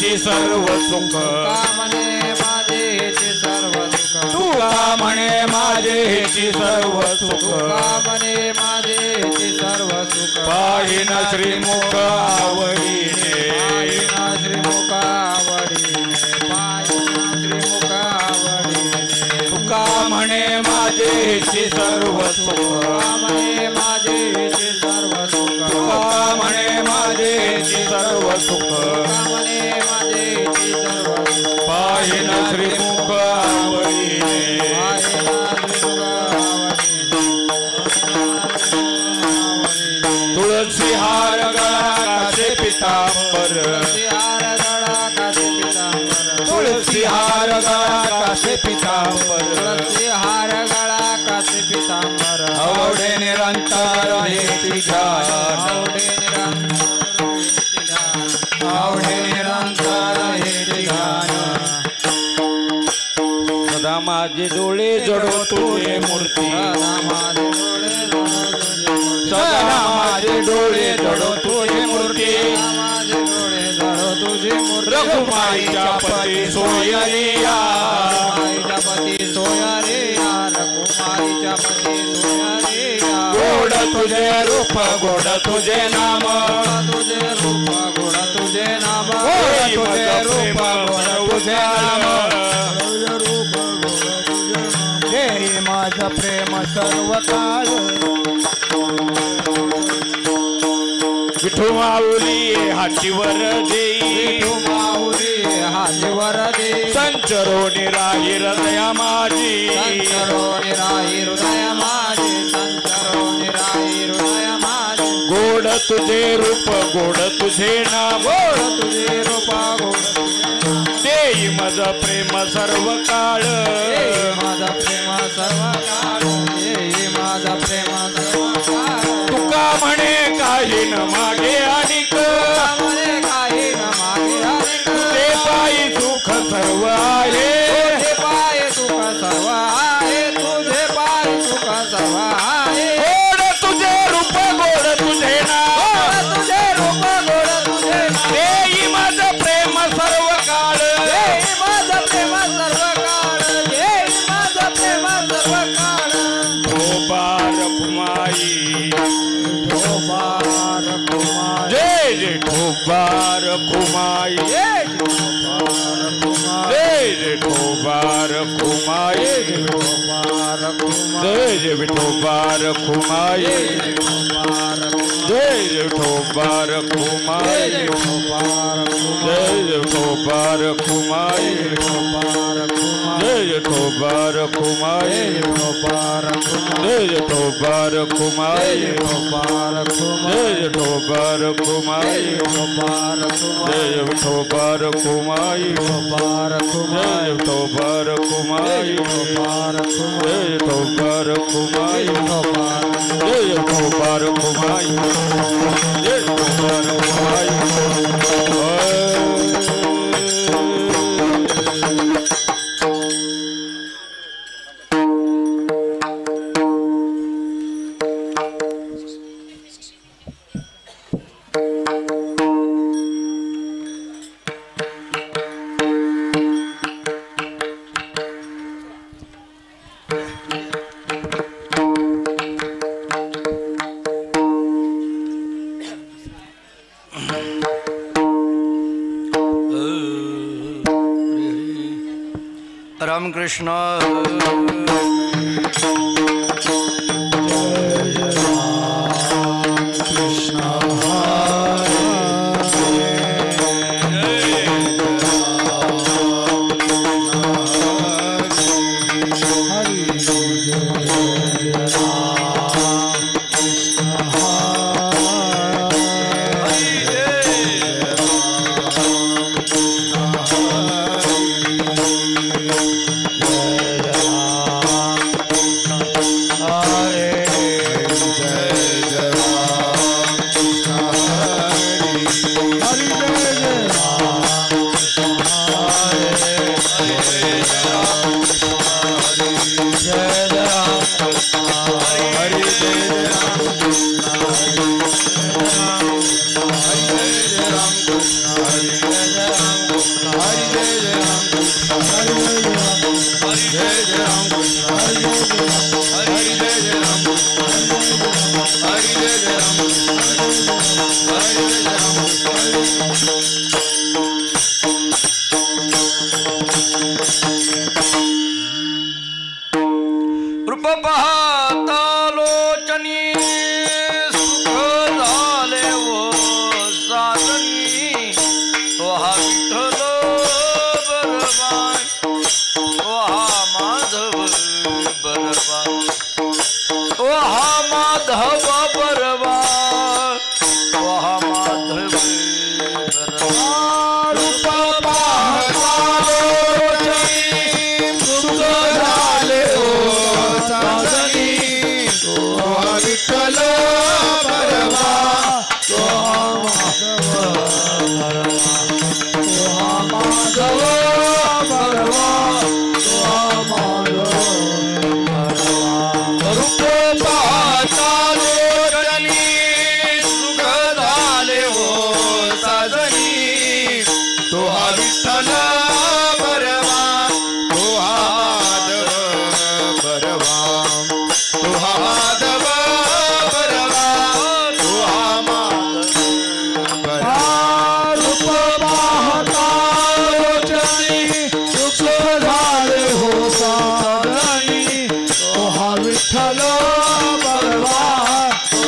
हेची सर्व सुख म्हणे माझे हेची सर्व सुख तुका म्हणे माझे हेची सर्व सुख म्हणे माझे हेची सर्व सुख पाहिन श्रीमुख आवडीने श्रीमुख आवडीने पाहिन श्रीमुख आवडीने तुका म्हणे माझे हेची सर्व सुख म्हणे माझे हेची सर्व सुख तुका म्हणे माझे हेची सर्व सुख म्हणे माझे हेची सर्व सुख पाहिन श्रीमुख आवडीने तुळसी हार गळा कासे पितांबर तुळसी हार गळा कासे पितांबर हार गळा कासे पितांबर आवडे निरंतर हेची ध्यान आवडे निरंतर हेची ध्यान सदा माझे डोळे जडो तुझे मूर्ती सदा माझे डोळे जडो तुझे मूर्ती रघुमाईच्या पती सोयरिया पती सोयरिया रघुमाईच्या पती सोयरिया गोड तुझे रूप गोड तुझे नाम तुझे रूप गोड तुझे नाम तुझे रूप गोड तुझे नाम हे माझा प्रेम सर्व काळ विठू माऊली हातीवर देई माऊली हातीवर दे संचरो निराही हृदया माझी संचरो निराही हृदय माझे संचरो निराही हृदय माझे गोड तुझे रूप गोड तुझे नाम गोड तुझे रूपा गोड देई मज प्रेम सर्व काळ माझा प्रेम सर्व काळ माझा प्रेम सर्व काळ तुका म्हणे काही न मागे अधिक म्हणे काही न मागे अधिक ते पायी सुख सर्व आहे तुझे पाय सुख सर्व आहे तुझे पाय सुख सर्व आहे गोड तुझे रूप गोड तुझे नाम तुझे रूप गोड तुझे देई मज प्रेम सर्व काळ माझा प्रेम सर्व काळ माझा प्रेम सर्व काळ ठोबार कुमाई ठोबार कुमार जय जय ठोबार कुमाई जय जय ठोबार कुमाई ठोबार कुमार जय जय विठोबार कुमाई जय जय ठोबार कुमाई जय जय ठोबार कुमाई जय जय ठोबार कुमाई जय जय ठोबार कुमाई जय जय ठोबार कुमाई जय जय विठोबार कुमाई जय जय ठोबार कुमाई जय जय ठोबार कुमाई जय जय ठोबार कुमाई जय ठोबार कुमाई रामकृष्ण रूप पाहता लोचनी सुख झाले वो साधनी तो हा विठ्ठल बरवान तो हा माधव बरवान तो हा माधव बरवान तो हा माधव बरवान रूप पाहता लोचनी सुख झाले साधनी तो विठ्ठल बरवा तो माधव बरवा तो माधव रूप पाहता लोचनी सुख झाले हो साधनी तो विठ्ठल बरवा तो माधव बरवा तो माधव बरवा तो माधव बरवा रूप पाहता लोचनी सुख झाले हो साधनी तो विठ्ठल बरवा तो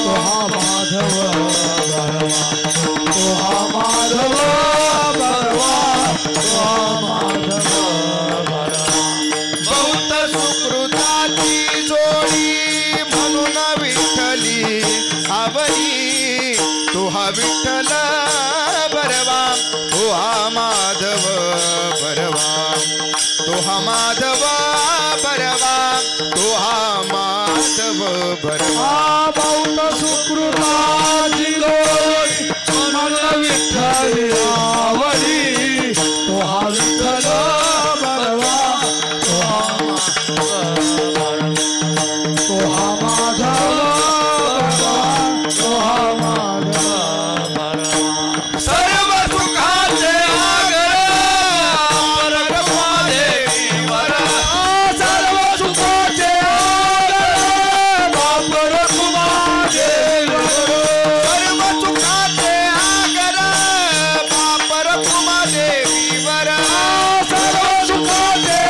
माधव बरवा तो माधव बरवा तो माधव बरवा बहुत सुकृताची जोडी म्हणून विठ्ठली आवरी तो विठ्ठल बरवा तो माधव बरवा तो माधव बरवा तो माधव बरवा बहुत सुकृताची जोडी म्हणून विठ्ठली आवरी तो विठ्ठल बरवा तो माधव सर्व सुखाचे आगर परब्रह्मदेवी वर सर्व सुखाचे आगर परब्रह्मदेवी सर्व सुखाचे आगर परब्रह्मदेवी वर सर्व सुखाचे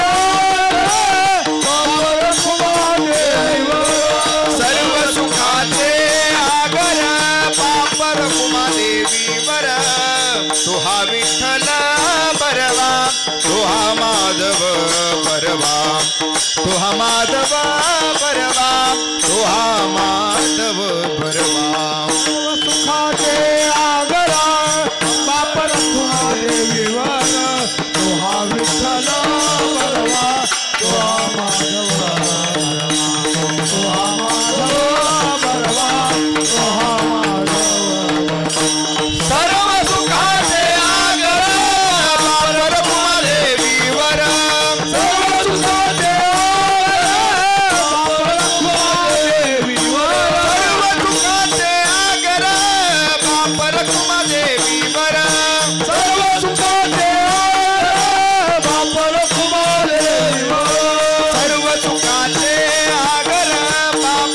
सर्व सुखाचे आगर पापर कुमादेवी वर तो विठ्ठल बरवा तो माधव बरवा तो माधव बरवा तो माधव बरवा सुखाचे आगर पापर कुमादेवी वर तो विठ्ठल बरवा तो माधव सर्व सुखाचे आगर परब्रह्मदेवी वर सर्व सुखाचे परब्रह्मदेवी वर सर्व सुखाचे आगर परब्रह्मदेवी वर सर्व सुखाचे परब्रह्मदेवी वर सर्व सुखाचे आगर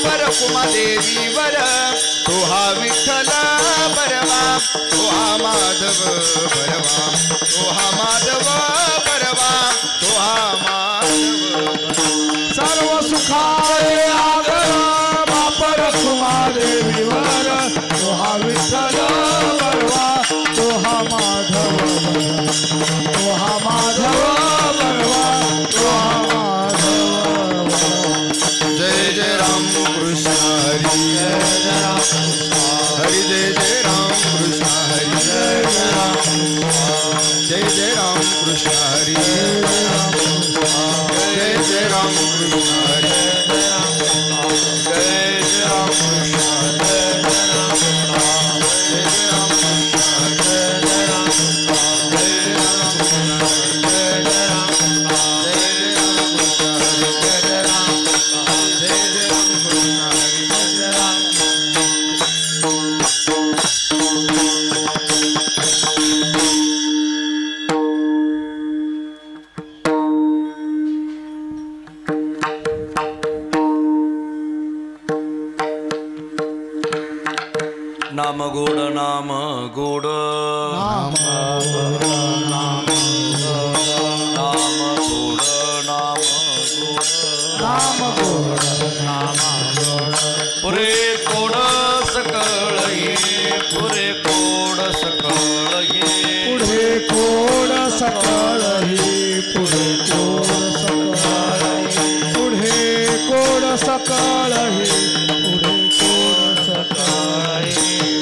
परब्रह्मदेवी वर तो विठ्ठल बरवा तो माधव बरवा तो माधव बरवा तो माधव सर्व सुखाचे आगर बापर कुमादेवी वर तो विठ्ठल बरवा तो माधव तो माधव बरवा तो माधव जय जय राम कृष्ण हरी जय राम हरि जय जय राम कृष्ण हरि जय राम जय जय राम कृष्ण हरि जय जय राम कृष्ण हरि जय जय राम कृष्ण नाम गोड नाम गोड नाम गोड नाम नाम गोड नाम गोड नाम गोड नाम गोड पुरे कोड सकळ ये पुरे कोड सकळ ये पुढे कोड सकळ ही पुढे कोड सकळ पुढे कोड सकळ ही पुढे कोड सकळ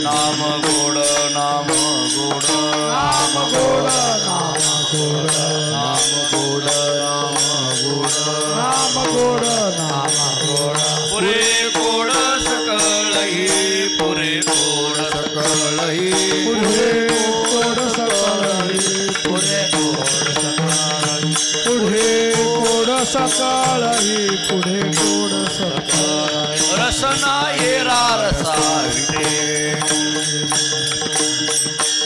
नाम गोड नाम गोड नाम गोड नाम गोड नाम गोड नाम गोड नाम गोड नाम गोड पुरे कोड सकळ ये पुरे कोड सकळ ये पुढे कोड सकळ ही पुढे कोड सकळ पुढे कोड सकळ ही पुढे कोड सकळ रसना येरा रसा विटे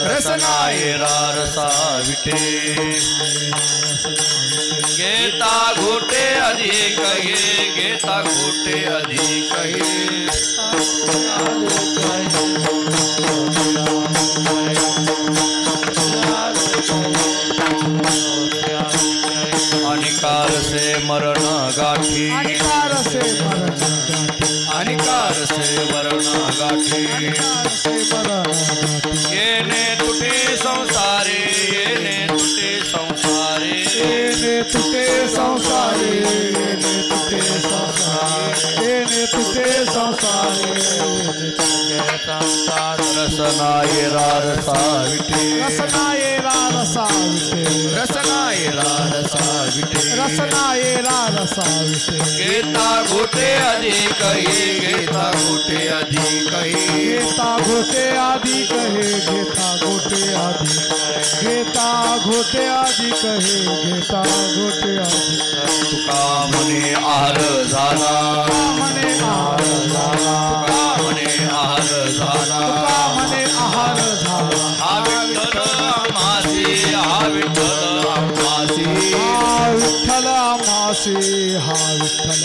रसना येरा रसा विटे घेता घोटे अधिक हे घेता घोटे अधिक हे अनिकार से मरण गाठी अनिकार से मरण अनिकार से मरण गाठी से मरण येने तुटे संसारे येने तुटे संसारे येने तुटे संसारे येने तुटे संसारे येने तुटे संसारे रसना येरा रसा विटे रसना येरा रसा विटे रसना येरा रसा विटे रसना येरा रसा विटे घेता घोटे अधिक हे घेता घोटे अधिक हे घेता घोटे आदि कहे घेता घोटे आदि घेता घोटे आदि कहे घेता घोटे आदि तुका मने आहार झाला मने आहार झाला तुका मने आहार झाला तुका मने आहार झाला हा विठ्ठल आम्हासी हा विठ्ठल आम्हासी हा विठ्ठल आम्हासी हा विठ्ठल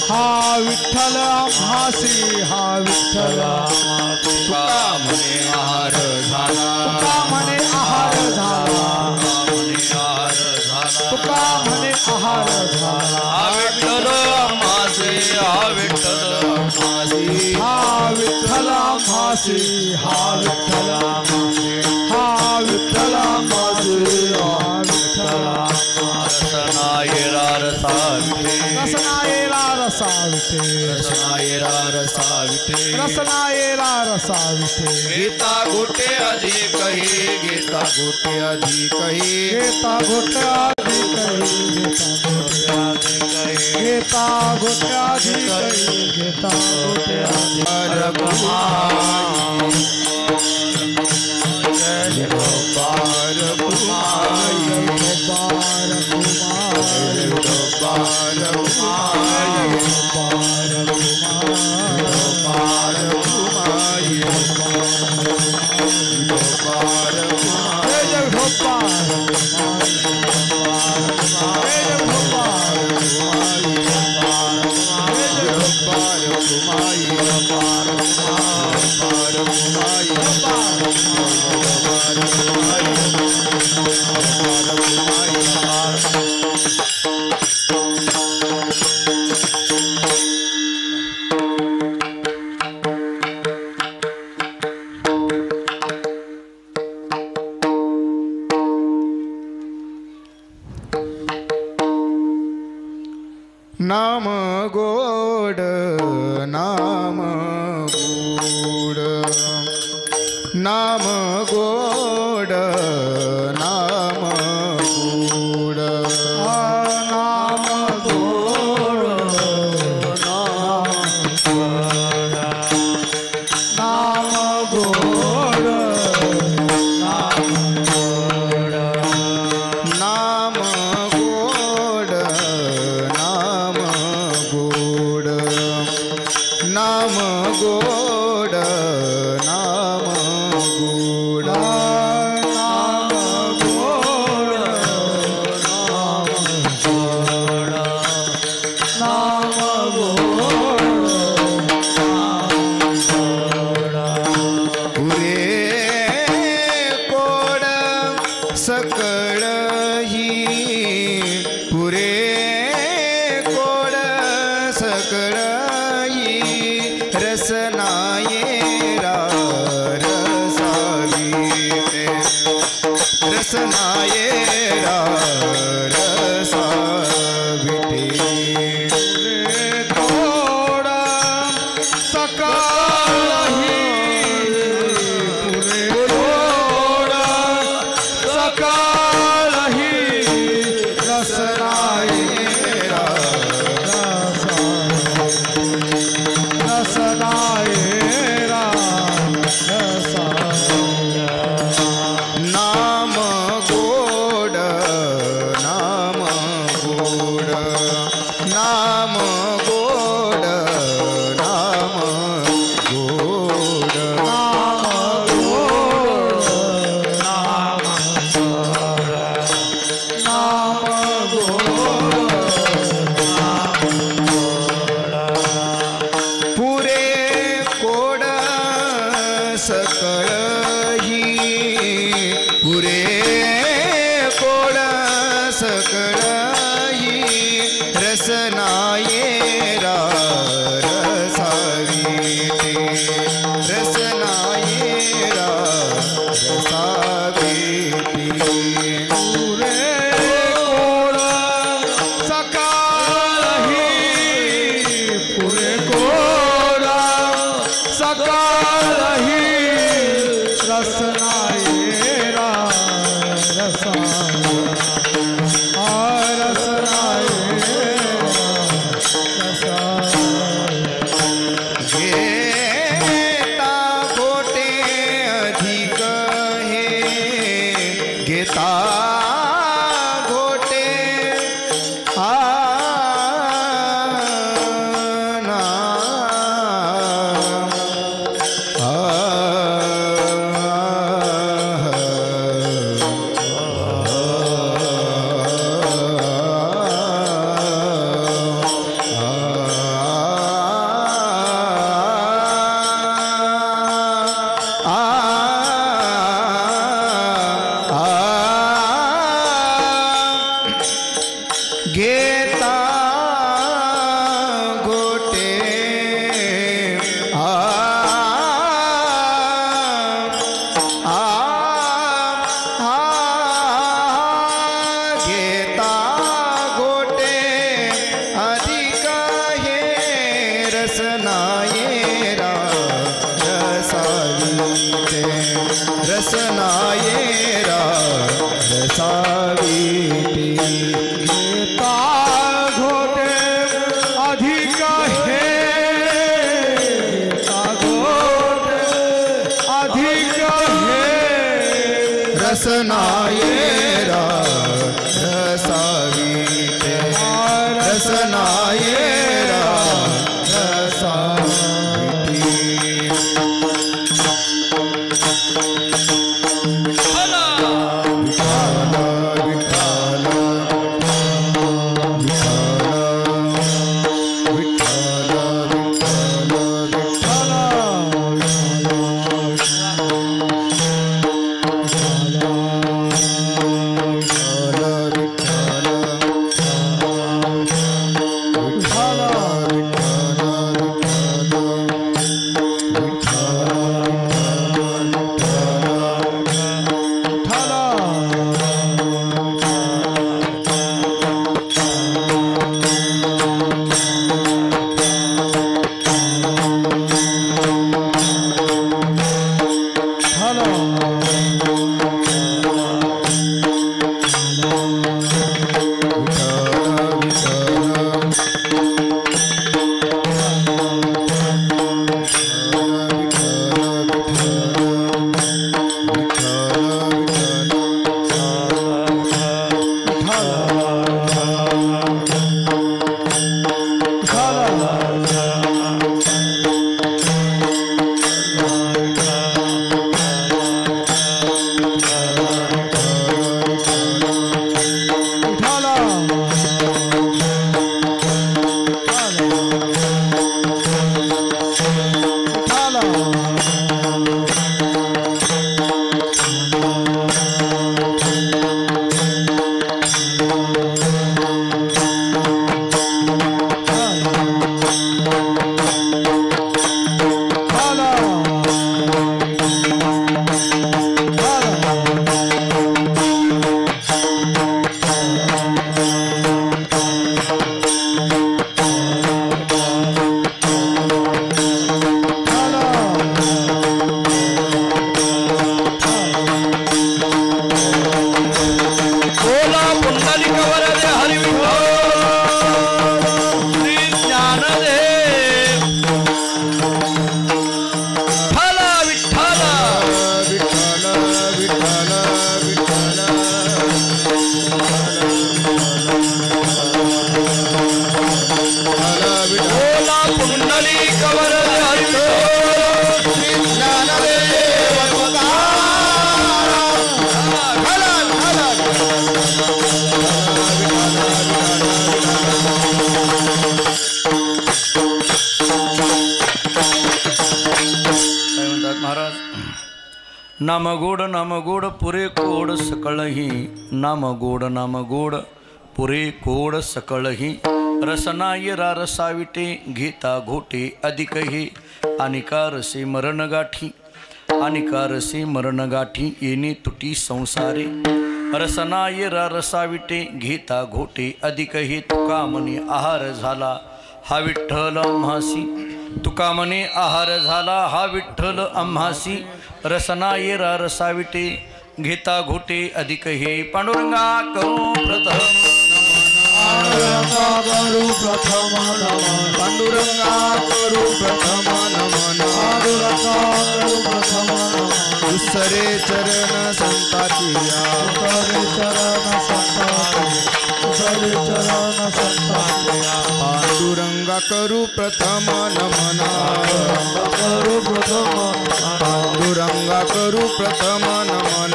हा विठ्ठल आम्हासी हा विठ्ठल तुका मने आहार झाला तुका म्हणे आहार झाला तुका मने आहार झाला तुका म्हणे आहार झाला हा विठ्ठल आम्हासी हा विठ्ठल आम्हासी हा विठ्ठल आम्हासी हा विठ्ठल रसना येरा रसा विटे रसना येरा रसा विटे रसना येरा रसा विटे रसना येरा रसा विटे गीता घोटे अधिक हे गीता घोटे अधिक हे घेता घोटे आदि कही घेता घोटे आदि कही घेता घोटे आदि नाम गोड नाम गोड नाम गोड नाम गोड नाम गोड नाम गोड नाम गोड नाम गोड नाम गोड नाम गोड नाम गोड सकळ ही पुरे गोड सकळ ही रसनाये रसावी रसनाये रसावी थोडा सकाळही पुरे थोडा सकाळही रसनाये रसनाये नाम गोड नाम गोड नाम गोड नाम गोड पुरे कोड सकळ ही पुरे कोड सकळ ही रसनाये रसावी रसनाये रसावी पुरे कोड सकाळही पुरे कोड सकाळही रसनाये घेता गोटे अधिक हे घेता घोटे ना घेता गोटे घेता गोटे अधिक हे रसनाये रसावी रसनाये रसावी घेता घोटे अधिक हे घेता घोटे अधिक हे रसनाये रसावी रसनाये रसावी विठाला नाम गोड पुरे कोड सकळही नाम गोड पुरे कोड सकळही रसनाय रसाविटे घेता घोटे अधिकही अनिकारसे मरण गाठी येणे तुटी संसारे रसनाय रसाविटे घेता घोटे अधिकही तुका मने आहार झाला हा विठ्ठल आम्हासी तुका मने आहार झाला हा विठ्ठल आम्हासी रसनाय रसाविटे घेता घोटे अधिक हे पांडुरंगा करू प्रथम पांडुरंगा करू प्रथम नमन दुसरे चरण संताची पांडुरंगा करू प्रथम नमन पांडुरंगा करू प्रथम नमन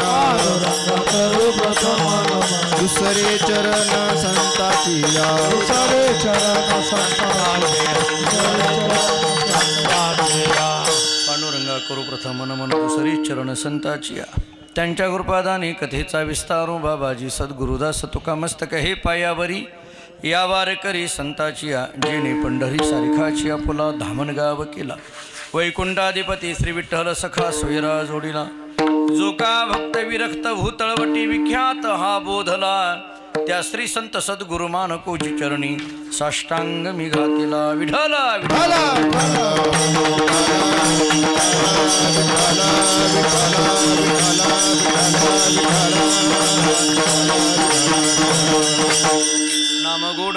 दुसरे चरण संताची पांडुरंगा करू प्रथम नमन दुसरे चरण संताची त्यांच्या कृपादाने कथेचा विस्तारो बाबाजी सद्गुरुदास तुका मस्तक हे पायावरी या वारकरी संताची जेणे पंढरी सारिखाची फुला धामणगाव केला वैकुंठाधिपती श्री विठ्ठल सखा सोयरा जोडीला जो का भक्त विरक्त भूतळवटी विख्यात हा बोधला त्या श्री संत सद्गुरु मानकोची चरणी साष्टांग मी घातिला विठला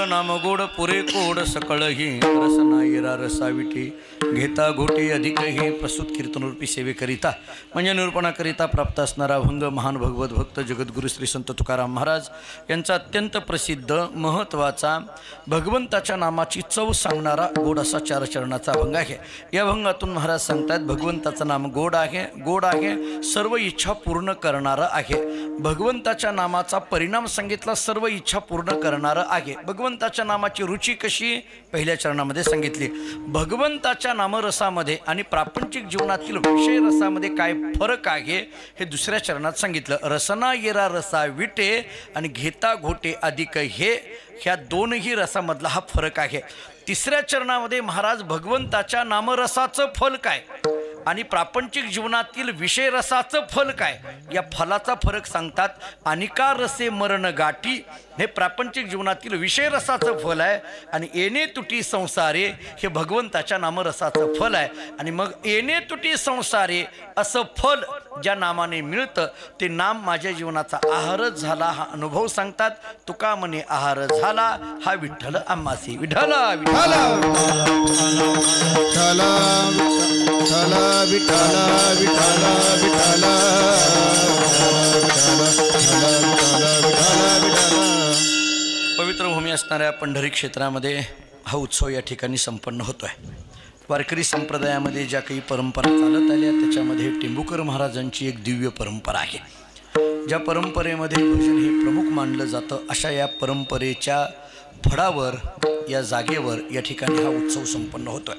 नाम गोड पुरे कोड सकळही रसनायरा रसाविटे घेता घोटे अधिक हे प्रस्तुत कीर्तनरूपी सेवेकरिता म्हणजे निरूपणाकरिता प्राप्त असणारा भंग महान भगवत भक्त जगद्गुरु श्री संत तुकाराम महाराज यांचा अत्यंत प्रसिद्ध महत्त्वाचा भगवंताच्या नामाची चव सांगणारा गोड असा 4 चरणाचा भंग आहे। या भंगातून महाराज सांगतात भगवंताचं नाम गोड आहे सर्व इच्छा पूर्ण करणारं आहे। भगवंताच्या नामाचा परिणाम सांगितला सर्व इच्छा पूर्ण करणारं आहे। भगवंताच्या नामाची रुची कशी पहिल्या चरणामध्ये सांगितली। भगवंताच्या नामरसामध्ये आणि प्रापंचिक जीवनातील विषय रसामध्ये काय फरक आहे हे दुसऱ्या चरणात सांगितलं। रसना येरा रसा विटे आणि घेता घोटे अधिक हे ह्या दोनही रसामधला हा फरक आहे। तिसऱ्या चरणामध्ये महाराज भगवंताच्या नामरसाचं फल काय आणि प्रापंचिक जीवनातील विषय रसाचं फल काय या फलाचा फरक सांगतात। अनिका रसे मरण गाठी हे प्रापंचिक जीवनातील विषय रसाचं फल आहे आणि येणे तुटी संसारे हे भगवंताच्या नामरसाचं फल आहे। आणि मग येणे तुटी संसारे असं फल ज्या नामाने मिळतं ते नाम माझ्या जीवनाचा आहारच झाला हा अनुभव सांगतात। तुका मने आहार झाला हा विठ्ठल आम्हासी विठ्ठला विठ्ठला विठ्ठला विठ्ठला विठ्ठला पवित्र भूमी असणाऱ्या पंढरी क्षेत्रामध्ये हा उत्सव या ठिकाणी संपन्न होतोय। वारकरी संप्रदायामध्ये ज्या काही परंपरा चालत आल्या त्याच्यामध्ये टेंबुकर महाराजांची एक दिव्य परंपरा आहे। ज्या परंपरेमध्ये भजन हे प्रमुख मानलं जातं अशा या परंपरेच्या फळावर या जागेवर या ठिकाणी हा उत्सव संपन्न होतोय।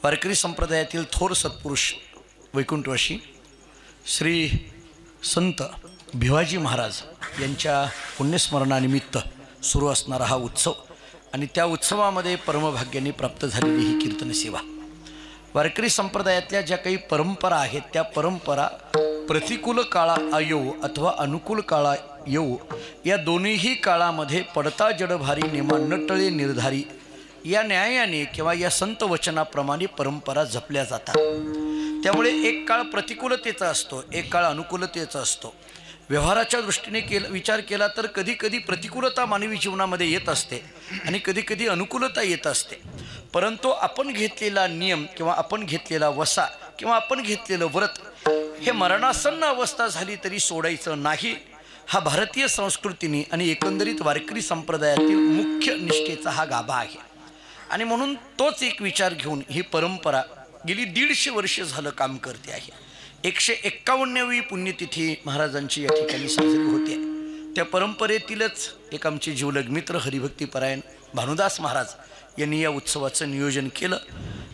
वारकरी संप्रदायातील थोर सत्पुरुष वैकुंठवासी श्री संत भिवाजी महाराज यांच्या पुण्यस्मरणानिमित्त सुरू असणारा हा उत्सव आणि त्या उत्सवामध्ये परमभाग्याने प्राप्त झालेली ही कीर्तन सेवा। वारकरी संप्रदायातल्या ज्या काही परंपरा आहेत त्या परंपरा प्रतिकूल काळा येऊ अथवा अनुकूल काळा येऊ या दोन्हीही काळामध्ये पडता जडभारी नेमा नटळे निर्धारी या न्यायाने किंवा या संत वचनाप्रमाणे परंपरा जपल्या जातात। त्यामुळे एक काळ प्रतिकूलतेचा असतो एक काळ अनुकूलतेचा असतो। व्यवहाराच्या दृष्टीने विचार केला तर कधी कधी प्रतिकूलता मानवी जीवनामध्ये येत असते आणि कधी कधी अनुकूलता येत असते। परंतु आपण घेतलेला नियम किंवा आपण घेतलेला वसा किंवा आपण घेतलेलं व्रत हे मरणासन्न अवस्था झाली तरी सोडायचं नाही हा भारतीय संस्कृतीने आणि एकंदरीत वारकरी संप्रदायातील मुख्य निष्ठेचा हा गाभा आहे। आणि म्हणून तोच एक विचार घेऊन ही परंपरा गेली 150 वर्ष झालं काम करते आहे। 151वी पुण्यतिथी महाराजांची या ठिकाणी साजरी होते। त्या परंपरेतीलच एक आमचे जीवलग मित्र हरिभक्तीपरायण भानुदास महाराज यांनी या उत्सवाचं नियोजन केलं।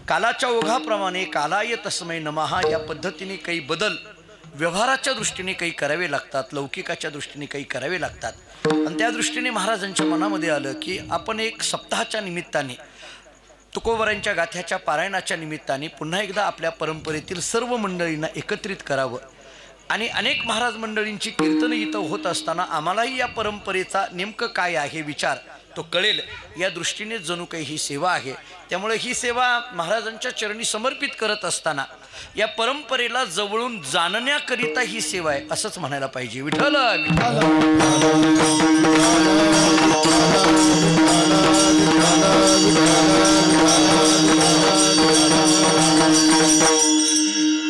कालाच्या ओघाप्रमाणे कालाय तस्मै नमः या पद्धतीने काही बदल व्यवहाराच्या दृष्टीने काही करावे लागतात, लौकिकाच्या दृष्टीने काही करावे लागतात. आणि त्या दृष्टीने महाराजांच्या मनामध्ये आलं की आपण एक सप्ताहाच्या निमित्ताने, तुकोबरांच्या गाथ्याच्या पारायणाच्या निमित्ताने पुन्हा एकदा आपल्या परंपरेतील सर्व मंडळींना एकत्रित करावं. आणि अनेक महाराज मंडळींची कीर्तनं इथं होत असताना आम्हालाही या परंपरेचा नेमकं काय आहे विचार तो कळेल, या दृष्टीने जणू काही ही सेवा आहे. त्यामुळे ही सेवा महाराजांच्या चरणी समर्पित करत असताना या परंपरेला जवळून जाणण्याकरिता ही सेवा आहे असंच म्हणायला पाहिजे. विठ्ठल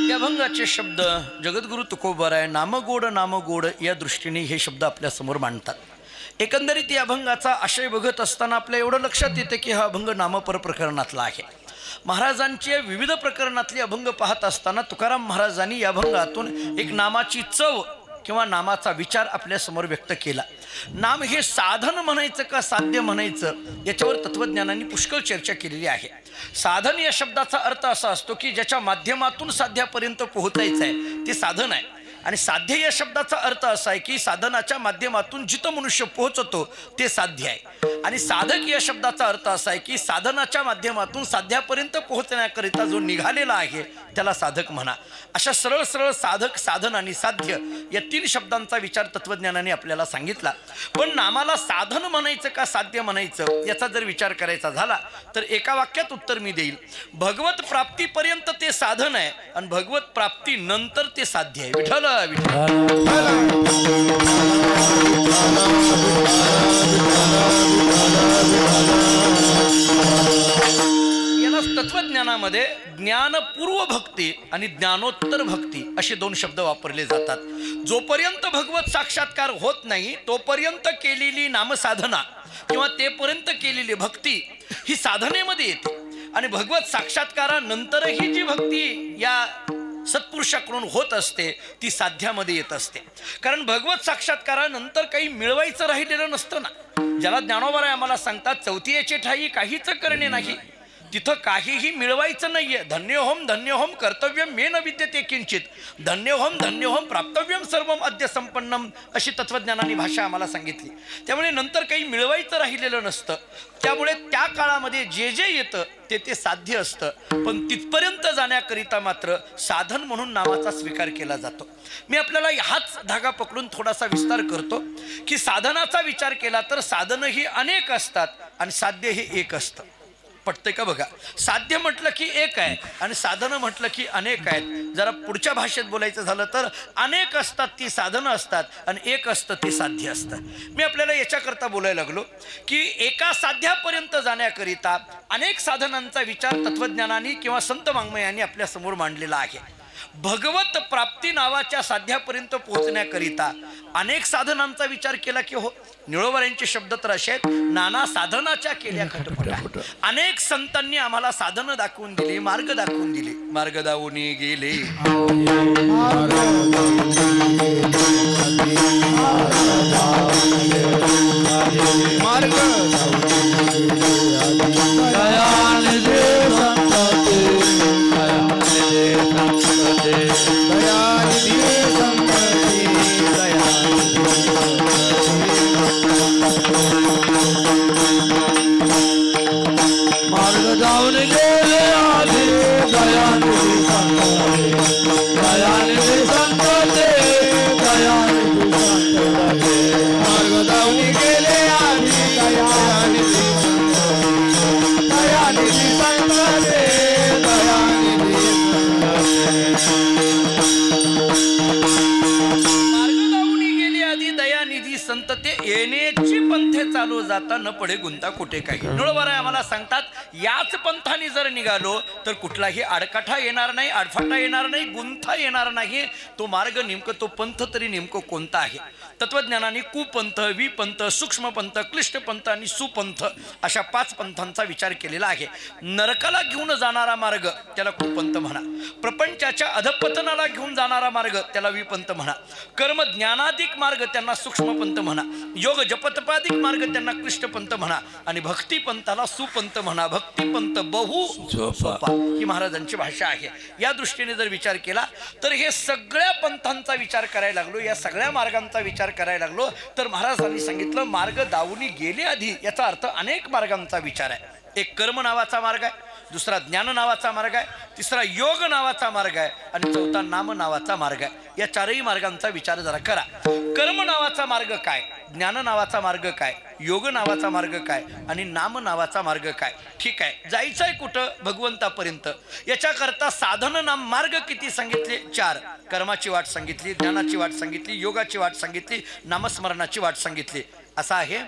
या अभंगाचे शब्द जगद्गुरु तुकोबराय नामगोड या दृष्टीने हे शब्द आपल्या समोर मांडतात. एकंदरीत या अभंगाचा आशय बघत असताना आपल्या एवढं लक्षात येते की हा अभंग नामपर प्रकरणातला आहे. महाराजांचे विविध प्रकरणातले अभंग पाहत असताना तुकाराम महाराजांनी या अभंगातून एक नामाची चव किंवा नामाचा विचार आपल्या समोर व्यक्त केला. नाम हे साधन म्हणायचं का साध्य म्हणायचं याच्यावर तत्वज्ञानांनी पुष्कळ चर्चा केलेली आहे. साधन या शब्दाचा अर्थ असा असतो की ज्याच्या माध्यमातून साध्यापर्यंत पोहोचायचं आहे ते साधन आहे. आणि साध्य या शब्दाचा अर्थ असा आहे की साधनाच्या माध्यमातून जिथं मनुष्य पोहोचतो ते साध्य आहे. आणि साधक या शब्दाचा अर्थ असा आहे की साधनाच्या माध्यमातून साध्यापर्यंत पोहोचण्याकरिता जो निघालेला आहे त्याला साधक म्हणा. अशा सरळ सरळ साधक, साधन आणि साध्य या 3 शब्दांचा विचार तत्वज्ञानाने आपल्याला सांगितला. पण नामाला साधन म्हणायचं का साध्य म्हणायचं याचा जर विचार करायचा झाला तर एका वाक्यात उत्तर मी देईल. भगवत प्राप्तीपर्यंत ते साधन आहे आणि भगवत प्राप्ती नंतर ते साध्य आहे. विठ्ठल यालाच तत्वज्ञानामध्ये ज्ञानपूर्व भक्ती आणि ज्ञानोत्तर भक्ती असे 2 शब्द वापरले जातात. जोपर्यंत भगवत साक्षात्कार होत नाही तोपर्यंत केलेली नामसाधना किंवा तेपर्यंत केलेली भक्ती ही साधनेमध्ये येते. आणि भगवत साक्षात्कारानंतरही जी भक्ती या सत्पुरुषाकडून होत असते ती साध्यामध्ये येत असते. कारण भगवत साक्षात्कारानंतर काही मिळवायचं राहिलेलं नसतं ना. ज्याला ज्ञानोबा आम्हाला सांगतात चौथीचे ठाई काहीच करणे नाही, तिथं काहीही मिळवायचं नाहीये. धन्योहम कर्तव्यम मे न विद्यते किंचित, धन्योहम प्राप्तव्यम सर्वम अद्य संपन्नम अशी तत्वज्ञानाने भाषा आम्हाला सांगितली. त्यामुळे नंतर काही मिळवायचं राहिलेलं नसतं. त्यामुळे त्या काळामध्ये जे जे येतं ते साध्य असतं. पण तिथपर्यंत जाण्याकरिता मात्र साधन म्हणून नामाचा स्वीकार केला जातो. मी आपल्याला हाच धागा पकडून थोडासा विस्तार करतो की साधनाचा विचार केला तर साधनही अनेक असतात आणि साध्य हे एक असतं. पटतंय का बघा. साध्य म्हटलं की एक आहे आणि साधनं म्हटलं की अनेक आहेत. जरा पुढच्या भाषेत बोलायचं झालं तर अनेक असतात ती साधनं असतात आणि एक असतं ते साध्य असतं. मी आपल्याला याच्याकरता बोलायला लागलो की एका साध्यापर्यंत जाण्याकरिता अनेक साधनांचा विचार तत्वज्ञानाने किंवा संत वाङ्मयांनी आपल्या समोर मांडलेला आहे. भगवत प्राप्ती नावाच्या साध्यापर्यंत पोहोचण्याकरिता अनेक साधनांचा विचार केला की हो. निळोबरांचे शब्द तर असे आहेत, नाना साधनाच्या केल्या खटपटा. अनेक संतांनी आम्हाला साधनं दाखवून दिली, मार्ग दाखवून दिले. मार्ग दावून गेले मार्ग मार्ग जाऊन गेले आधी दयानिधी संत मार्ग जाऊन गेले आधी दयानिधी संत संत ते येण्याची पंथे चालू जाता न पडे गुंता कुठे काही. निळोबाराय आम्हाला सांगतात याच पंथाने जर निघालो तर कुठलाही आडकाठा येणार नाही, आडफाटा येणार नाही, गुंथा येणार नाही. तो मार्ग नेमकं तो पंथ तरी नेमकं कोणता आहे. तत्वज्ञानाने कुपंथ, विपंथ, सूक्ष्म पंथ, क्लिष्ट पंथ आणि सुपंथ अशा 5 पंथांचा विचार केलेला आहे. नरकाला घेऊन जाणारा मार्ग त्याला कुपंथ म्हणा, प्रपंचाच्या अधपतनाला घेऊन जाणारा मार्ग त्याला विपंथ म्हणा, कर्म ज्ञानाधिक मार्ग त्यांना सूक्ष्म पंथ म्हणा. योग जपतपादिक मार्ग त्यांना कृष्णपंथ म्हणा आणि भक्तिपंथाला सुपंथ म्हणा. भक्तिपंथ बहु सोपा ही महाराजांची भाषा आहे. या दृष्टीने जर विचार केला तर हे सगळ्या पंथांचा विचार करायला लागलो, या सगळ्या मार्गांचा विचार करायला लागलो तर महाराजांनी सांगितलं मार्ग दावूनी गेले आधी. याचा अर्थ अनेक मार्गांचा विचार आहे. एक कर्म नावाचा मार्ग आहे, दुसरा ज्ञान नावाचा मार्ग आहे, तिसरा योग नावाचा मार्ग आहे आणि चौथा नाम नावाचा मार्ग आहे. या चारही मार्गांचा विचार जरा करा. कर्म नावाचा मार्ग काय, ज्ञान नावाचा मार्ग काय, योग नावाचा मार्ग काय आणि नाम नावाचा मार्ग काय. ठीक आहे, जायचंय कुठं? भगवंतापर्यंत. याच्याकरता साधन नाम मार्ग किती सांगितले? 4. कर्माची वाट सांगितली, ज्ञानाची वाट सांगितली, योगाची वाट सांगितली, नामस्मरणाची वाट सांगितली. असं आहे.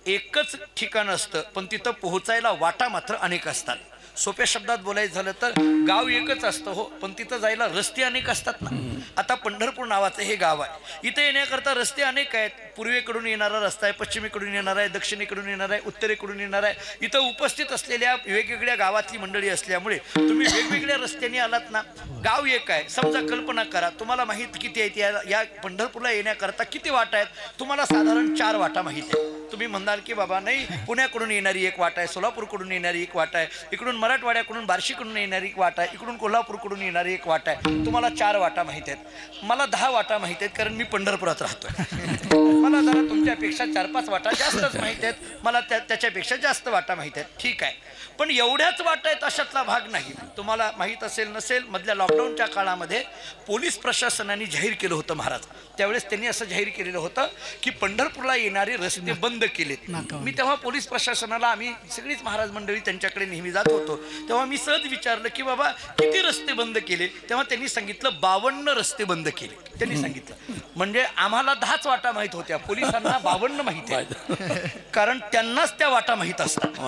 एकच ठिकाण असतं पण तिथं पोहोचायला वाटा मात्र अनेक असतात. सोप्या शब्दात बोलायचं झालं तर गाव एकच असतं हो, पण तिथं जायला रस्ते अनेक असतात ना. आता पंढरपूर नावाचं हे गाव आहे, इथे येण्याकरता रस्ते अनेक आहेत. पूर्वेकडून येणारा रस्ता आहे, पश्चिमेकडून येणारा आहे, दक्षिणेकडून येणारा आहे, उत्तरेकडून येणारा आहे. इथं उपस्थित असलेल्या वेगवेगळ्या गावातली मंडळी असल्यामुळे तुम्ही वेगवेगळ्या रस्त्याने आलात ना. गाव एक आहे. समजा कल्पना करा, तुम्हाला माहीत किती आहेत या पंढरपूरला येण्याकरता किती वाटा आहेत? तुम्हाला साधारण 4 वाटा माहीत आहेत. तुम्ही म्हणाल की बाबा नाही, पुण्याकडून येणारी एक वाट आहे, सोलापूरकडून येणारी एक वाट आहे, इकडून मराठवाड्याकडून बार्शीकडून येणारी एक वाट आहे, इकडून कोल्हापूरकडून येणारी एक वाट आहे. तुम्हाला 4 वाटा माहीत आहेत. मला 10 वाटा माहीत आहेत, कारण मी पंढरपुरात राहतोय. मला जरा तुमच्यापेक्षा 4-5 वाटा जास्तच माहीत आहेत. मला त्याच्यापेक्षा जास्त वाटा माहीत आहेत. ठीक आहे, पण एवढ्याच वाटा आहेत अशातला भाग नाही. तुम्हाला माहीत असेल नसेल, मधल्या लॉकडाऊनच्या काळामध्ये पोलीस प्रशासनाने जाहीर केलं होतं महाराज. त्यावेळेस त्यांनी असं जाहीर केलेलं होतं की पंढरपूरला येणारे रस्ते बंद केलेत. मी तेव्हा पोलीस प्रशासनाला, आम्ही सगळीच महाराज मंडळी त्यांच्याकडे नेहमी जात होतो, तेव्हा मी सहज विचारलं की बाबा किती रस्ते बंद केले? तेव्हा त्यांनी सांगितलं 52 रस्ते बंद केले. त्यांनी सांगितलं. म्हणजे आम्हाला 10च वाटा माहीत होत्या, पोलिसांना 52 माहिती आहे, कारण त्यांनाच त्या वाटा माहीत असतात.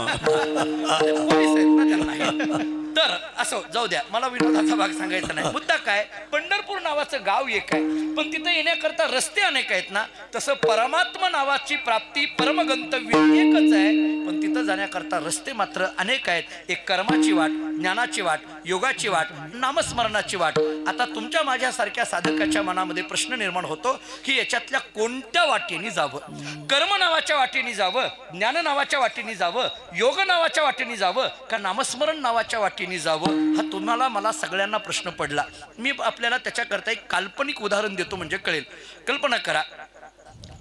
पोलीस आहेत ना, त्यांना. तर असं जाऊ द्या, मला विनोदाचा भाग सांगायचा नाही. मुद्दा काय, पंढरपूर नावाचं गाव एक आहे पण तिथं येण्याकरता रस्ते अनेक आहेत ना. तसं परमात्मा नावाची प्राप्ती, परमगंतव्य एकच आहे, पण तिथं जाण्याकरता रस्ते मात्र अनेक आहेत. एक कर्माची वाट, ज्ञानाची वाट, योगाची वाट, नामस्मरणाची वाट. आता तुमच्या माझ्यासारख्या साधकाच्या मनामध्ये प्रश्न निर्माण होतो की याच्यातल्या कोणत्या वाटेने जावं? कर्म नावाच्या वाटेने जावं, ज्ञान नावाच्या वाटेने जावं, योग नावाच्या वाटेने जावं का नामस्मरण नावाच्या वाटेने जावं? हा तुम्हाला मला सगळ्यांना प्रश्न पडला. मी आपल्याला त्याच्याकरता एक काल्पनिक उदाहरण देतो म्हणजे कळेल. कल्पना करा,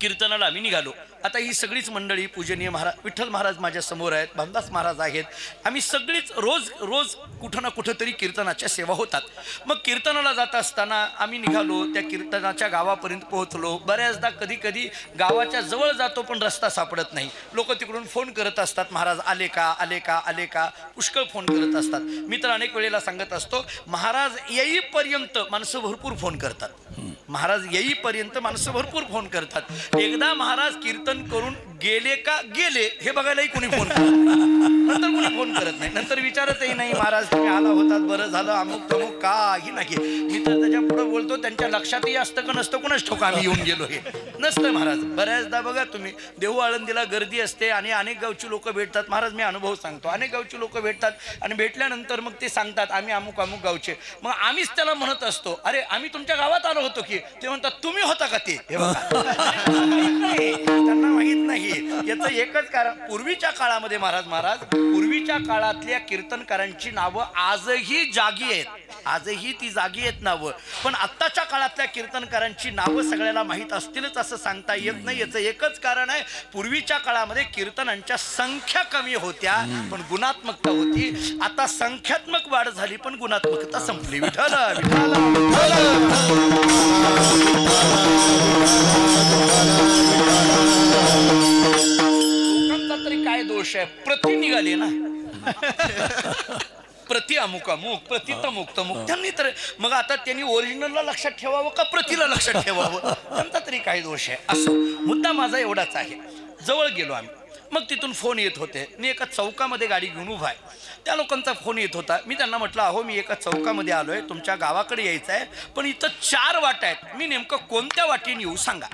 कीर्तनाला आम्ही निघालो. आता ही सगळीच मंडळी, पूजनीय महाराज विठ्ठल महाराज माझ्या समोर आहेत, भामदास महाराज आहेत, आम्ही सगळीच रोज कुठं ना कुठं तरी कीर्तनाच्या सेवा होतात. मग कीर्तनाला जात असताना आम्ही निघालो, त्या कीर्तनाच्या गावापर्यंत पोहोचलो. बऱ्याचदा कधी कधी गावाच्या जवळ जातो पण रस्ता सापडत नाही. लोक तिकडून फोन करत असतात, महाराज आले का, आले का, आले का, पुष्कळ फोन करत असतात. मी तर अनेक वेळेला सांगत असतो, महाराज येईपर्यंत माणसं भरपूर फोन करतात. महाराज येईपर्यंत माणसं भरपूर फोन करतात. एकदा महाराज कीर्तन करून गेले का गेले हे बघायलाही कोणी फोन करत नाही. नंतर कोणी फोन करत नाही, नंतर विचारतही नाही महाराज तुम्ही आला होतात, बरं झालं, अमुक तमुक काही नाही. मी तर त्याच्या पुढे बोलतो, त्यांच्या लक्षातही असतं का नसतं कोणाच ठोका आम्ही येऊन गेलो हे नसतं महाराज. बऱ्याचदा बघा तुम्ही, देहू आळंदीला गर्दी असते आणि अनेक गावची लोक भेटतात. महाराज मी अनुभव सांगतो, अनेक गावची लोक भेटतात आणि भेटल्यानंतर मग ते सांगतात आम्ही अमुक अमुक गावचे. मग आम्हीच त्याला म्हणत असतो, अरे आम्ही तुमच्या गावात आलो होतो की. ते म्हणतात तुम्ही होता का ते? हे बघा, त्यांना माहित नाही. याचं एकच कारण, पूर्वीच्या काळामध्ये महाराज पूर्वीच्या काळातल्या कीर्तनकारांची नावं आजही जागी आहेत, आजही ती जागी आहेत नावं. पण आत्ताच्या काळातल्या कीर्तनकारांची नावं सगळ्याला माहीत असतीलच असं सांगता येत नाही. याचं एकच कारण आहे, पूर्वीच्या काळामध्ये कीर्तनांच्या संख्या कमी होत्या पण गुणात्मकता होती. आता संख्यात्मक वाढ झाली पण गुणात्मकता संपली. विठ्ठल विठ्ठल लोकांचा तरी काय दोष आहे, प्रति निघाले ना, प्रति अमुक अमुक, प्रति तमुक तमुक. त्यांनी तर मग आता त्यांनी ओरिजिनलला लक्षात ठेवावं का प्रतीला लक्षात ठेवावं? त्यांचा तरी काय दोष आहे. असो, मुद्दा माझा एवढाच आहे. जवळ गेलो आम्ही, मग तिथून फोन येत होते. मी एका चौकामध्ये गाडी घेऊन उभा आहे, त्या लोकांचा फोन येत होता. मी त्यांना म्हटलं, अहो मी एका चौकामध्ये आलोय, तुमच्या गावाकडे यायचं आहे, पण इथं 4 वाटा आहेत, मी नेमकं कोणत्या वाटेने येऊ सांगा.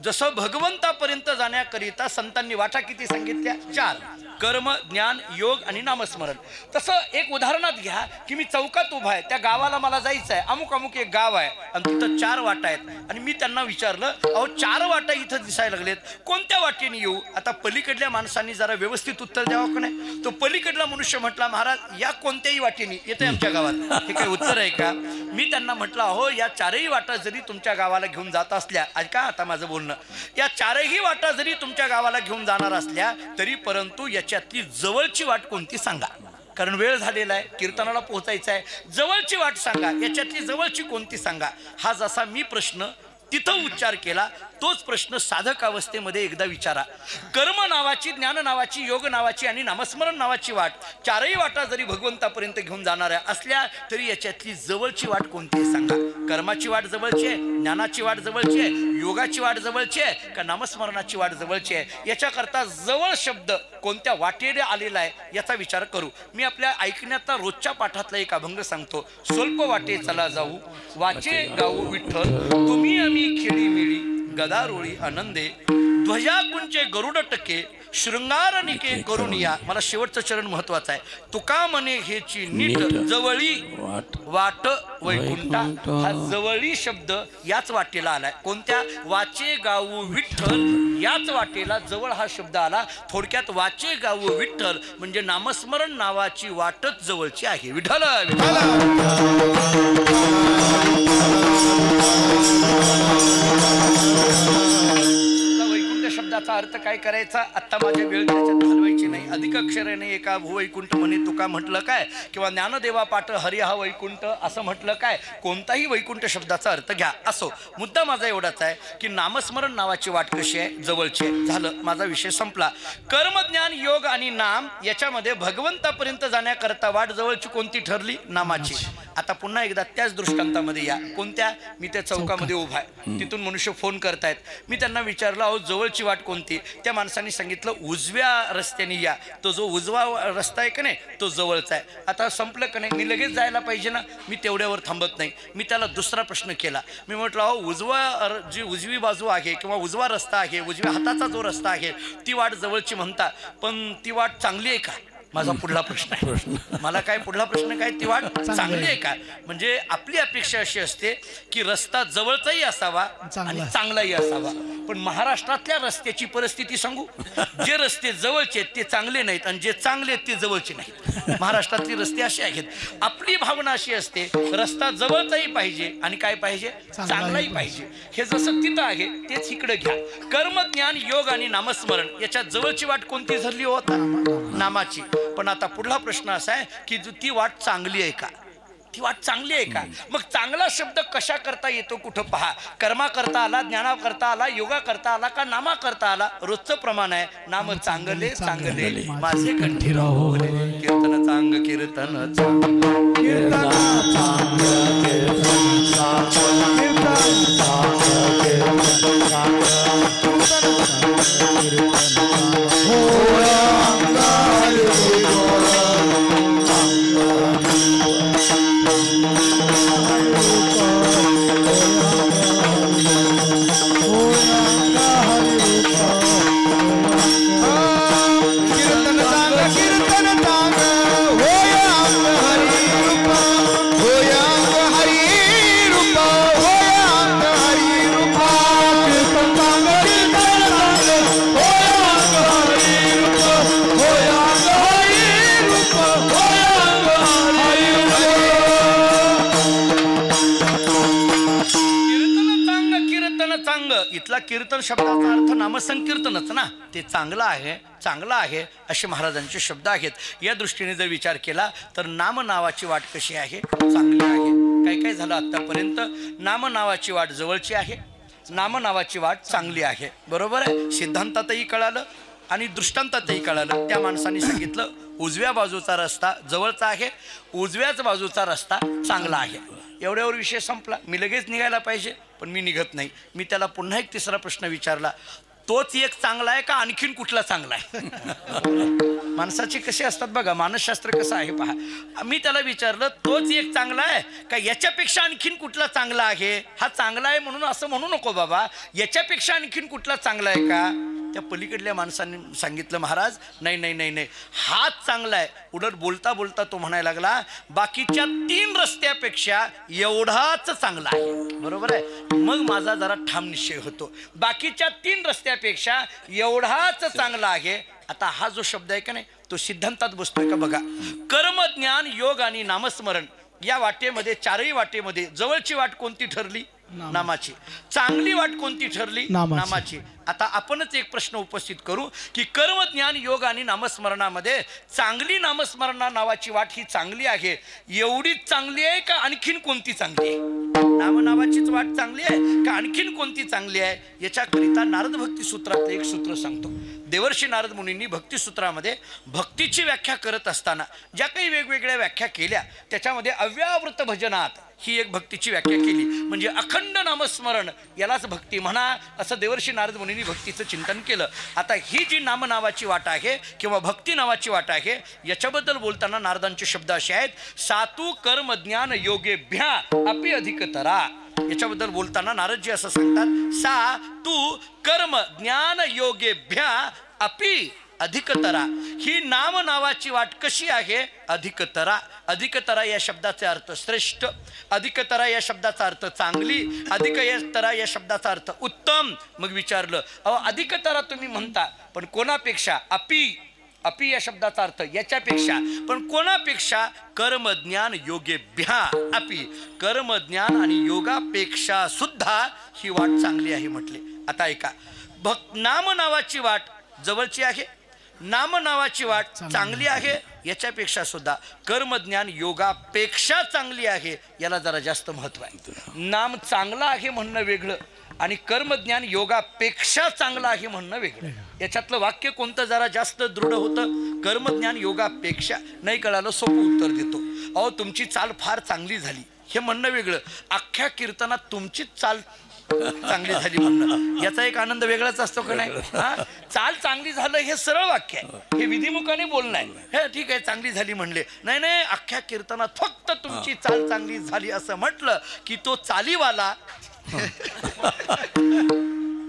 जसं भगवंतापर्यंत जाण्याकरिता संतांनी वाटा किती सांगितल्या? 4. कर्म, ज्ञान, योग आणि नामस्मरण. तसं एक उदाहरणात घ्या की मी चौकात उभा आहे, त्या गावाला मला जायचं आहे, अमुक अमुक एक गाव आहे आणि तिथं 4 वाटा आहेत आणि मी त्यांना विचारलं, अहो 4 वाटा इथं दिसायला लागलेत, कोणत्या वाटेने येऊ? आता पलीकडल्या माणसांनी जरा व्यवस्थित उत्तर द्यावं का नाही? तो पलीकडला मनुष्य म्हटला, महाराज या कोणत्याही वाटेने येते आमच्या गावात. हे काही उत्तर आहे का? मी त्यांना म्हटलं, अहो या 4ही वाटा जरी तुमच्या गावाला घेऊन जात असल्या, ऐका आता माझं बोलणं, या 4ही वाटा जरी तुमच्या गावाला घेऊन जाणार असल्या तरी परंतु याच्यातली जवळची वाट कोणती सांगा, कारण वेळ झालेला आहे, कीर्तनाला पोहोचायचं आहे. जवळची वाट सांगा, याच्यातली जवळची कोणती सांगा. हा जसा मी प्रश्न तिथं उच्चार केला, तोच प्रश्न साधक अवस्थेमध्ये एकदा विचारा. कर्म नावाची, ज्ञान नावाची, योग नावाची आणि नामस्मरण नावाची वाट, 4ही वाटा जरी भगवंतापर्यंत घेऊन जाणाऱ्या असल्या तरी याच्यातली जवळची वाट कोणती आहे सांगा. कर्माची वाट जवळची आहे, ज्ञानाची वाट जवळची आहे, योगाची वाट जवळची आहे का नामस्मरणाची वाट जवळची आहे? याच्याकरता जवळ शब्द कोणत्या वाटेने आलेला आहे याचा विचार करू. मी आपल्या ऐकण्याचा रोजच्या पाठातला एक अभंग सांगतो. स्वल्प वाटे चला जाऊ, वाचे गाऊ विठ्ठल, तुम्ही आम्ही खेळी मिळी, गदारोळी आनंदे, ध्वजा कुंचे गरुड टके, शृंगार निके करुणिया. मला शेवटचं चरण महत्वाचं आहे. तुका मने हेची नीट, जवळी वाट वैकुंठा. हा जवळी शब्द याच वाटेला आलाय. कोणत्या? वाचे गाऊ विठ्ठल, याच वाटेला जवळ हा शब्द आला. थोडक्यात वाचे गाऊ विठ्ठल म्हणजे नामस्मरण नावाची वाटच जवळची आहे. विठ्ठल शब्दाचा अर्थ काय करायचा? आत्ता माझ्या वेळ त्याच्यात घालवायची नाही. अधिक अक्षराने एका भूवैकुंठ म्हणे तुका म्हटलं काय, किंवा ज्ञानदेवा पाठ हरी हा वैकुंठ असं म्हटलं काय, कोणताही वैकुंठ शब्दाचा अर्थ घ्या. असो, मुद्दा माझा एवढाच आहे की नामस्मरण नावाची वाट कशी आहे? जवळची आहे. झालं, माझा विषय संपला. कर्म, ज्ञान, योग आणि नाम याच्यामध्ये भगवंतापर्यंत जाण्याकरता वाट जवळची कोणती ठरली? नामाची. आता पुन्हा एकदा त्याच दृष्टांतामध्ये या. कोणत्या? मी त्या चौकामध्ये उभा आहे, तिथून मनुष्य फोन करतायत. मी त्यांना विचारलं, अहो जवळची वाट कोणती? त्या माणसाने सांगितलं उजव्या रस्त्याने या. तो जो उजवा रस्ता आहे का नाही तो जवळचा आहे. आता संपलं का नाही? मी लगेच जायला पाहिजे ना. मी तेवढ्यावर थांबत नाही. मी त्याला दुसरा प्रश्न केला. मी म्हटलं, अहो जी उजवी बाजू आहे किंवा उजवा रस्ता आहे, उजव्या हाताचा जो रस्ता आहे ती वाट जवळची म्हणता, पण ती वाट चांगली आहे का? माझा पुढला प्रश्न आहे. मला काय पुढला प्रश्न काय? ती वाट चांगली आहे का? म्हणजे आपली अपेक्षा अशी असते की रस्ता जवळचाही असावा आणि चांगलाही असावा. पण महाराष्ट्रातल्या रस्त्याची परिस्थिती सांगू, जे रस्ते जवळचे आहेत ते चांगले नाहीत आणि जे चांगले आहेत ते जवळचे नाहीत. महाराष्ट्रातले रस्ते असे आहेत. आपली भावना अशी असते रस्ता जवळचाही पाहिजे आणि काय पाहिजे? चांगलाही पाहिजे. हे जसं तिथं आहे तेच इकडे घ्या. कर्म, ज्ञान, योग आणि नामस्मरण याच्यात जवळची वाट कोणती धरली होता? नामाची. पण आता पुढला प्रश्न असा आहे की ती वाट चांगली आहे का? ती वाट चांगली आहे का? मग चांगला शब्द कशा करता येतो? कुठं पहा. कर्मा करता आला, ज्ञाना करता आला, योगा करता आला का नामा करता आला? रोजचं प्रमाण आहे. नाम चांगले चांगले माझे कंठी राहोले, कीर्तन चांग कीर्तन चांग कीर्तन इथला कीर्तन शब्दाचा अर्थ नामसंकीर्तनच ना. ते चांगलं आहे, चांगलं आहे असे महाराजांचे शब्द आहेत. या दृष्टीने जर विचार केला तर नाम नावाची वाट कशी आहे? चांगली आहे. काय काय झालं आतापर्यंत? नाम नावाची वाट जवळची आहे, नाम नावाची वाट चांगली आहे. बरोबर आहे. सिद्धांतातही कळालं आणि दृष्टांतातही कळालं. त्या माणसाने सांगितलं उजव्या बाजूचा रस्ता जवळचा आहे, उजव्याच बाजूचा रस्ता चांगला आहे. एवढ्यावर विषय संपला. मी लगेच निघायला पाहिजे पण मी निघत नाही. मी त्याला पुन्हा एक तिसरा प्रश्न विचारला. तोच एक चांगला आहे का आणखीन कुठला चांगला आहे? माणसाचे कसे असतात बघा, मानसशास्त्र कसं आहे पहा. मी त्याला विचारलं तोच एक चांगला आहे का याच्यापेक्षा आणखीन कुठला चांगला आहे? हा चांगला आहे म्हणून असं म्हणू नको बाबा, याच्यापेक्षा आणखीन कुठला चांगला आहे का? त्या पलीकडल्या माणसांनी सांगितलं महाराज नाही नाही नाही नाही, हाच चांगला आहे. उलट बोलता बोलता तो म्हणायला लागला बाकीच्या 3 रस्त्यापेक्षा एवढाच चांगला आहे. बरोबर आहे. मग माझा जरा ठाम निश्चय होतो, बाकीच्या 3 रस्त्यापेक्षा एवढाच चांगला आहे. आता हा जो शब्द आहे का नाही तो सिद्धांतात बसतोय का बघा. कर्म ज्ञान योग आणि नामस्मरण या वाटेमध्ये, 4ही वाटेमध्ये जवळची वाट कोणती ठरली? नामाची. चांगली वाट कोणती ठरली? नामाची. आता आपणच एक प्रश्न उपस्थित करू की कर्म ज्ञान योग आणि नामस्मरणामध्ये चांगली नामस्मरणा नावाची वाट ही चांगली आहे, एवढीच चांगली आहे का आणखीन कोणती चांगली आहे? नाम नावाचीच वाट चांगली आहे का आणखीन कोणती चांगली आहे? याच्याकरिता नारद भक्ती सूत्रातलं एक सूत्र सांगतो. देवर्षी नारद मुनींनी भक्तिसूत्रामध्ये भक्तीची व्याख्या करत असताना ज्या काही वेगवेगळ्या व्याख्या केल्या त्याच्यामध्ये अव्यावृत भजनात ही एक भक्तीची व्याख्या केली. म्हणजे अखंड नामस्मरण यालाच भक्ती म्हणा असं देवर्षी नारद मुनींनी भक्तीचं चिंतन केलं. आता ही जी नाम नावाची वाट आहे किंवा भक्ती नावाची वाट आहे याच्याबद्दल बोलताना नारदांचे शब्द असे आहेत, सातू कर्म ज्ञान योगेभ्या अपि अधिकतरा. याच्याबद्दल बोलताना नारदजी असं सांगतात, सा तू कर्म ज्ञान योगेभ्या अपि अधिकतरा. ही नाम नावाची वाट कशी आहे? अधिकतरा. अधिकतरा या शब्दाचे अर्थ श्रेष्ठ, अधिकतरा या शब्दाचा अर्थ चांगली, अधिकतरा या शब्दाचा अर्थ उत्तम. मग विचारलं अहो अधिकतरा तुम्ही म्हणता पण कोणापेक्षा? अपि. अपि या शब्दाचा अर्थ याच्यापेक्षा, पण कोणापेक्षा? कर्मज्ञान योगेभ्या अपि. कर्मज्ञान आणि योगापेक्षा सुद्धा ही वाट चांगली आहे म्हटले. आता ऐका, नाम नावाची वाट जवळची आहे, नाम नावाची वाट चांगली आहे, याच्यापेक्षा सुद्धा कर्मज्ञान योगापेक्षा चांगली आहे. याला जरा जास्त महत्व आहे. नाम चांगला आहे म्हणणं वेगळं आणि कर्मज्ञान योगापेक्षा चांगलं आहे म्हणणं वेगळं. याच्यातलं वाक्य कोणतं जरा जास्त दृढ होतं? कर्मज्ञान योगापेक्षा. नाही कळालं सोपं उत्तर देतो. अहो तुमची चाल फार चांगली झाली हे म्हणणं वेगळं, अख्ख्या कीर्तनात तुमचीच चाल चांगली झाली म्हणणं याचा एक आनंद वेगळाच असतो का नाही? चाल चांगली झालं हे सरळ वाक्य आहे, हे विधिमुखाने बोलणं आहे. हे ठीक आहे चांगली झाली म्हणले, नाही नाही अख्ख्या कीर्तनात फक्त तुमची चाल चांगली झाली असं म्हटलं की तो चालीवाला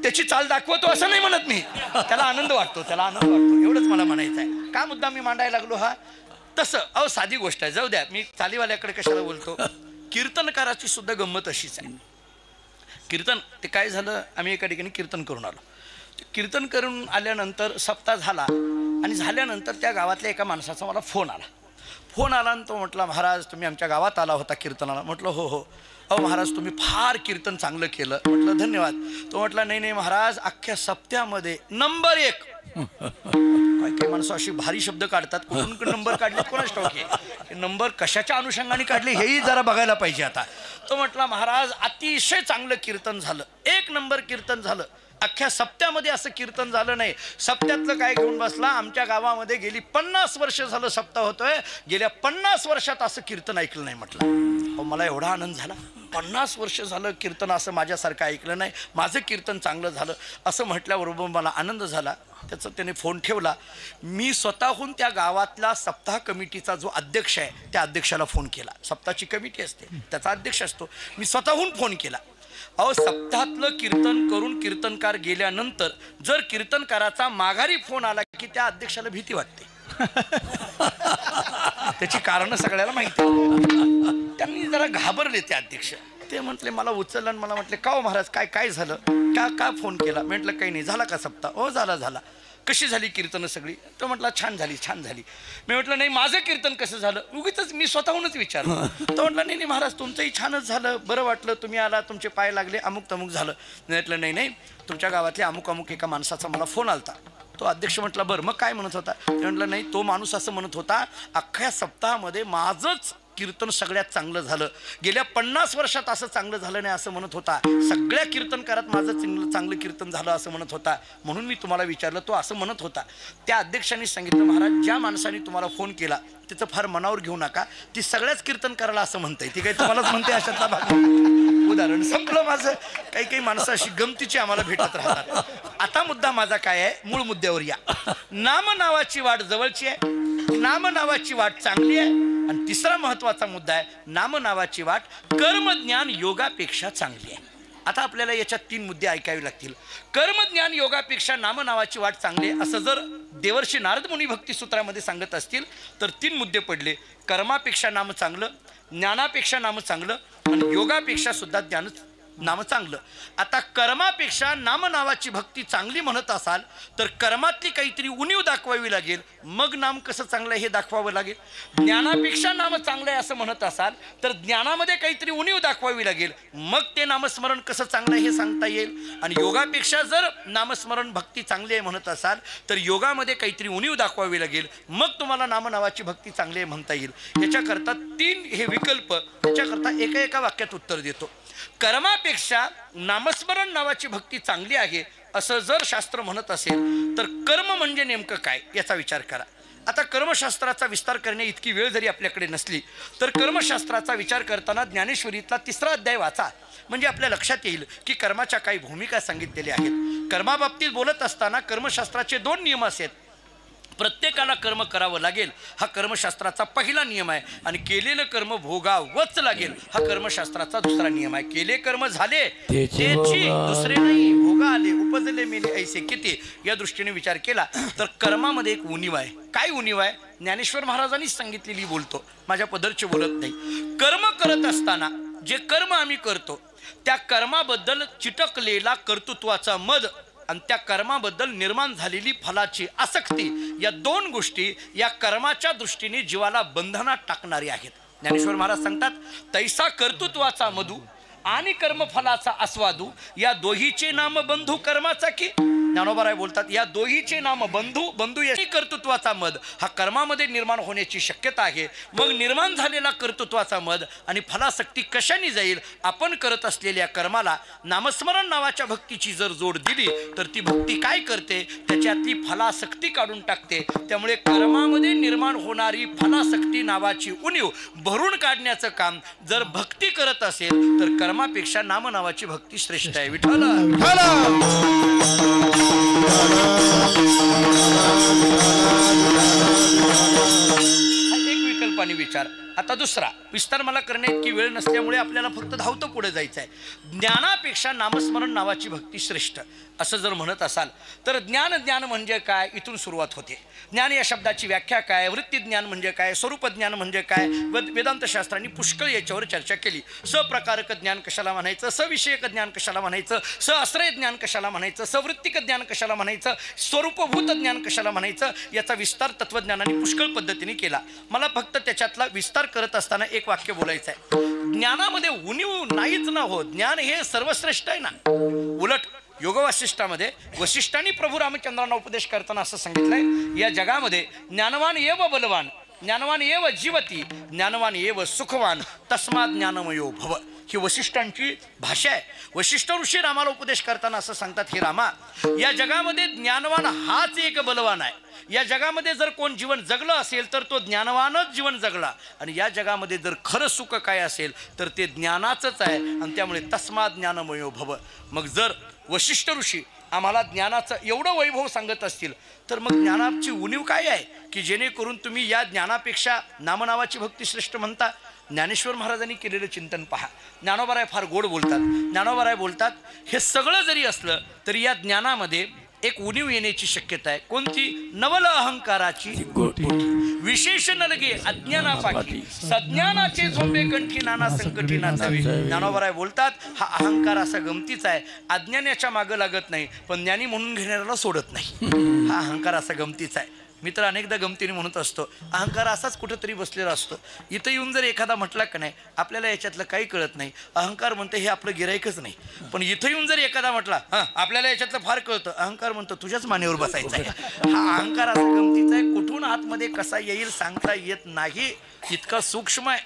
त्याची चाल दाखवतो असं नाही म्हणत मी, त्याला आनंद वाटतो, त्याला आनंद वाटतो. एवढंच मला म्हणायचं आहे. का मुद्दा मी मांडायला लागलो हा? तसं अहो साधी गोष्ट आहे, जाऊ द्या, मी चालीवाल्याकडे कशाला बोलतो. कीर्तनकाराची सुद्धा गंमत अशीच आहे. कीर्तन ते काय झालं, आम्ही एका ठिकाणी कीर्तन करून आलो. कीर्तन करून आल्यानंतर सप्ताह झाला आणि झाल्यानंतर त्या गावातल्या एका माणसाचा मला फोन आला आणि तो म्हटला महाराज तुम्ही आमच्या गावात आला होता कीर्तनाला. म्हटलं हो हो. अहो महाराज तुम्ही फार कीर्तन चांगलं केलं. म्हटलं धन्यवाद. तो म्हटला नाही नाही महाराज अख्ख्या सप्त्यामध्ये नंबर 1. काही माणसं अशी भारी शब्द काढतात, कुठून नंबर काढले कोणाच ठाऊक आहे. नंबर कशाच्या अनुषंगाने काढले हेही जरा बघायला पाहिजे. आता तो म्हटला महाराज अतिशय चांगलं कीर्तन झालं, 1 नंबर कीर्तन झालं. अख्ख्या सप्त्यामध्ये असं कीर्तन झालं नाही. सप्त्यातलं काय घेऊन बसला, आमच्या गावामध्ये गेली 50 वर्ष झालं सप्ताह होतोय, गेल्या 50 वर्षात असं कीर्तन ऐकलं नाही. म्हटलं मला एवढा आनंद झाला, 50 वर्ष झालं कीर्तन असं माझ्यासारखं ऐकलं नाही, माझं कीर्तन चांगलं झालं असं म्हटल्याबरोबर मला आनंद झाला. त्याचा त्याने फोन ठेवला. मी स्वतःहून त्या गावातला सप्ताह कमिटीचा जो अध्यक्ष आहे त्या अध्यक्षाला फोन केला. सप्ताहाची कमिटी असते त्याचा अध्यक्ष असतो, मी स्वतःहून फोन केला. अहो सप्ताहातलं कीर्तन करून कीर्तनकार गेल्यानंतर जर कीर्तनकाराचा माघारी फोन आला की त्या अध्यक्षाला भीती वाटते. त्याची कारणं सगळ्याला माहिती. त्यांनी जरा घाबरले ते अध्यक्ष. ते म्हटले मला उचललं आणि मला म्हटले का हो महाराज काय झालं, का फोन केला. म्हटलं काही नाही. झाला का सप्ताह? हो झाला. कशी झाली कीर्तनं सगळी? तो म्हटला छान झाली. मी म्हटलं नाही माझं कीर्तन कसं झालं, उगीच मी स्वतःहूनच विचारलं. तो म्हटला नाही महाराज तुमचंही छानच झालं, बरं वाटलं, तुम्ही आला, तुमचे पाय लागले, अमुक तमुक झालं. म्हटलं नाही तुमच्या गावातले अमुक एका माणसाचा मला फोन आलता. तो अध्यक्ष म्हटला बरं मग काय म्हणत होता. म्हटलं नाही तो माणूस असं म्हणत होता अख्ख्या सप्ताहामध्ये माझंच कीर्तन सगळ्यात चांगलं झालं, गेल्या 50 वर्षात असं चांगलं झालं नाही असं म्हणत होता, सगळ्या कीर्तनकारात माझं चांगलं कीर्तन झालं असं म्हणत होता, म्हणून मी तुम्हाला विचारलं. तो असं म्हणत होता. त्या अध्यक्षांनी सांगितलं महाराज ज्या माणसाने तुम्हाला फोन केला त्याचं फार मनावर घेऊ नका, ती सगळ्याच कीर्तनकाराला असं म्हणताय, ती काही तुम्हालाच म्हणते अशातला भाग. उदाहरण संपलं माझं. काही काही माणसं अशी गमतीची आम्हाला भेटत राहतात. आता मुद्दा माझा काय आहे, मूळ मुद्द्यावर या. नाम नावाची वाट जवळची आहे, नाम नावाची वाट चांगली आहे. आणि तिसरा महत्वाचा मुद्दा आहे, नाम नावाची वाट कर्मज्ञान योगापेक्षा चांगली आहे. आता आपल्याला याच्यात 3 मुद्दे ऐकावे लागतील. कर्मज्ञान योगापेक्षा नाम नावाची वाट चांगली आहे असं जर देवर्षी नारद मुनी भक्ती सूत्रामध्ये सांगत असतील तर 3 मुद्दे पडले. कर्मापेक्षा नाम चांगलं, ज्ञानापेक्षा नाम चांगलं आणि योगापेक्षा सुद्धा नाम चांगलं. आता कर्मापेक्षा नाम नावाची भक्ती चांगली म्हणत असाल तर कर्मातली काहीतरी उणीव दाखवावी लागेल, मग नाम कसं चांगलं हे दाखवावं लागेल. ज्ञानापेक्षा नाम चांगलं आहे असं म्हणत असाल तर ज्ञानामध्ये काहीतरी उणीव दाखवावी लागेल, मग ते नामस्मरण कसं चांगलं हे सांगता येईल. आणि योगापेक्षा जर नामस्मरण भक्ती चांगली आहे म्हणत असाल तर योगामध्ये काहीतरी उणीव दाखवावी लागेल, मग तुम्हाला नाम नावाची भक्ती चांगली आहे म्हणता येईल. याच्याकरता 3 हे विकल्प, त्याच्याकरता एका वाक्यात उत्तर देतो. कर्मापेक्षा नामस्मरण नावाची भक्ती चांगली आहे असं जर शास्त्र म्हणत असेल तर कर्म म्हणजे नेमकं काय याचा विचार करा. आता कर्मशास्त्राचा विस्तार करणे इतकी वेळ जरी आपल्याकडे नसली तर कर्मशास्त्राचा विचार करताना ज्ञानेश्वरीतला 3रा अध्याय वाचा, म्हणजे आपल्या लक्षात येईल की कर्माच्या काही भूमिका सांगितलेल्या आहेत. कर्माबाबतीत बोलत असताना कर्मशास्त्राचे 2 नियम आहेत. प्रत्येकाला कर्म करावं लागेल हा कर्मशास्त्राचा पहिला नियम आहे आणि केलेलं कर्म भोगावंच लागेल हा कर्मशास्त्राचा 2रा नियम आहे. केले कर्म झाले त्याची दुसरे नाही, भोगा आले उपजले मेले ऐसे किती, या दृष्टीने विचार केला तर कर्मामध्ये एक उणीव आहे. काय उणीव आहे? ज्ञानेश्वर महाराजांनीच सांगितलेली बोलतो, माझ्या पदरचे बोलत नाही. कर्म करत असताना जे कर्म आम्ही करतो त्या कर्माबद्दल चिटकलेला कर्तृत्वाचा मद आणि त्या कर्माबद्दल निर्माण झालेली फलाची आसक्ती, या 2 गोष्टी या कर्माच्या दृष्टीने जीवाला बंधनात टाकणारी आहेत. ज्ञानेश्वर महाराज सांगतात, तैसा कर्तृत्वाचा मधू आणि कर्मफलाचा आस्वादू या दोहीचे नाम बंधू कर्माचा की. ज्ञानोबाराय बोलतात, या दोहीचे नाम बंधू या कर्तृत्वाचा मद हा कर्मामध्ये निर्माण होण्याची शक्यता आहे. मग निर्माण झालेला कर्तृत्वाचा मद आणि फलासक्ती कशाने जाईल? आपण करत असलेल्या कर्माला नामस्मरण नावाच्या भक्तीची जर जोड दिली तर ती भक्ती काय करते? त्याच्यातली फलासक्ती काढून टाकते. त्यामुळे कर्मामध्ये निर्माण होणारी फलासक्ती नावाची उणीव भरून काढण्याचं काम जर भक्ती करत असेल तर कर्मापेक्षा नाम नावाची भक्ती श्रेष्ठ आहे. विठ्ठल एक विकल्पाने विचार. आता 2रा विस्तार मला करणे इतकी वेळ नसल्यामुळे आपल्याला फक्त धावतं पुढे जायचं आहे. ज्ञानापेक्षा नामस्मरण नावाची भक्ती श्रेष्ठ असं जर म्हणत असाल तर ज्ञान म्हणजे काय इथून सुरुवात होते. ज्ञान या शब्दाची व्याख्या काय, वृत्ती ज्ञान म्हणजे काय, स्वरूप ज्ञान म्हणजे काय, वेदांत शास्त्रांनी पुष्कळ याच्यावर चर्चा केली. सप्रकारक ज्ञान कशाला म्हणायचं, सविषयक ज्ञान कशाला म्हणायचं, सआश्रय ज्ञान कशाला म्हणायचं, सवृत्तिक ज्ञान कशाला म्हणायचं, स्वरूपभूत ज्ञान कशाला म्हणायचं, याचा विस्तार तत्वज्ञानाने पुष्कळ पद्धतीने केला. मला फक्त त्याच्यातला विस्तार करत असताना एक वाक्य बोलायचं आहे. ज्ञानामध्ये उणीव नाहीच ना हो, ज्ञान हे सर्वश्रेष्ठ आहे ना. उलट योग वासिष्ठामध्ये वसिष्ठांनी प्रभू रामचंद्रांना उपदेश करताना असं सांगितलंय, या जगामध्ये ज्ञानवान एव बलवान, ज्ञानवान एव जीवती, ज्ञानवान एव सुखवान, तस्मात् ज्ञानमयो भव. ही वसिष्ठांची भाषा आहे. वसिष्ठ ऋषी रामाला उपदेश करताना असं सांगतात, हे रामा, या जगामध्ये ज्ञानवान हाच एक बलवान आहे. या जगामध्ये जर कोण जीवन जगलं असेल तर तो ज्ञानवानच जीवन जगला. आणि या जगामध्ये जर खरं सुख काय असेल तर ते ज्ञानाचंच आहे. आणि त्यामुळे तस्मात् ज्ञानमयो भव. मग जर वसिष्ठ ऋषी आम्हाला ज्ञानाचं एवढं वैभव सांगत असतील तर मग ज्ञानाची उणीव काय आहे की जेणेकरून तुम्ही या ज्ञानापेक्षा नामनावाची भक्ती श्रेष्ठ म्हणता? ज्ञानेश्वर महाराजांनी केलेलं चिंतन पहा. ज्ञानोबाराय फार गोड बोलतात. ज्ञानोबाराय बोलतात, हे सगळं जरी असलं तरी या ज्ञानामध्ये एक उणीव येण्याची शक्यता आहे. कोणती? नवल अहंकाराची विशेष न लगे अज्ञानापाठी, सज्ञानाचे झोंबे कंठी नाना संकटी नाचावे. ज्ञानोबाराय बोलतात, हा अहंकार असा गमतीचा आहे, अज्ञानाच्या मागं लागत नाही पण ज्ञानी म्हणून घेणाऱ्याला सोडत नाही. हा अहंकार असा गमतीचा आहे. मी तर अनेकदा गमतीने म्हणत असतो, अहंकार असाच कुठेतरी बसलेला असतो. इथं येऊन जर एखादा म्हटला का नाही आपल्याला याच्यातलं काही कळत नाही, अहंकार म्हणतं हे आपलं गिराईकच नाही. पण इथं येऊन जर एखादा म्हटला हां आपल्याला याच्यातलं फार कळतं, अहंकार म्हणतो तुझ्याच मानेवर बसायचं आहे. हा अहंकार असा गमतीचा आहे, कुठून आतमध्ये कसा येईल सांगता येत नाही, इतका सूक्ष्म आहे.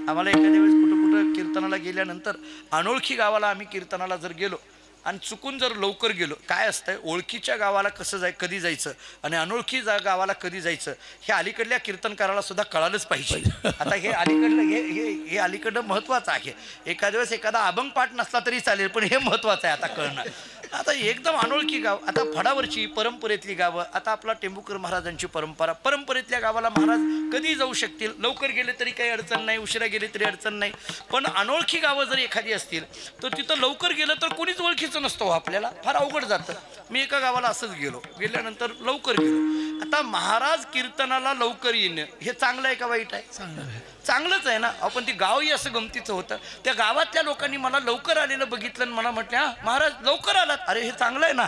आम्हाला एखाद्या वेळेस कुठं कीर्तनाला गेल्यानंतर अनोळखी गावाला आम्ही कीर्तनाला जर गेलो आणि चुकून जर लवकर गेलो, काय असतंय ओळखीच्या गावाला कसं कधी जायचं आणि अनोळखी गावाला कधी जायचं हे अलीकडल्या कीर्तनकाराला सुद्धा कळालंच पाहिजे. आता हे अलीकडलं हे अलीकडं महत्त्वाचं आहे. एखाद्या वेळेस एखादा अभंग पाठ नसला तरी चालेल, पण हे महत्त्वाचं आहे आता कळणं. आता एकदम अनोळखी गाव, आता फडावरची परंपरेतली गावं, आता आपला टेंभुकर महाराजांची परंपरेतल्या गावाला महाराज कधी जाऊ शकतील, लवकर गेले तरी काही अडचण नाही, उशिरा गेले तरी अडचण नाही. पण अनोळखी गावं जर एखादी असतील तर तिथं लवकर गेलं तर कोणीच ओळखीचं नसतं, आपल्याला फार अवघड जातं. मी एका गावाला असंच गेल्यानंतर लवकर गेलो. आता महाराज कीर्तनाला लवकर येणं हे चांगलं आहे का वाईट आहे? चांगलंच आहे ना. आपण ती गावही असं गमतीचं होतं. त्या गावातल्या लोकांनी मला लवकर आलेलं बघितलं आणि मला म्हटलं हा महाराज लवकर आलात, अरे हे चांगलं आहे ना,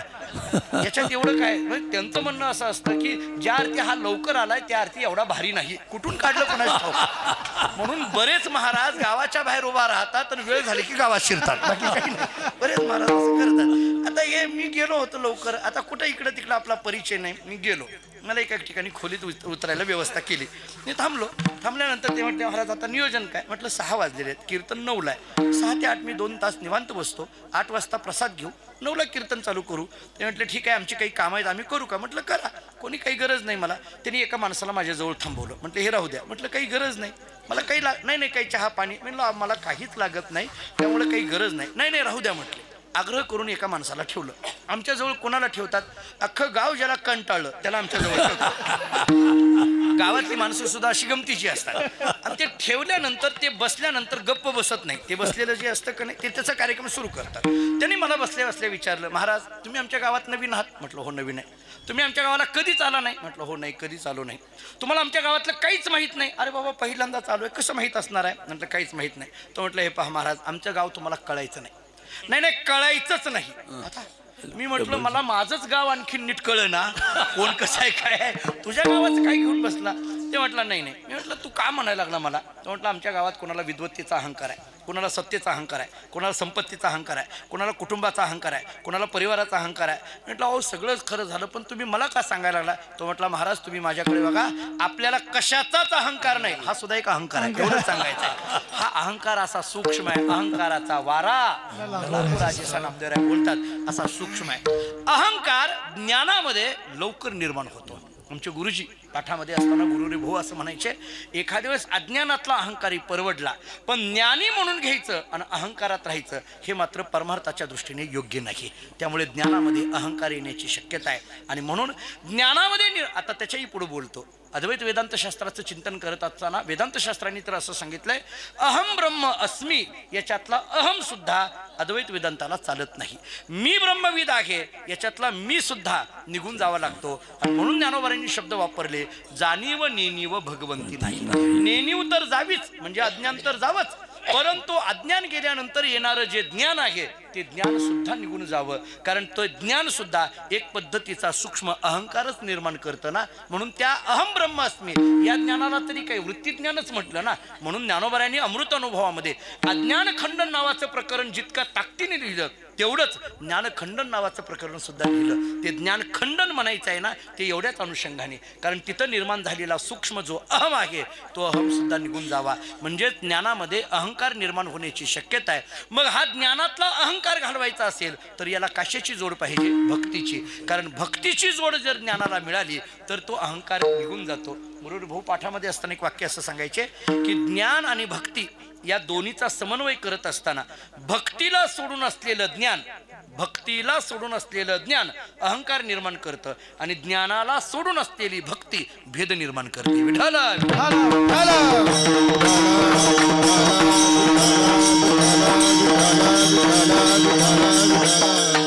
याच्यात एवढं काय. म्हणजे त्यांचं म्हणणं असं असतं की ज्या अर्थी हा लवकर आलाय त्या अर्थी एवढा भारी नाही, कुठून काढलं कोणाच ठाऊक. म्हणून बरेच महाराज गावाच्या बाहेर उभा राहतात आणि वेळ झाली की गावात शिरतात, बाकी काही नाही. बरेच महाराज असं करतात. आता हे मी गेलो होतो लवकर, आता कुठं इकडं तिकडं आपला परिचय नाही, मी गेलो. मला एका ठिकाणी खोलीत उतरायला व्यवस्था केली. मी थांबल्यानंतर ते म्हटले महाराज आता नियोजन काय. म्हटलं 6 वाजलेले आहेत, कीर्तन 9ला आहे. 6 ते 8 मी 2 तास निवांत बसतो, 8 वाजता प्रसाद घेऊ, 9ला कीर्तन चालू करू. ते म्हटले ठीक आहे, आमची काही कामं आहेत आम्ही करू का. म्हटलं करा, कोणी काही गरज नाही मला. त्यांनी एका माणसाला माझ्याजवळ थांबवलं. म्हटलं हे राहू द्या. म्हटलं काही गरज नाही मला, काही नाही काही चहा पाणी. म्हटलं मला काहीच लागत नाही, त्यामुळे काही गरज नाही राहू द्या म्हटले. आग्रह करून एका माणसाला ठेवलं. आमच्याजवळ कोणाला ठेवतात, अख्खं गाव ज्याला कंटाळलं त्याला आमच्याजवळ ठेवतात. गावातली माणसं सुद्धा अशी गमतीची असतात. आणि ते ठेवल्यानंतर ते बसल्यानंतर गप्प बसत नाही, ते बसलेलं जे असतं का नाही ते त्याचा कार्यक्रम सुरू करतात. त्यांनी मला बसल्या विचारलं महाराज तुम्ही आमच्या गावात नवीन आहात. म्हटलं हो नवीन आहे. तुम्ही आमच्या गावाला कधीच आला नाही. म्हटलं हो नाही कधीच आलो नाही. तुम्हाला आमच्या गावातलं काहीच माहीत नाही. अरे बाबा पहिल्यांदा चालू आहे, कसं माहीत असणार आहे. म्हटलं काहीच माहीत नाही. तो म्हटलं हे पहा महाराज आमचं गाव तुम्हाला कळायचं नाही. नाही कळायचंच नाही. आता मी म्हटलं मला माझंच गाव आणखी नीट कळलं ना, कोण कसं आहे काय आहे, तुझ्या गावाचं काय घेऊन बसला. ते म्हटलं नाही. मी म्हटलं तू का म्हणायला लागला मला. तो म्हटलं आमच्या गावात कोणाला विद्वत्तेचा अहंकार आहे, कोणाला सत्तेचा अहंकार आहे, कोणाला संपत्तीचा अहंकार आहे, कोणाला कुटुंबाचा अहंकार आहे, कोणाला परिवाराचा अहंकार आहे. म्हटलं अहो सगळंच खरं झालं, पण तुम्ही मला का सांगायला लागला. तो म्हटला महाराज तुम्ही माझ्याकडे बघा, आपल्याला कशाचाच अहंकार नाही, हा सुद्धा एक अहंकार आहे, एवढंच सांगायचं आहे. हा अहंकार असा सूक्ष्म आहे, अहंकाराचा वारा राजेशा नामदेवराय बोलतात असा सूक्ष्म आहे. अहंकार ज्ञानामध्ये लवकर निर्माण होतो. आमचे गुरुजी पाठामध्ये असताना गुरुरे भाऊ असं म्हणायचे, एखाद्या वेळेस अज्ञानातला अहंकारी परवडला, पण ज्ञानी म्हणून घ्यायचं आणि अहंकारात राहायचं हे मात्र परमार्थाच्या दृष्टीने योग्य नाही. त्यामुळे ज्ञानामध्ये अहंकार येण्याची शक्यता आहे. आणि म्हणून ज्ञानामध्ये आता त्याच्याही पुढे बोलतो. अद्वैत वेदांत शास्त्राचं चिंतन करत असताना वेदांत शास्त्रांनी तर असं सांगितलंय, अहम ब्रह्म अस्मी, याच्यातला अहम सुद्धा अद्वैत वेदांताला चालत नाही. मी ब्रह्मविद आहे याच्यातला मी सुद्धा निघून जावा लागतो. आणि म्हणून ज्ञानोबांनी शब्द वापरले, जाणीव नेणीव भगवंती नाही. नेणीव तर जावीच म्हणजे अज्ञान तर जावंच, परंतु अज्ञान गेल्यानंतर येणारं जे ज्ञान आहे ते ज्ञान सुद्धा निघून जावं. कारण तो ज्ञान सुद्धा एक पद्धतीचा सूक्ष्म अहंकारच निर्माण करतं ना. म्हणून त्या अहम ब्रह्म अस्मी या ज्ञानाला तरी काही वृत्ती ज्ञानच म्हटलं ना. म्हणून ज्ञानोबांनी अमृत अनुभवामध्ये अज्ञान खंडन नावाचं प्रकरण जितकं ताकदीने लिहिलं तेवढंच ज्ञानखंडन नावाचं प्रकरण सुद्धा लिहिलं. ते ज्ञानखंडन म्हणायचं आहे ना ते एवढ्याच अनुषंगाने, कारण तिथं निर्माण झालेला सूक्ष्म जो अहम आहे तो अहम सुद्धा निघून जावा, म्हणजे ज्ञानामध्ये अहंकार निर्माण होण्याची शक्यता आहे. मग हा ज्ञानातला अहंकार घालवायचा असेल तर याला कशाची जोड पाहिजे, भक्तीची. कारण भक्तीची जोड जर ज्ञानाला मिळाली तर तो अहंकार निघून जातो. मुरुड भाऊ पाठामध्ये असताना एक वाक्य असं सांगायचे की ज्ञान आणि भक्ती या दोन्हीचा समन्वय करत असताना भक्तीला सोडून असलेलं ज्ञान अहंकार निर्माण करतं आणि ज्ञानाला सोडून असलेली भक्ती भेद निर्माण करते. विठ्ठल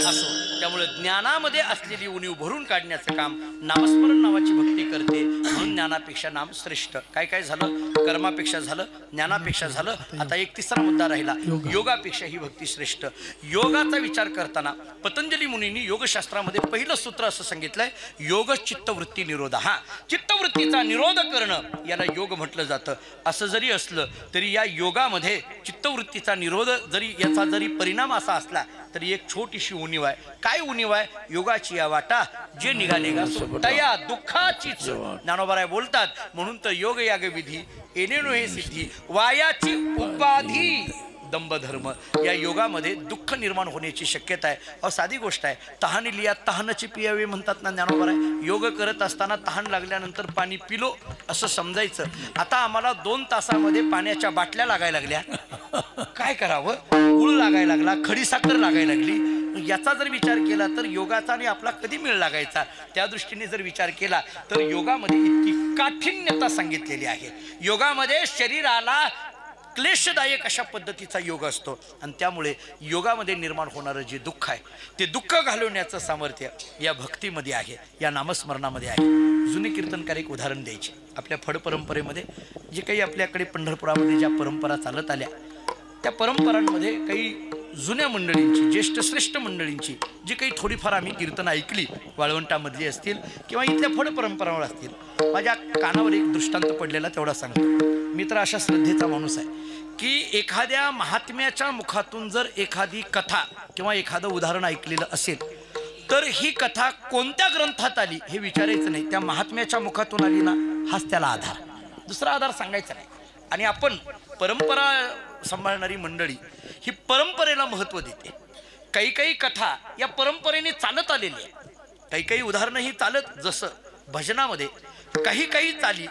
असो. त्यामुळे ज्ञानामध्ये असलेली उणीव भरून काढण्याचं काम नामस्मरण नावाची भक्ती करते. म्हणून ज्ञानापेक्षा नाम श्रेष्ठ. काय झालं, कर्मापेक्षा झालं, ज्ञानापेक्षा झालं. आता एक तिसरा मुद्दा राहिला, योगापेक्षा ही भक्ती श्रेष्ठ. योगाचा विचार करताना पतंजली मुनींनी योगशास्त्रामध्ये पहिलं सूत्र असं सांगितलंय, योग चित्तवृत्ती निरोध. हा चित्तवृत्तीचा निरोध करणं याला योग म्हटलं जातं. असं जरी असलं तरी या योगामध्ये चित्तवृत्तीचा निरोध याचा जरी परिणाम असा असला तरी एक छोटीशी उणीव आहे. काय उणीव आहे, योगाची या वाटा जे निघाले गा सुटया दुःखाचीच. ज्ञानोबा बोलतात, म्हणून तर योग याग विधी येणे हे सिद्धी वायाची उपाधी दंभधर्म या योगामध्ये दुःख निर्माण होण्याची शक्यता आहे. साधी गोष्ट आहे, तहान लिया तहानची पियावे म्हणतात ना ज्ञानोबा आहे. योग करत असताना तहान लागल्यानंतर पाणी पिलो असं समजायचं. आता आम्हाला 2 तासामध्ये पाण्याच्या बाटल्या लागायला लागल्या. काय करावं, गुळ लागायला लागला, खडीसाखर लागायला लागली. याचा जर विचार केला तर योगाचा आणि आपला कधी मेळ लागायचा. त्या दृष्टीने जर विचार केला तर योगामध्ये इतकी काठिण्यता सांगितलेली आहे. योगामध्ये शरीराला क्लेशदायक अशा पद्धतीचा योग असतो आणि त्यामुळे योगामध्ये निर्माण होणारं जे दुःख आहे ते दुःख घालवण्याचं सामर्थ्य या भक्तीमध्ये आहे, या नामस्मरणामध्ये आहे. जुने कीर्तनकार एक उदाहरण द्यायचे. आपल्या फड परंपरेमध्ये जे काही आपल्याकडे पंढरपुरामध्ये ज्या परंपरा चालत आल्या त्या परंपरांमध्ये काही जुन्या मंडळींची, ज्येष्ठ श्रेष्ठ मंडळींची जी काही थोडीफार आम्ही कीर्तन ऐकली, वाळवंटामधली असतील किंवा इथल्या फड परंपरावर असतील, माझ्या कानावर एक दृष्टांत पडलेला तेवढा सांगतो. मी तर अशा श्रद्धेचा माणूस आहे की एखाद्या महात्म्याच्या मुखातून जर एखादी कथा किंवा एखादं उदाहरण ऐकलेलं असेल तर ही कथा कोणत्या ग्रंथात आली हे विचारायचं नाही. त्या महात्म्याच्या मुखातून आली ना, हाच त्याला आधार, दुसरा आधार सांगायचा नाही. आणि आपण परंपरा सांभाळणारी मंडळी ही परंपरेला महत्त्व देते. काही काही कथा या परंपरेने चालत आलेली आहे, काही काही उदाहरणं ही चालत, जसं भजनामध्ये काही काही चाली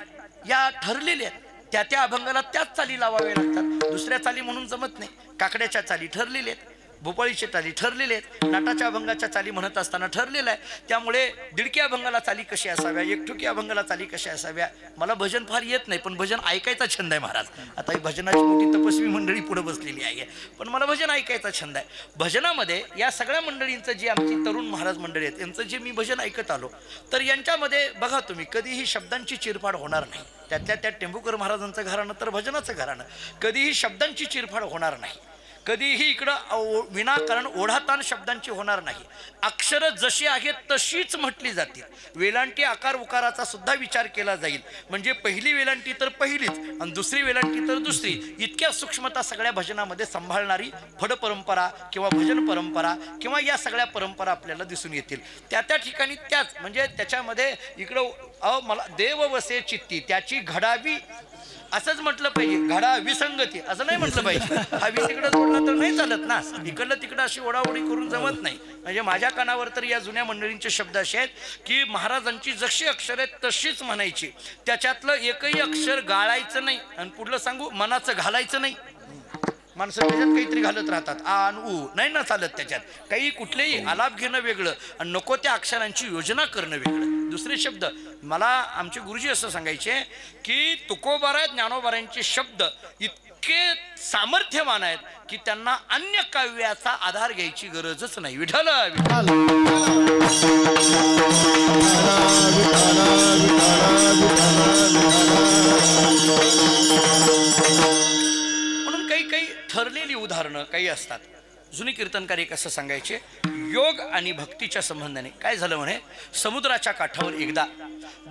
या ठरलेल्या आहेत, त्या त्या अभंगाला त्याच चाली लावाव्या लागतात. दुसऱ्या चाली म्हणून जमत नाही. काकड्याच्या चाली ठरलेल्या आहेत, भोपाळीच्या चाली ठरलेल्या आहेत, नाटाच्या अभंगाच्या चाली म्हणत असताना ठरलेलं आहे. त्यामुळे दिडक्या अभंगाला चाली कशी असाव्या, एकठुकी अभंगाला चाली कशा असाव्या. मला भजन फार येत नाही पण भजन ऐकायचा छंद आहे महाराज. आता ही भजनाची मोठी तपस्वी मंडळी पुढे बसलेली आहे पण मला भजन ऐकायचा छंद आहे. भजनामध्ये या सगळ्या मंडळींचं जी आमची तरुण महाराज मंडळी आहेत यांचं जे मी भजन ऐकत आलो तर यांच्यामध्ये बघा तुम्ही कधीही शब्दांची चिरफाड होणार नाही. त्या टेंभुकर महाराजांचं घराणं तर भजनाचं घराणं, कधीही शब्दांची चिरफाड होणार नाही. कधीही इकडं विनाकारण ओढाताण शब्दांची होणार नाही. अक्षरं जशी आहेत तशीच म्हटली जातील. वेलांटी आकार उकाराचा सुद्धा विचार केला जाईल. म्हणजे पहिली वेलांटी तर पहिलीच आणि दुसरी वेलांटी तर दुसरी, इतक्या सूक्ष्मता सगळ्या भजनामध्ये सांभाळणारी फड परंपरा किंवा भजन परंपरा किंवा या सगळ्या परंपरा आपल्याला दिसून येतील. त्या त्या ठिकाणी त्याच, म्हणजे त्याच्यामध्ये इकडं मला देव वसे चित्ती त्याची घडावी असंच म्हटलं पाहिजे. घडा विसंगती असं नाही म्हटलं पाहिजे. हा वि तिकडं जोडला तर नाही चालत ना, इकडलं तिकडं अशी ओढाओढी करून जमत नाही. म्हणजे माझ्या कानावर तर या जुन्या मंडळींचे शब्द असे आहेत की महाराजांची जशी अक्षर आहेत तशीच म्हणायची, त्याच्यातलं एकही अक्षर गाळायचं नाही. आणि पुढलं सांगू, मनाचं घालायचं नाही. माणसं त्याच्यात काहीतरी घालत राहतात, आ आणि ऊ नाही ना चालत. त्याच्यात काही कुठलेही आलाप घेणं वेगळं आणि नको त्या अक्षरांची योजना करणं वेगळं. दुसरे शब्द मला आमचे गुरुजी असं सांगायचे की तुकोबारा ज्ञानोबारांचे शब्द इतके सामर्थ्यवान आहेत की त्यांना अन्य काव्याचा आधार घ्यायची गरजच नाही. विठ्ठल म्हणून काही काही ठरलेली उदाहरणं काही असतात. जुनी कीर्तनकार एक असं सांगायचे, योग आणि भक्तीच्या संबंधाने काय झालं म्हणे, समुद्राच्या काठावर एकदा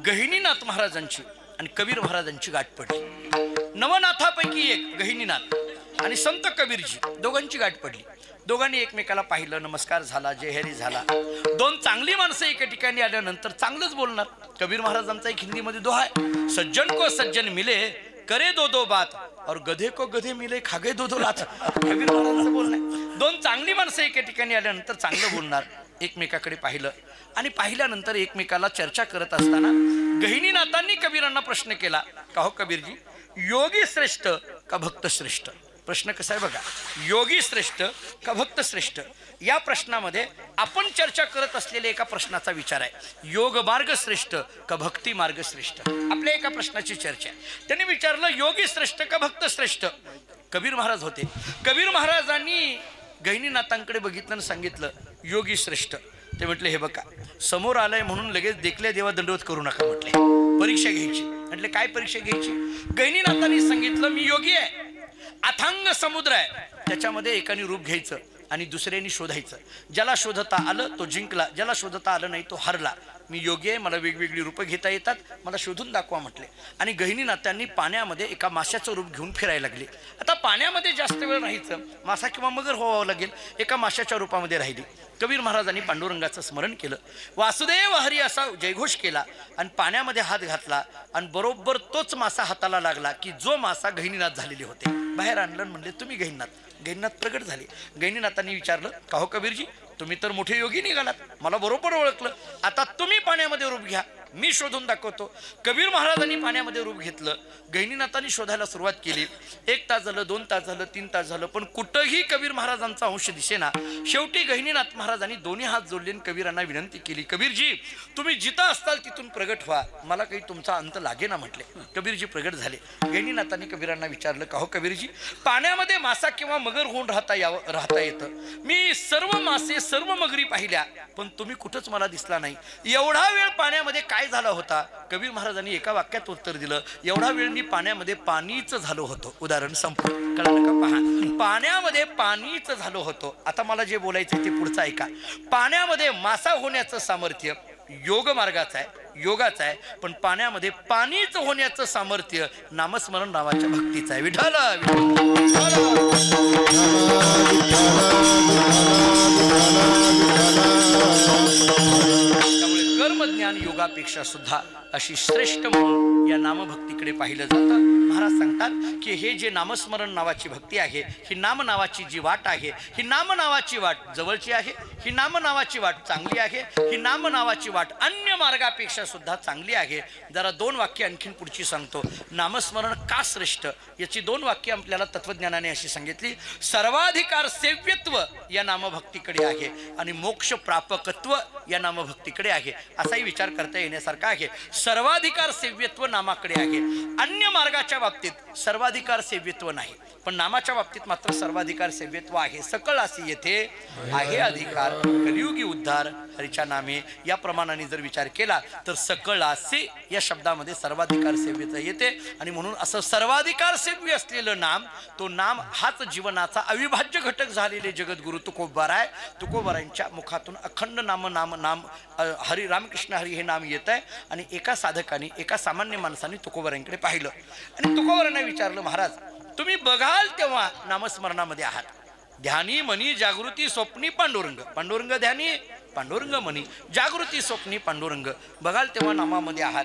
गहिनीनाथ महाराजांची आणि कबीर महाराजांची गाठ पडली. नवनाथापैकी एक गहिनीनाथ आणि संत कबीरजी दोघांची गाठ पडली. दोघांनी एकमेकाला पाहिलं, नमस्कार झाला, जयहरी झाला. 2 चांगली माणसं एका ठिकाणी आल्यानंतर चांगलंच बोलणार. कबीर महाराजांचा एक हिंदीमध्ये दोहा आहे, सज्जन को सज्जन मिले करे दो दो बात और गधे को गधे मिले खागे दो दो लात. कबीर महाराजांचं बोलणं आहे. 2 चांगली माणसं एका ठिकाणी आल्यानंतर चांगलं बोलणार. एकमेकाकडे पाहिलं आणि पाहिल्यानंतर एकमेकाला चर्चा करत असताना गहिनीनाथांनी कबीरांना प्रश्न केला, का हो कबीरजी, योगी श्रेष्ठ का भक्त श्रेष्ठ? प्रश्न कसा आहे बघा, योगी श्रेष्ठ का भक्त श्रेष्ठ? या प्रश्नामध्ये आपण चर्चा करत असलेल्या एका प्रश्नाचा विचार आहे, योग मार्ग श्रेष्ठ का भक्ती मार्ग श्रेष्ठ? आपल्या एका प्रश्नाची चर्चा आहे. त्यांनी विचारलं योगी श्रेष्ठ का भक्त श्रेष्ठ? कबीर महाराज होते. कबीर महाराजांनी गहिनीनाथांकडे बघितलं आणि सांगितलं योगी श्रेष्ठ. ते म्हटले, हे बघा समोर आलंय म्हणून लगेच देखल्या देवा दंडवत करू नका म्हटले, परीक्षा घ्यायची. म्हटले काय परीक्षा घ्यायची? गहिनीनाथांनी सांगितलं मी योगी आहे, अथांग समुद्र आहे, त्याच्यामध्ये एकाने रूप घ्यायचं आणि दुसऱ्याने शोधायचं. ज्याला शोधता आलं तो जिंकला, ज्याला शोधता आलं नाही तो हरला. मी योगी आहे, मला वेगवेगळी रूपं घेता येतात, मला शोधून दाखवा म्हटले. आणि गहिनीनाथांनी पाण्यामध्ये एका माशाचं रूप घेऊन फिरायला लागले. आता पाण्यामध्ये जास्त वेळ राहायचं, मासा किंवा मगर व्हावं लागेल, एका माशाच्या रूपामध्ये राहिली. कबीर महाराजांनी पांडुरंगाचं स्मरण केलं, वासुदेव हरी असा जयघोष केला आणि पाण्यामध्ये हात घातला आणि बरोबर तोच मासा हाताला लागला की जो मासा गहिनीनाथ झालेले होते. बाहेर आणलं म्हणले, तुम्ही गहिनीनाथ. गहिनीनाथ प्रगट झाले. गहिनीनाथांनी विचारलं, का हो कबीरजी, तुम्ही तर मोठे योगी निघालात, मला बरोबर ओळखलं, आता तुम्ही पाण्यामध्ये रूप घ्या, मी शोधून दाखवतो. कबीर महाराजांनी पाण्यामध्ये रूप घेतलं. गहिनीनाथांनी शोधायला सुरुवात केली. 1 तास झालं, 2 तास झालं, 3 तास झालं, पण कुठंही कबीर महाराजांचा अंश दिसेना. शेवटी गहिनीनाथ महाराजांनी दोन्ही हात जोडले आणि कबीरांना विनंती केली, कबीरजी तुम्ही जिथं असताल तिथून प्रगट व्हा, मला काही तुमचा अंत लागेना म्हटले. कबीरजी प्रगट झाले. गहिनीनाथांनी कबीरांना विचारलं, का हो कबीरजी, पाण्यामध्ये मासा किंवा मगर होऊन राहता येतं. मी सर्व मासे सर्व मगरी पाहिल्या, पण तुम्ही कुठंच मला दिसला नाही. एवढा वेळ पाण्यामध्ये काय झाला होता? कबीर महाराजांनी एका वाक्यात उत्तर दिलं, एवढा वेळ मी पाण्यामध्ये पाणीच झालो होतो. उदाहरण संपलं. कळलं का? पहा, पाण्यामध्ये पाणीच झालो होतो. आता मला जे बोलायचं ते पुढचं ऐका. पाण्यामध्ये मासा होण्याचं सामर्थ्य योग मार्गाचं आहे, योगाचं आहे, पण पाण्यामध्ये पाणीच होण्याचं सामर्थ्य नामस्मरण नावाच्या भक्तीचं आहे. विठ्ठल त्यामुळे कर्मज्ञान योगापेक्षा सुद्धा अशी श्रेष्ठ म्हणून या नामभक्तीकडे पाहिलं जातं. महाराज सांगतात की हे जे नामस्मरण नावाची भक्ती आहे, ही नाम नावाची जी वाट आहे, ही नाम नावाची वाट जवळची आहे, ही नाम नावाची वाट चांगली आहे, ही नाम नावाची वाट अन्य मार्गापेक्षा सुद्धा चांगली आहे. जरा 2 वाक्य आणखीन पुढची सांगतो. नामस्मरण का श्रेष्ठ याची 2 वाक्य आपल्याला तत्वज्ञानाने अशी सांगितली. सर्वाधिकार सेव्यत्व या नामभक्तीकडे आहे आणि मोक्ष प्रापकत्व या नामभक्तीकडे आहे. असाही विचार करता येण्यासारखा आहे. सर्वाधिकार सेव्यत्व नामाकडे आहे. अन्य मार्गाच्या बाबतीत सर्वाधिकार सेव्यत्व नाही, पण नामाच्या बाबतीत मात्र सर्वाधिकार सेव्यत्व आहे. सकळ असे येथे आहे अधिकार, कलियुगी उद्धार हरीच्या नामे. या प्रमाणाने जर विचार केला तर सकळ असे या शब्दामध्ये सर्वाधिकार सेव्यता येते. आणि म्हणून असं सर्वाधिकार सेव्य असलेलं नाम, तो नाम हाच जीवनाचा अविभाज्य घटक झालेले जगद्गुरु तुकोबाराय. तुकोबारायांच्या मुखातून अखंड नाम नाम नाम हरी रामकृष्ण हरी हे नाम येत आहे. आणि एका साधकाने, एका सामान्य माणसाने तुकोबारांकडे पाहिलं आणि तुकोबारांना विचारलं, महाराज तुम्ही बघाल तेव्हा नामस्मरणामध्ये आहात. ध्यानी मनी जागृती स्वप्नी पांडुरंग, पांडुरंग ध्यानी, पांडुरंग मनी, जागृती स्वप्नी पांडुरंग, बघाल तेव्हा नामामध्ये आहात.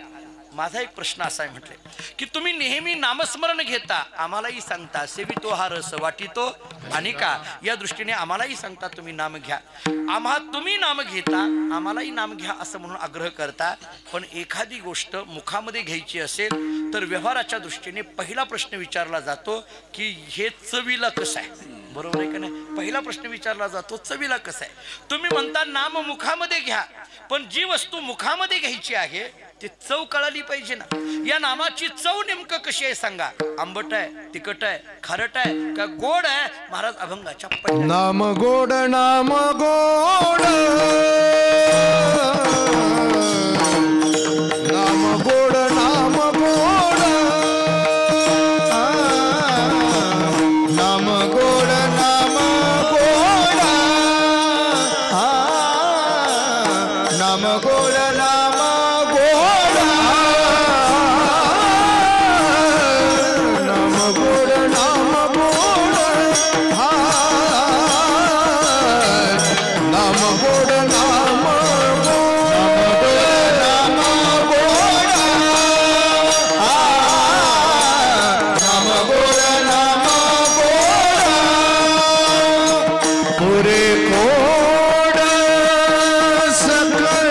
माझा एक प्रश्न असा आहे म्हटले की तुम्ही नेहमी नामस्मरण घेता, आम्हालाही सांगता सेवितो हा रस वाटितो आणि का, या दृष्टीने आम्हालाही सांगता तुम्ही नाम घ्या. तुम्ही नाम घेता, आम्हालाही नाम घ्या असं म्हणून आग्रह करता. पण एखादी गोष्ट मुखामध्ये घ्यायची असेल तर व्यवहाराच्या दृष्टीने पहिला प्रश्न विचारला जातो की हे चवीला कसं आहे. बरोबर आहे का नाही? पहिला प्रश्न विचारला जातो, चवीला कसं आहे. तुम्ही म्हणता नाम मुखामध्ये घ्या, पण जी वस्तू मुखामध्ये घ्यायची आहे ती चव कळाली पाहिजे ना. या नामाची चव नेमकं कशी आहे सांगा. आंबट आहे, तिखट आहे, खारट आहे का गोड आहे? महाराज अभंगाच्या नाम गोड, नाम गोड, नाम गोड, नाम गोड, नाम गोड, नाम गोड, नाम गोड, नाम गोड, नाम गोड, नाम गोड, नाम गोड, नाम पुरे कोड सकल,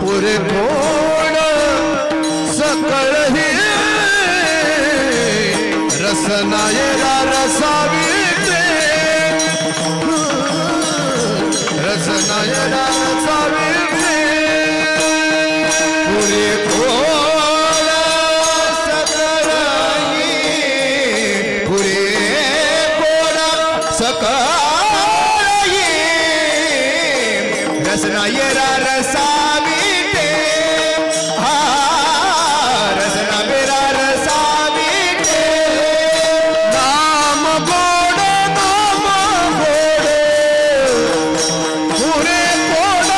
पुरे कोड सकल ही रसनायरा रसाविते, रसनायरा रसाविते, पुरे कोड सकल ही, पुरे सकळी रसनायरा रसाविते, हा रसनायरा रसाविते. नाम गोड, नाम गोड, पुरे गोड,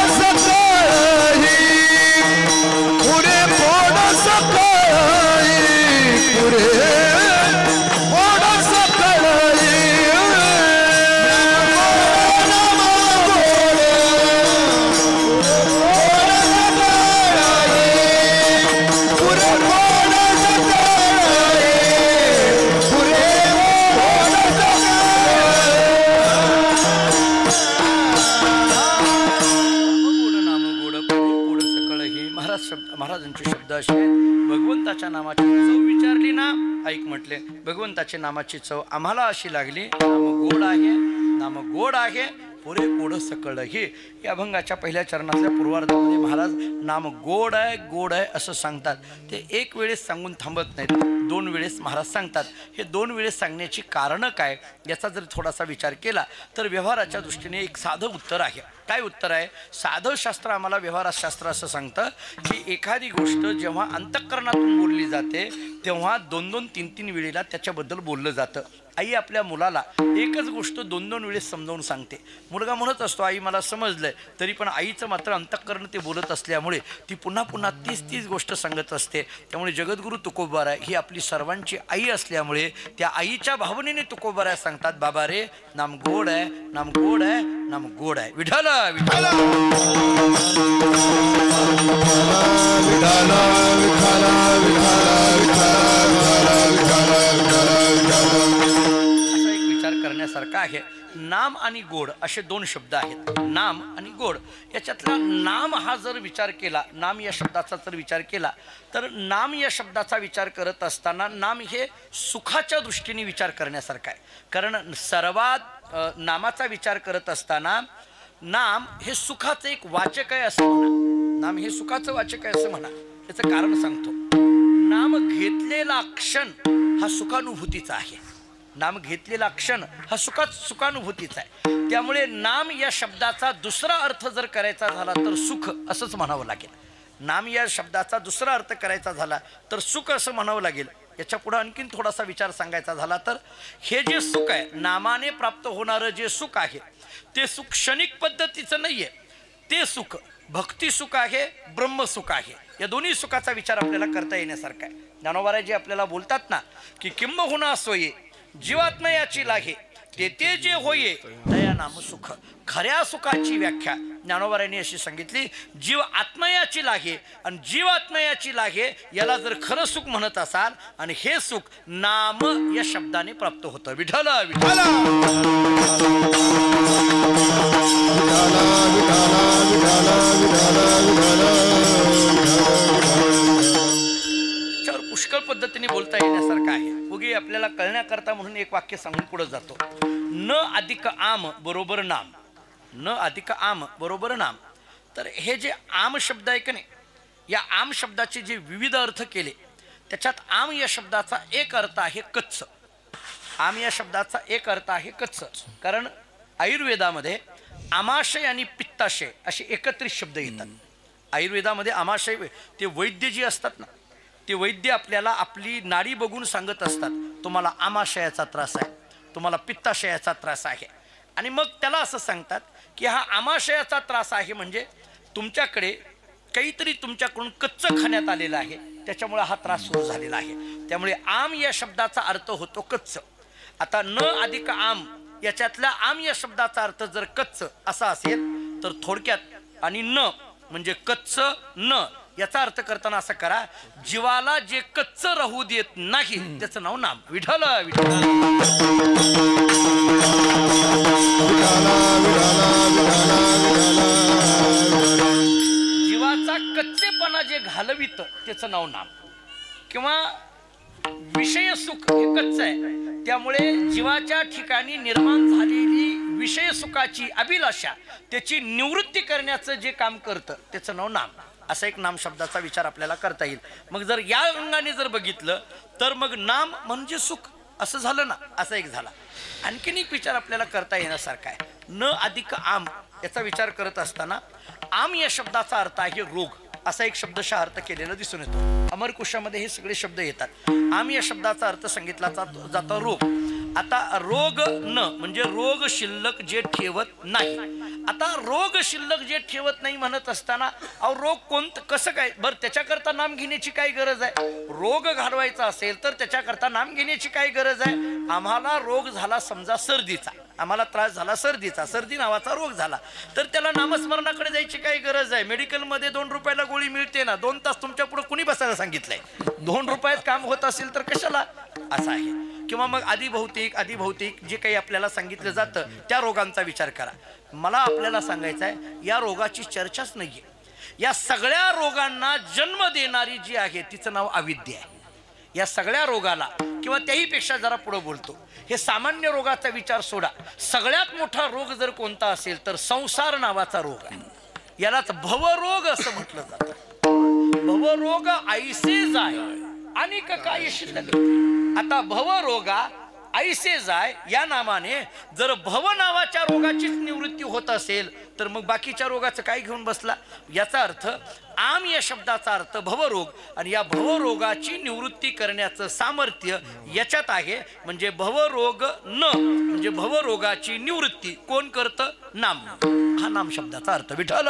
महाराजांचे शब्द असे आहेत, भगवंताच्या नामाची चव विचारली ना, ऐक म्हटले, भगवंताच्या नामाची चव आम्हाला अशी लागली, नाम गोड आहे, नाम गोड आहे, पुरे गोड सकळ हे. या अभंगाच्या पहिल्या चरणातल्या पूर्वार्धामध्ये महाराज नाम गोड आहे, गोड आहे असं सांगतात. ते एक वेळेस सांगून थांबत नाहीत, 2 वेळेस महाराज सांगतात. हे 2 वेळेस सांगण्याची कारणं काय याचा जर थोडासा विचार केला तर व्यवहाराच्या दृष्टीने एक साधं उत्तर आहे. काय उत्तर आहे? साधं शास्त्र आम्हाला व्यवहारशास्त्र असं सांगतं की एखादी गोष्ट जेव्हा अंतःकरणातून बोलली जाते तेव्हा 2-2, 3-3 वेळेला त्याच्याबद्दल बोललं जातं. आई आपल्या मुलाला एकच गोष्ट 2-2 वेळेस समजावून सांगते. मुलगा म्हणत असतो आई मला समजलंय, तरी पण आईचं मात्र अंतःकरण ते बोलत असल्यामुळे ती पुन्हा पुन्हा तीच गोष्ट सांगत असते. त्यामुळे जगद्गुरु तुकोबाराय ही आपली सर्वांची आई असल्यामुळे त्या आईच्या भावनेने तुकोबाराय सांगतात, बाबा रे नाम गोड आहे, नाम गोड आहे, नाम गोड आहे. विठ्ठल विठ्ठल असा एक विचार करण्यासारखा आहे. नाम आणि गोड असे 2 शब्द आहेत. नाम आणि गोड याच्यातला नाम हा जर विचार केला, नाम या शब्दाचा जर विचार केला तर नाम या शब्दाचा विचार करत असताना नाम हे सुखाच्या दृष्टीने विचार करण्यासारखा आहे. कारण सर्वात नामाचा विचार करत असताना नाम हे सुखाचं एक वाचक आहे असं म्हणा. नाम हे सुखाचं वाचक आहे असं म्हणा. याचं कारण सांगतो. नाम घेतलेला क्षण हा सुखानुभूतीचा आहे. नाम घेतलेला क्षण हा सुखानुभूतीचा आहे. त्यामुळे नाम या शब्दाचा दुसरा अर्थ जर करायचा झाला तर सुख असंच म्हणावं लागेल. नाम या शब्दाचा दुसरा अर्थ करायचा झाला तर सुख असं म्हणावं लागेल. याच्या पुढे आणखीन थोडासा विचार सांगायचा झाला तर हे जे सुख आहे, नामाने प्राप्त होणारं जे सुख आहे ते सुख क्षणिक पद्धतीचं नाहीये. ते सुख भक्ती सुख आहे, ब्रह्मसुख आहे. या दोन्ही सुखाचा विचार आपल्याला करता येण्यासारखा आहे. ज्ञानोबाराजी आपल्याला बोलतात ना की किंबहुना सोये जीवात्मा याची लागे ते जे होये तया नाम सुख. खऱ्या सुखाची व्याख्या ज्ञानोबारांनी अशी सांगितली, जीव आत्मयाची लागे आणि जीव आत्मयाची लागे याला जर खरं सुख म्हणत असाल आणि हे सुख नाम या शब्दाने प्राप्त होतं. विठ्ठल विठ्ठल पुष्कळ पद्धतीने बोलता येण्यासारखं आहे. उगी आपल्याला कळण्याकरता म्हणून एक वाक्य सांगून पुढे जातो. न अधिक आम बरोबर नाम, न अधिक आम बरोबर नाम. तर हे जे आम शब्द आहे की नाही, या आम शब्दाचे जे विविध अर्थ केले त्याच्यात आम या शब्दाचा एक अर्थ आहे कच्च. आम या शब्दाचा एक अर्थ आहे कच्च. कारण आयुर्वेदामध्ये आमाशय आणि पित्ताशय असे एकत्रित शब्द येतात. आयुर्वेदामध्ये आमाशय ते वैद्य जी असतात ना, ते वैद्य आपल्याला आपली नाडी बघून सांगत असतात, तुम्हाला आमाशयाचा त्रास आहे, तुम्हाला पित्ताशयाचा त्रास आहे. आणि मग त्याला असं सांगतात की हा आमाशयाचा त्रास आहे म्हणजे तुमच्याकडे काहीतरी तुमच्याकडून कच्चं खाण्यात आलेलं आहे, त्याच्यामुळे हा त्रास सुरू झालेला आहे. त्यामुळे आम या शब्दाचा अर्थ होतो कच्चं. आता न अधिक आम याच्यातल्या आम या शब्दाचा अर्थ जर कच्च असा असेल तर थोडक्यात आणि न म्हणजे कच्च न याचा अर्थ करताना असं करा, जीवाला जे कच्च राहू देत नाही त्याचं नाव नाम. विठ्ठल विठ्ठल जीवाचा कच्चेपणा जे घालवित त्याचं नाव नाम. किंवा विषय सुख हे कच्च आहे, त्यामुळे जीवाच्या ठिकाणी निर्माण झालेली विषय सुखाची अभिलाषा त्याची निवृत्ती करण्याचं जे काम करतं त्याचं नाव नाम. असा एक नाम शब्दाचा विचार आपल्याला करता येईल. मग जर या अंगाने जर बघितलं तर मग नाम म्हणजे सुख असं झालं ना, असा एक झाला. आणखीन एक विचार आपल्याला करता येण्यासारखा आहे. न अधिक आम याचा विचार करत असताना आम या शब्दाचा अर्थ आहे रोग, असा एक शब्दशः अर्थ केलेला दिसून येतो. अमरकोशामध्ये हे सगळे शब्द येतात. आम या शब्दाचा अर्थ सांगितला जातो रोग. आता रोग न म्हणजे रोग शिल्लक जे ठेवत नाही. आता रोग शिल्लक जे ठेवत नाही म्हणत असताना रोग कोणतं कसं काय बरं, त्याच्याकरता नाम घेण्याची काय गरज आहे? रोग घालवायचा असेल तर त्याच्याकरता नाम घेण्याची काय गरज आहे? आम्हाला रोग झाला समजा सर्दीचा, आम्हाला त्रास झाला सर्दीचा, सर्दी नावाचा रोग झाला तर त्याला नामस्मरणाकडे जायची काय गरज आहे? मेडिकलमध्ये 2 रुपयाला गोळी मिळते ना, 2 तास तुमच्या पुढे कुणी बसायला सांगितलंय? 2 रुपयात काम होत असेल तर कशाला, असं आहे. किंवा मग अधिभौतिक जे काही आपल्याला सांगितलं जातं त्या रोगांचा विचार करा. मला आपल्याला सांगायचं आहे या रोगाची चर्चाच नाहीये. या सगळ्या रोगांना जन्म देणारी जी आहे तिचं नाव अविद्या आहे. या सगळ्या रोगाला किंवा त्याही पेक्षा जरा पुढे बोलतो, हे सामान्य रोगाचा विचार सोडा. सगळ्यात मोठा रोग जर कोणता असेल तर संसार नावाचा रोग आहे. यालाच भवरोग असं म्हटलं जातं. भवरोग ऐसे जाय आणि काही शिल्लक. आता भवरोगा ऐसे जाय या नामाने जर भव नावाच्या रोगाचीच निवृत्ती होत असेल तर मग बाकीच्या रोगाचं काय घेऊन बसला. याचा अर्थ आम या शब्दाचा अर्थ भवरोग, आणि या भवरोगाची निवृत्ती करण्याचं सामर्थ्य याच्यात आहे. म्हणजे भवरोग न म्हणजे भवरोगाची निवृत्ती कोण करतं? नाम. हा नाम शब्दाचा अर्थ. विठ्ठल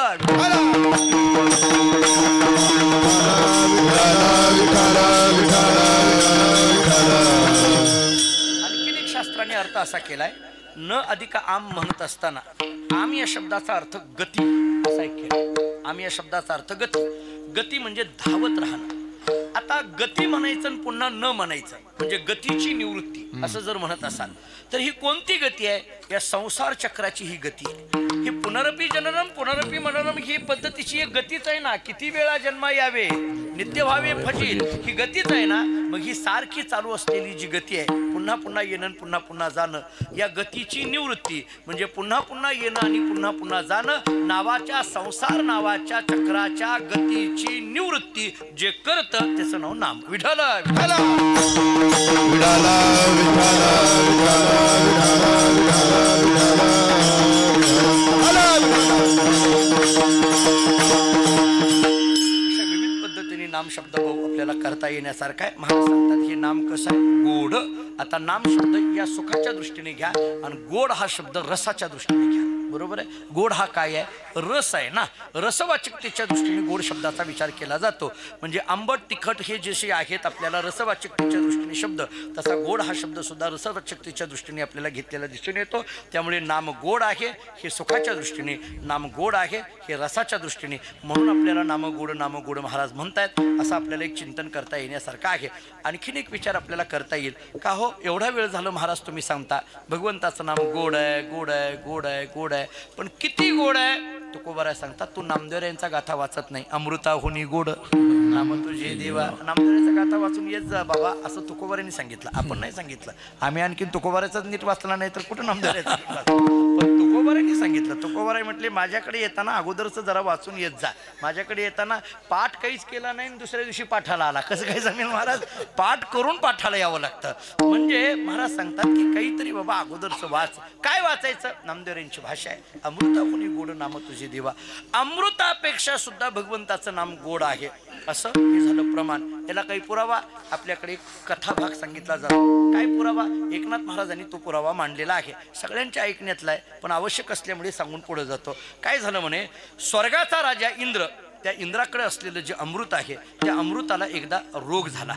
शास्त्राने अर्थ असा केलाय, न अधिक आम म्हणत असताना आम या शब्दाचा अर्थ गती असा एक केला. आम या शब्दाचा अर्थ गती. गती म्हणजे धावत राहणं. आता गती म्हणायचं आणि पुन्हा न म्हणायचं म्हणजे गतीची निवृत्ती असं जर म्हणत असाल तर ही कोणती गती आहे? या संसार चक्राची ही गती आहे. ही पुनरपी जननम पुनरपी मननम ही पद्धतीची एक गतीच आहे ना. किती वेळा जन्म यावे नित्य व्हावे फजील, ही गतीच आहे ना. मग ही सारखी चालू असलेली जी गती आहे, पुन्हा पुन्हा येणं पुन्हा पुन्हा जाणं, या गतीची निवृत्ती म्हणजे पुन्हा पुन्हा येणं आणि पुन्हा पुन्हा जाणं नावाच्या संसार नावाच्या चक्राच्या गतीची निवृत्ती जे करतं त्याचं नाव नाम. विठ्ठल विठ्ठल विविध पद्धतीने नाम शब्द भाऊ आपल्याला करता येण्यासारखा आहे. महाराज सांगतात हे नाम कसं आहे? गोड. आता नाम शब्द या सुखाच्या दृष्टीने घ्या आणि गोड हा शब्द रसाच्या दृष्टीने घ्या. बरोबर आहे. गोड हा काय आहे? रस आहे ना. रसवाचकतेच्या दृष्टीने गोड शब्दाचा विचार केला जातो. म्हणजे आंबट तिखट हे जसे आहेत आपल्याला रसवाचकतेच्या दृष्टीने शब्द, तसा गोड हा शब्द सुद्धा रसवाचकतेच्या दृष्टीने आपल्याला घेतलेला दिसून येतो. त्यामुळे नाम गोड आहे हे सुखाच्या दृष्टीने, नाम गोड आहे हे रसाच्या दृष्टीने, म्हणून आपल्याला नाम गोड महाराज म्हणतायत. असं आपल्याला एक चिंतन करता येण्यासारखं आहे. आणखीन एक विचार आपल्याला करता येईल का हो एवढा वेळ झालं महाराज तुम्ही सांगता भगवंताचं नाम गोड आहे गोड आहे गोड आहे गोड आहे, पण किती गोड आहे? तुकोबाराय सांगतात तू नामदेवरायांचा गाथा वाचत नाही. अमृता होनी गोड नाम तुझे देवा. नामदेवरायांचा गाथा वाचून येत जा बाबा असं तुकोबारायांनी सांगितलं. आपण नाही सांगितलं. आम्ही आणखीन तुकोबारायचाच नीट वाचला नाही तर कुठं नामदेवरायांचा नीट वाचला. पण तुकोबारायांनी सांगितलं. तुकोबाराय म्हटले माझ्याकडे येताना अगोदरच जरा वाचून येत जा. माझ्याकडे येताना पाठ काहीच केला नाही आणि दुसऱ्या दिवशी पाठाला आला. कसं काय जमेल महाराज? पाठ करून पाठाला यावं लागतं. म्हणजे महाराज सांगतात की काहीतरी बाबा अगोदरचं वाच. काय वाचायचं? नामदेवरायांची भाषा आहे. अमृता होनी गोड नाम तुझे देवा. अमृतापेक्षा सुद्धा भगवंताचं नाम गोड आहे असं हे झालं प्रमाण. याला काही पुरावा? आपल्याकडे एक कथाभाग सांगितला जातो. काय पुरावा? एकनाथ महाराजांनी तो पुरावा मांडलेला आहे. सगळ्यांच्या ऐकण्यातला आहे पण आवश्यक असल्यामुळे सांगून पुढे जातो. काय झालं म्हणे, स्वर्गाचा राजा इंद्र, त्या इंद्राकडे असलेलं जे अमृत आहे त्या अमृताला एकदा रोग झाला.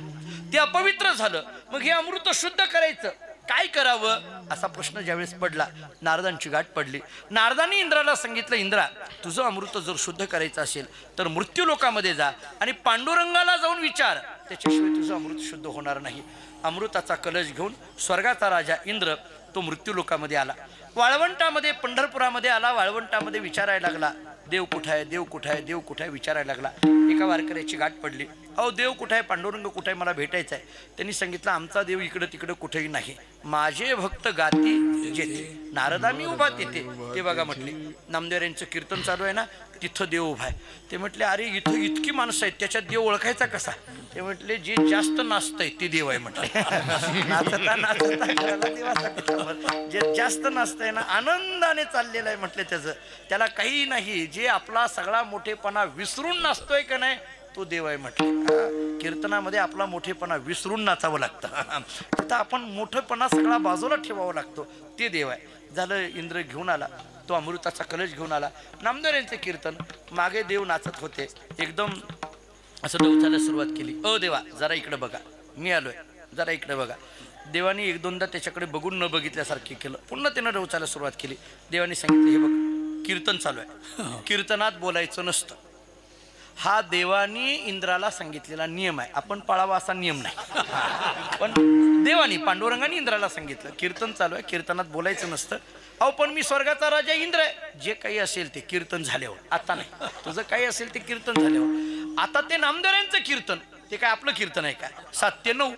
ते अपवित्र झालं. मग हे अमृत शुद्ध करायचं काय करावं असा प्रश्न ज्यावेळेस पडला, नारदांची गाठ पडली. नारदांनी इंद्राला सांगितलं, इंद्रा तुझं अमृत जर शुद्ध करायचं असेल तर मृत्यू लोकामध्ये जा आणि पांडुरंगाला जाऊन विचार, त्याच्याशिवाय तुझं अमृत शुद्ध होणार नाही. अमृताचा कलश घेऊन स्वर्गाचा राजा इंद्र तो मृत्यू लोकामध्ये आला. वाळवंटामध्ये पंढरपुरामध्ये आला. वाळवंटामध्ये विचारायला लागला देव कुठं आहे, देव कुठं आहे, देव कुठं आहे विचारायला लागला. एका वारकऱ्याची गाठ पडली. अहो देव कुठं आहे, पांडुरंग कुठं आहे, मला भेटायचं आहे. त्यांनी सांगितलं आमचा देव इकडं तिकडं कुठेही नाही, माझे भक्त गाती जेथे. नारदा मी उभा तिथे. ते बघा म्हटले नामदेवरायांचं कीर्तन चालू आहे ना तिथं देव उभा आहे. ते म्हटले अरे इथं इतकी माणसं आहेत त्याच्यात देव ओळखायचा कसा? ते म्हटले जे जास्त नाचतंय ते देव आहे म्हटले. नाचता नाचता घराला देवाचा जे जास्त नाचतंय ना आनंदाने चाललेलं आहे म्हटले त्याचं, त्याला काही नाही. जे आपला सगळा मोठेपणा विसरून नाचतोय का नाही तो देव आहे म्हटले. कीर्तनामध्ये आपला मोठेपणा विसरून नाचावं लागतं. तिथं आपण मोठेपणा सगळा बाजूला ठेवावं लागतो, ते देव आहे. झालं इंद्र घेऊन आला तो अमृताचा कलश घेऊन आला. नामदेवरायांचे कीर्तन मागे देव नाचत होते. एकदम असं डोचायला सुरुवात केली. ओ देवा जरा इकडे बघा, मी आलोय, जरा इकडे बघा. देवानी एक दोनदा त्याच्याकडे बघून न बघितल्यासारखे केलं. पुन्हा त्यानं डोचायला सुरुवात केली. देवानी सांगितलं हे बघ कीर्तन चालू आहे, कीर्तनात बोलायचं नसतं. हा देवानी इंद्राला सांगितलेला नियम आहे. आपण पाळावा असा नियम नाही पण देवानी पांडुरंगाने इंद्राला सांगितलं कीर्तन चालू आहे, कीर्तनात बोलायचं नसतं. अहो पण मी स्वर्गाचा राजा इंद्र आहे. जे काही असेल ते कीर्तन झाल्यावर, आता नाही. तुझं काही असेल ते कीर्तन झाल्यावर. आता ते नामदेवांचं कीर्तन, ते काय आपलं कीर्तन आहे काय? 7 ते 9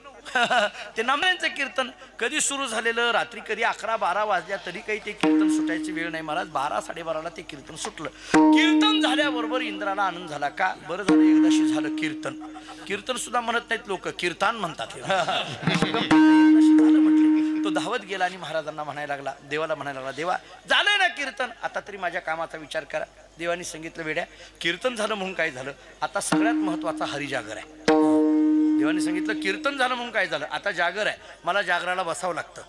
ते नामदेवांचं कीर्तन कधी सुरू झालेलं, रात्री कधी 11-12 वाजल्या तरी काही ते कीर्तन सुटायची वेळ नाही महाराज. 12-12:30ला ते कीर्तन सुटलं. कीर्तन झाल्याबरोबर इंद्राला आनंद झाला. का? बरं झालं एकदाशी झालं कीर्तन. कीर्तन सुद्धा म्हणत नाहीत लोक, कीर्तन म्हणतात. झालं म्हटले. तो धावत गेला आणि महाराजांना म्हणायला लागला, देवाला म्हणायला लागला, देवा झालं ना कीर्तन, आता तरी माझ्या कामाचा विचार करा. देवानी सांगितलं, वेड्या कीर्तन झालं म्हणून काय झालं, आता सगळ्यात महत्वाचा हरिजागर आहे. देवानी सांगितलं कीर्तन झालं म्हणून काय झालं, आता जागर आहे. मला जागराला बसावं लागतं.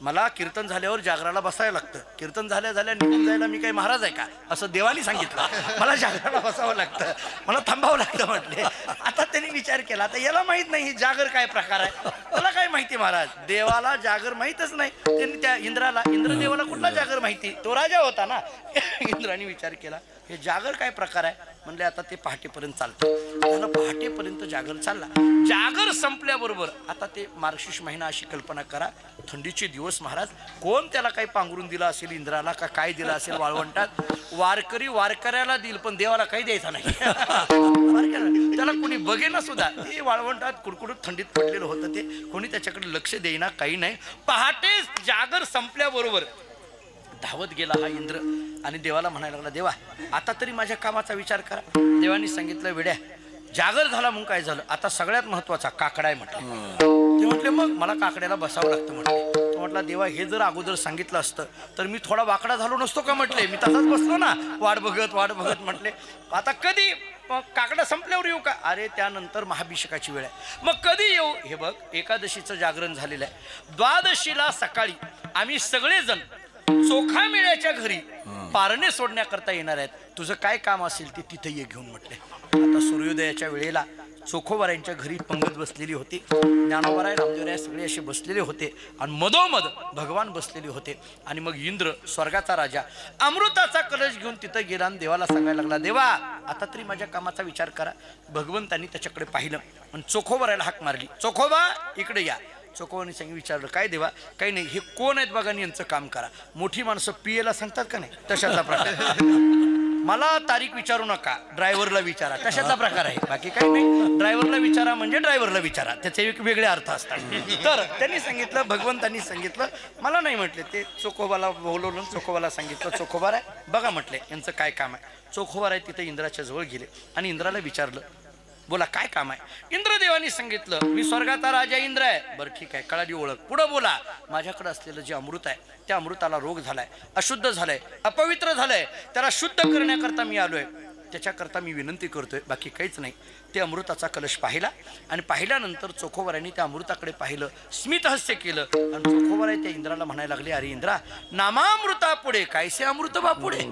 मला कीर्तन झाल्यावर जागराला बसायला लागतं. कीर्तन झाल्या निघून जायला मी काही महाराज आहे का, असं देवानी सांगितलं. मला जागराला बसावं लागतं, मला थांबावं लागतं म्हटले. आता त्यांनी विचार केला, आता याला माहित नाही जागर काय प्रकार आहे, मला काय माहिती महाराज. देवाला जागर माहीतच नाही. त्यांनी त्या इंद्रदेवाला कुठला जागर माहिती, तो राजा होता ना. इंद्राने विचार केला, हे जागर काय प्रकार आहे. म्हणले आता ते पहाटेपर्यंत चालतं. त्याला पहाटेपर्यंत जागर चालला. जागर संपल्याबरोबर आता ते मार्गशीर्ष महिना, अशी कल्पना करा, थंडीचे दिवस महाराज. कोण त्याला काही पांघरून दिला असेल इंद्राला, का काय दिलं असेल वाळवंटात. वारकरी वारकऱ्याला दिल पण देवाला काही द्यायचा नाही. त्याला कोणी बघेना सुद्धा. ते वाळवंटात कुडकुडत थंडीत पडलेलं होतं. ते कोणी त्याच्याकडे लक्ष देईना, काही नाही. पहाटे जागर संपल्याबरोबर धावत गेला हा इंद्र आणि देवाला म्हणायला लागला, देवा आता तरी माझ्या कामाचा विचार करा. देवानी सांगितलं, वेड्या जागर झाला म्हणून काय झालं, आता सगळ्यात महत्वाचा काकडा आहे म्हटलं. ते म्हटले, मग मला काकड्याला बसावं लागतं म्हटले. तो म्हटला, देवा हे जर अगोदर सांगितलं असतं तर मी थोडा वाकडा झालो नसतो का म्हटले. मी तसाच बसलो ना वाट बघत म्हटले. आता कधी काकडा संपल्यावर येऊ का, अरे त्यानंतर महाभिषेकाची वेळ आहे. मग कधी येऊ, हे बघ एकादशीचं जागरण झालेलं आहे. द्वादशीला सकाळी आम्ही सगळेजण चोखा मेळ्याच्या घरी पारणे सोडण्याकरता येणार आहेत. तुझं काय काम असेल ते तिथे ये घेऊन म्हटले. आता सूर्योदयाच्या वेळेला चोखोबारायांच्या घरी पंगत बसलेली होती. ज्ञानोबाराय, रामदेवराय सगळे असे बसलेले होते आणि मधोमध भगवान बसलेले होते. आणि मग इंद्र स्वर्गाचा राजा अमृताचा कलश घेऊन तिथं गेला आणि देवाला सांगायला लागला, देवा आता तरी माझ्या कामाचा विचार करा. भगवंतांनी त्याच्याकडे पाहिलं आणि चोखोबारायला हाक मारली, चोखोबा इकडे या. चोखोबाने सांगितलं, विचारलं, काय देवा, काही नाही, हे कोण आहेत बघा, यांचं काम करा. मोठी माणसं पियेला सांगतात का नाही, तशाचा प्रकार. मला तारीख विचारू नका, ड्रायव्हरला विचारा, तशाचा प्रकार आहे. बाकी काही नाही. ड्रायव्हरला विचारा म्हणजे ड्रायव्हरला विचारा, त्याचे एक वेगळे अर्थ असतात. तर त्यांनी सांगितलं, भगवंतांनी सांगितलं, मला नाही म्हटले. ते चोखोबाला बोलवलं, चोखोबाला सांगितलं, चोखोबार आहे बघा म्हटले यांचं काय काम आहे. चोखोबार आहे तिथे इंद्राच्या जवळ गेले आणि इंद्राला विचारलं, बोला काय काम आहे. इंद्रदेवानी सांगितलं, मी स्वर्गाचा राजा इंद्र आहे. बरं ठीक आहे, कळाली ओळख, पुढं बोला. माझ्याकडे असलेलं जे अमृत आहे त्या अमृताला रोग झालाय, अशुद्ध झालाय, अपवित्र झालंय, त्याला शुद्ध करण्याकरता मी आलोय. त्याच्याकरता मी विनंती करतोय, बाकी काहीच नाही. ते अमृताचा कलश पाहिला आणि पाहिल्यानंतर चोखोबारायांनी त्या अमृताकडे पाहिलं, स्मितहास्य केलं आणि चोखोबाराय त्या इंद्राला म्हणायला लागले, अरे इंद्रा, नामामृता पुढे कायसे अमृत बापुढे.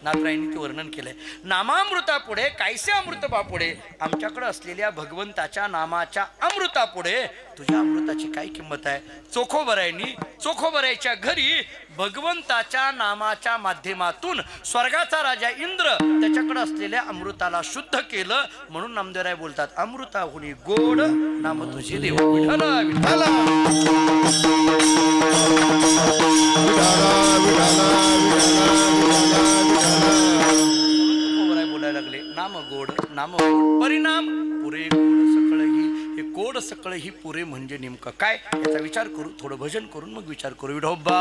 नाथरायांनी ते वर्णन केलंय. नामामृता पुढे कायसे अमृत बापुढे. आमच्याकडे असलेल्या भगवंताच्या नामाच्या अमृता पुढे तुझ्या अमृताची काय किंमत आहे. चोखोबारायांनी चोखोबारायच्या घरी भगवंताच्या नामाच्या माध्यमातून स्वर्गाचा राजा इंद्र त्याच्याकडे असलेल्या अमृताला शुद्ध केलं. म्हणून नामदेवराय बोलतात, अमृता हुनी गोड नाम तुझे देव विठ्ठल विठ्ठल. बोलायला लागले, नाम गोड नाम गोड परिणाम पुरे गोड सकळ ही. हे गोड सकळ ही पुरे म्हणजे नेमकं काय याचा विचार करू, थोडं भजन करून मग विचार करू. विठोबा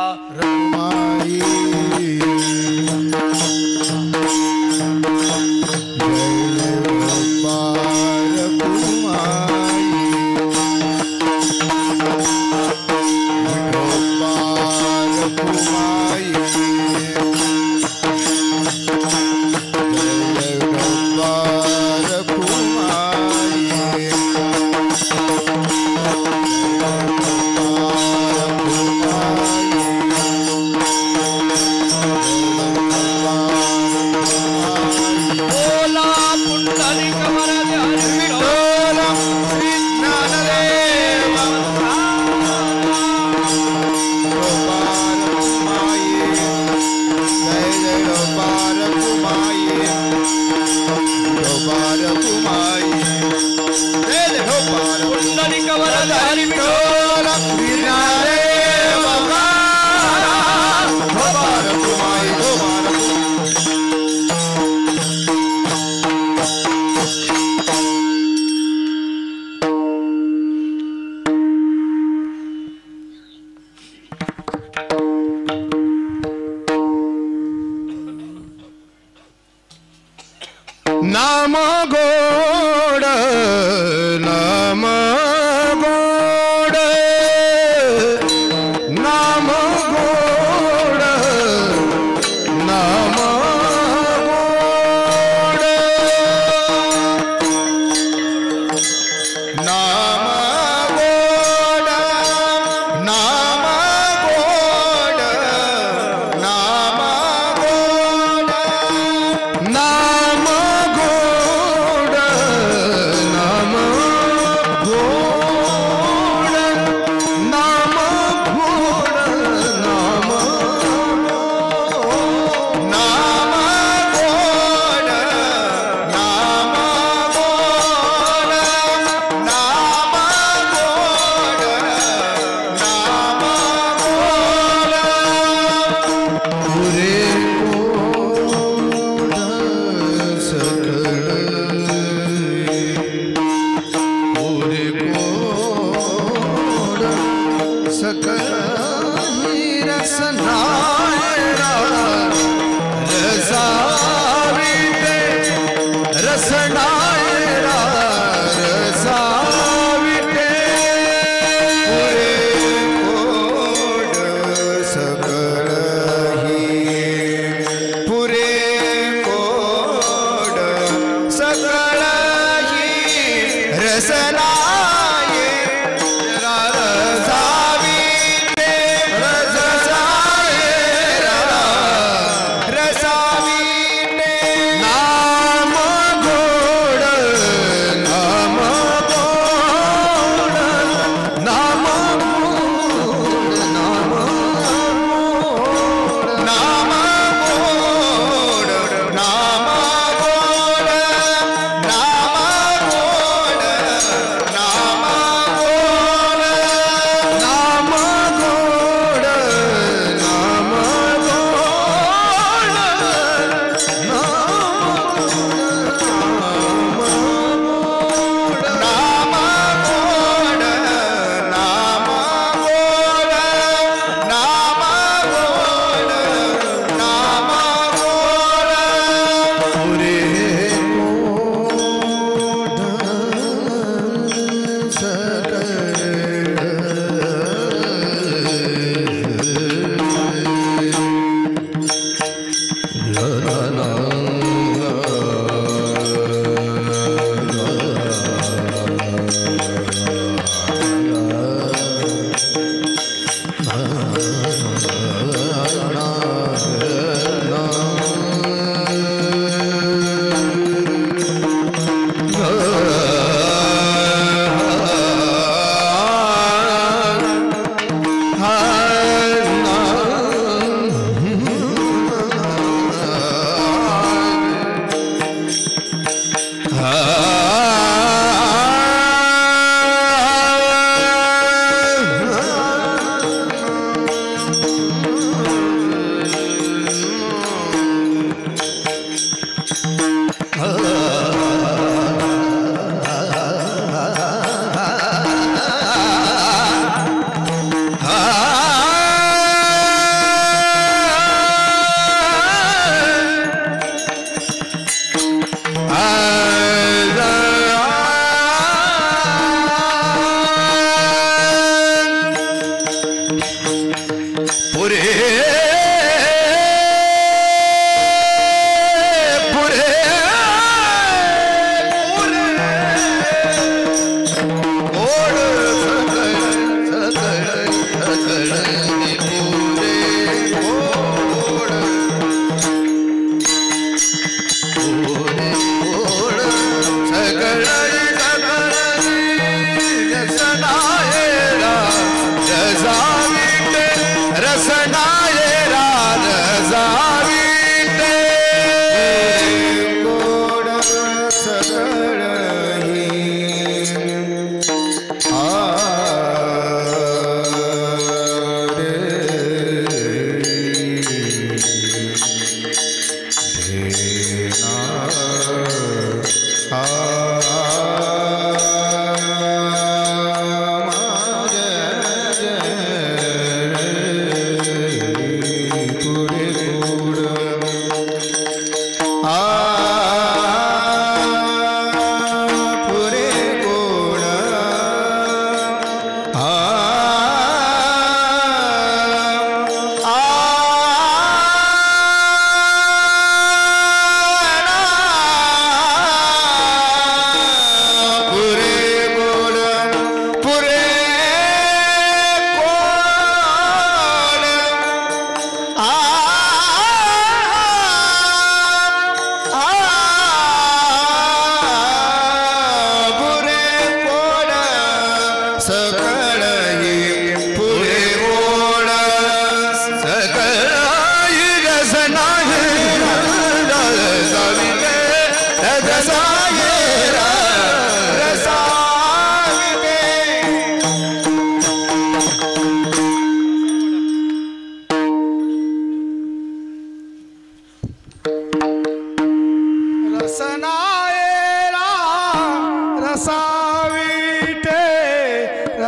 नाम गोड नाम गोड नाम गोड नाम गोड नाम गोड नाम गोड नाम गोड नाम गोड नाम गोड नाम गोड नाम नाम गोड नाम गोड नाम गोड नाम गोड पुरे गोड सकळ पुरे गोड सकळ रसनायरा रसाविते रसनायरा रसाविते पुरे गोड सकळ पुरे गोड सकळ रसनाय रसाविते रसाविते नाम गोड नाम गोड नाम गोड नाम गोड नाम गोड नाम गोड नाम गोड